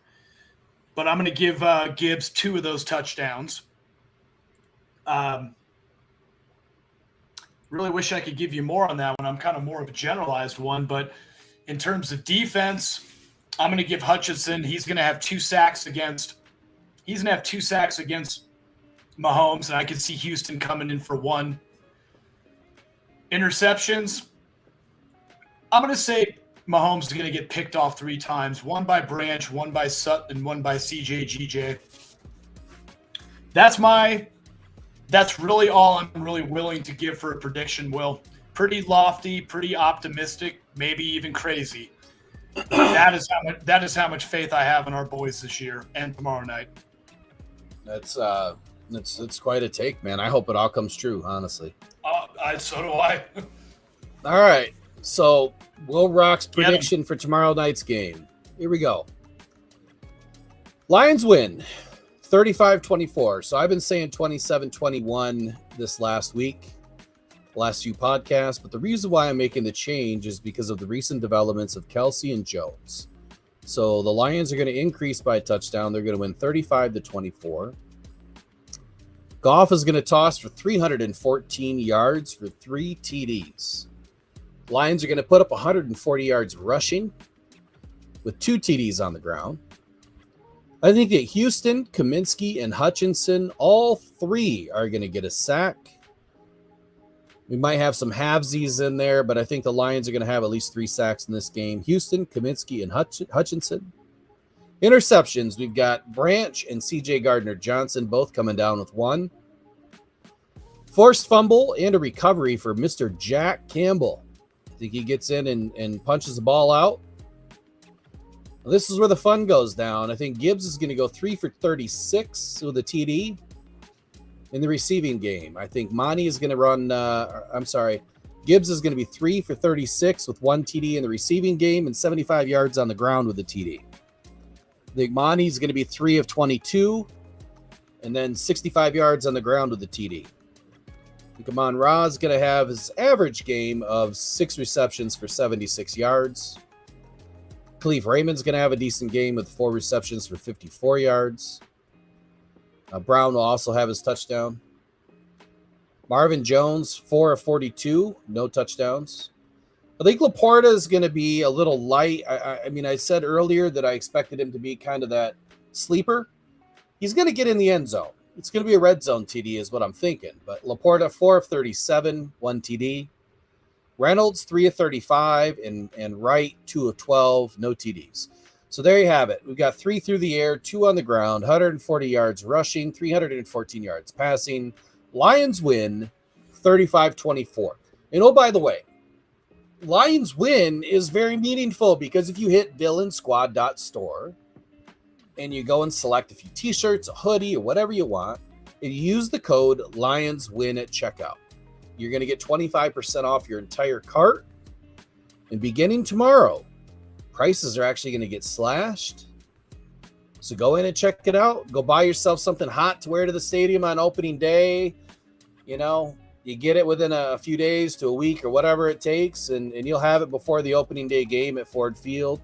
But I'm going to give Gibbs 2 of those touchdowns. Really wish I could give you more on that one. I'm kind of more of a generalized one. But in terms of defense, I'm going to give Hutchinson. He's going to have 2 sacks against Mahomes, and I can see Houston coming in for 1. Interceptions, I'm going to say Mahomes is going to get picked off 3 times, 1 by Branch, 1 by Sutton, and 1 by CJ GJ. That's really all I'm really willing to give for a prediction, Will. Pretty lofty, pretty optimistic, maybe even crazy. That is how much faith I have in our boys this year and tomorrow night. That's quite a take, man. I hope it all comes true, honestly. So do I. All right. So Will Rock's prediction for tomorrow night's game. Here we go. Lions win 35-24. So I've been saying 27-21 this last week, last few podcasts. But the reason why I'm making the change is because of the recent developments of Kelsey and Jones. So the Lions are going to increase by a touchdown. They're going to win 35-24. Goff is going to toss for 314 yards for 3 TDs. Lions are going to put up 140 yards rushing with 2 TDs on the ground. I think that Houston, Kaminsky, and Hutchinson, all 3 are going to get a sack. We might have some halvesies in there, but I think the Lions are going to have at least 3 sacks in this game. Houston, Kaminsky, and Hutchinson. Interceptions, we've got Branch and CJ Gardner-Johnson both coming down with 1. Forced fumble and a recovery for Mr. Jack Campbell. I think he gets in and punches the ball out. Well, this is where the fun goes down. I think Gibbs is going to go 3 for 36 with a TD in the receiving game. I think Monty is going to run, Gibbs is going to be 3 for 36 with 1 TD in the receiving game and 75 yards on the ground with a TD. I think Monty's going to be 3 of 22 and then 65 yards on the ground with a TD. Amon Ra is going to have his average game of 6 receptions for 76 yards. Khalif Raymond's going to have a decent game with 4 receptions for 54 yards. Brown will also have his touchdown. Marvin Jones, 4 of 42, no touchdowns. I think Laporta is going to be a little light. I mean, I said earlier that I expected him to be kind of that sleeper. He's going to get in the end zone. It's going to be a red zone TD is what I'm thinking. But Laporta, 4 of 37, 1 TD. Reynolds, 3 of 35, and Wright, 2 of 12, no TDs. So there you have it. We've got 3 through the air, 2 on the ground, 140 yards rushing, 314 yards passing. Lions win 35-24. And oh, by the way, Lions win is very meaningful because if you hit villainsquad.store and you go and select a few t-shirts, a hoodie, or whatever you want, and you use the code LionsWin at checkout, you're going to get 25% off your entire cart. And beginning tomorrow, prices are actually going to get slashed. So go in and check it out. Go buy yourself something hot to wear to the stadium on opening day. You know, you get it within a few days to a week or whatever it takes, and you'll have it before the opening day game at Ford Field.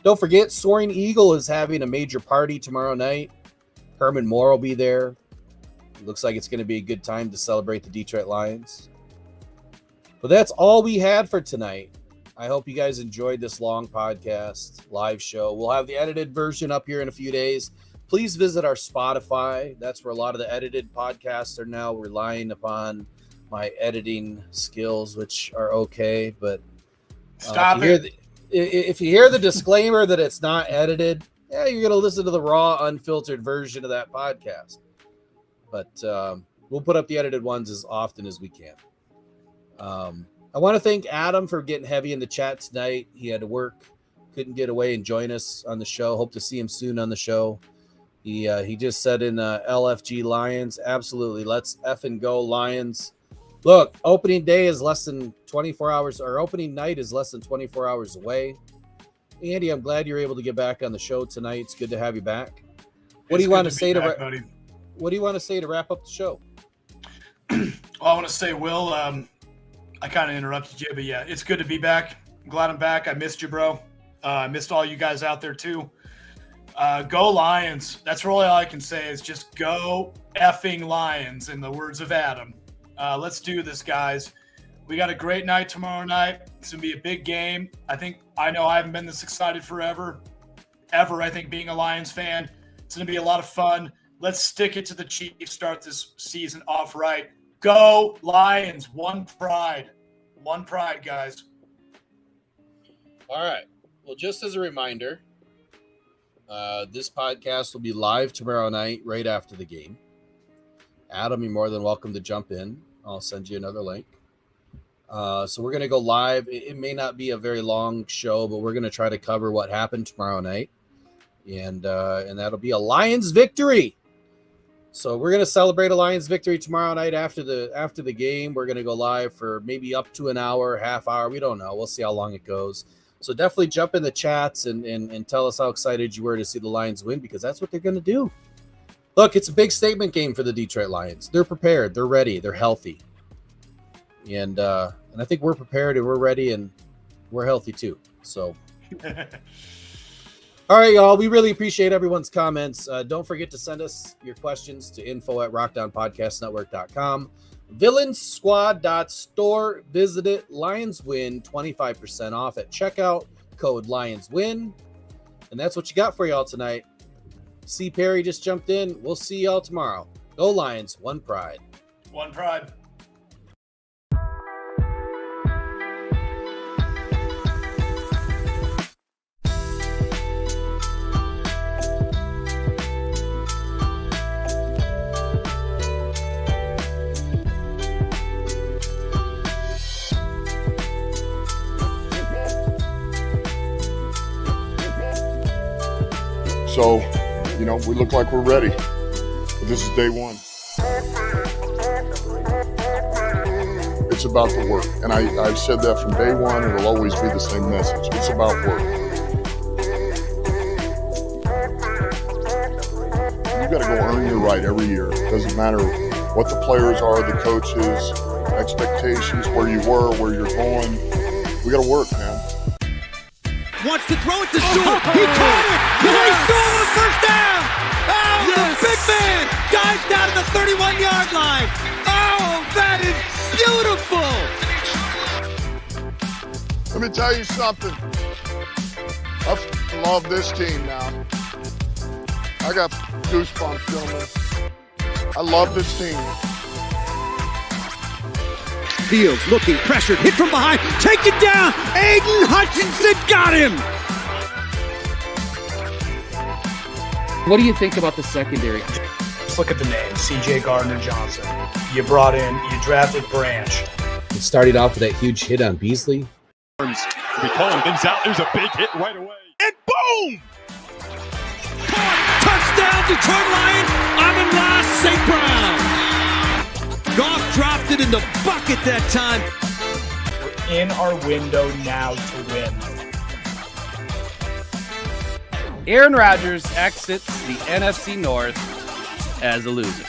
Don't forget, Soaring Eagle is having a major party tomorrow night. Herman Moore will be there. It looks like it's going to be a good time to celebrate the Detroit Lions. But that's all we had for tonight. I hope you guys enjoyed this long podcast, live show. We'll have the edited version up here in a few days. Please visit our Spotify. That's where a lot of the edited podcasts are now relying upon my editing skills, which are okay. But if you hear the disclaimer that it's not edited, yeah, you're going to listen to the raw, unfiltered version of that podcast. But we'll put up the edited ones as often as we can. I want to thank Adam for getting heavy in the chat tonight. He had to work, couldn't get away and join us on the show. Hope to see him soon on the show. He just said in LFG Lions, absolutely, let's effing go Lions. Look, opening day is less than 24 hours, or opening night is less than 24 hours away. Andy, I'm glad you're able to get back on the show tonight. It's good to have you back. What do you want to say to wrap up the show? Well, I want to say, Will, I kind of interrupted you, but yeah, it's good to be back. I'm glad I'm back. I missed you, bro. I missed all you guys out there too. Go Lions. That's really all I can say is just go effing Lions, in the words of Adam. Let's do this, guys. We got a great night tomorrow night. It's going to be a big game. I know I haven't been this excited forever, I think, being a Lions fan. It's going to be a lot of fun. Let's stick it to the Chiefs, start this season off right. Go Lions. One pride, guys. All right. Well, just as a reminder, this podcast will be live tomorrow night right after the game. Adam, you're more than welcome to jump in. I'll send you another link. So we're going to go live. It may not be a very long show, but we're going to try to cover what happened tomorrow night. And that'll be a Lions victory. So we're going to celebrate a Lions victory tomorrow night after the game. We're going to go live for maybe up to an hour, half hour. We don't know. We'll see how long it goes. So definitely jump in the chats and tell us how excited you were to see the Lions win, because that's what they're going to do. Look, it's a big statement game for the Detroit Lions. They're prepared. They're ready. They're healthy. And I think we're prepared and we're ready and we're healthy too. So, all right, y'all. We really appreciate everyone's comments. Don't forget to send us your questions to info@rockdownpodcastnetwork.com. Villainssquad.store. Visit it. Lions win 25% off at checkout. Code LionsWin. And that's what you got for y'all tonight. C. Perry just jumped in. We'll see y'all tomorrow. Go Lions. One pride. One pride. So, we look like we're ready. But this is day one. It's about the work. And I've said that from day one. It'll always be the same message. It's about work. You got to go earn your right every year. It doesn't matter what the players are, the coaches, expectations, where you were, where you're going. We got to work, man. Wants to throw it to Stewart. He caught it. He's going on first down. Oh, yes. The big man dives down to the 31-yard line. Oh, that is beautiful. Let me tell you something. I love this team now. I got goosebumps, gentlemen. I love this team. Fields looking, pressured, hit from behind, taken down. Aiden Hutchinson got him. What do you think about the secondary? Just look at the name, C.J. Gardner-Johnson. You drafted Branch. It started off with that huge hit on Beasley. We call him things out. There's a big hit right away. And boom! Touchdown, Detroit Lions! Amon-Ra St. Brown. Goff dropped it in the bucket that time. We're in our window now to win. Aaron Rodgers exits the NFC North as a loser.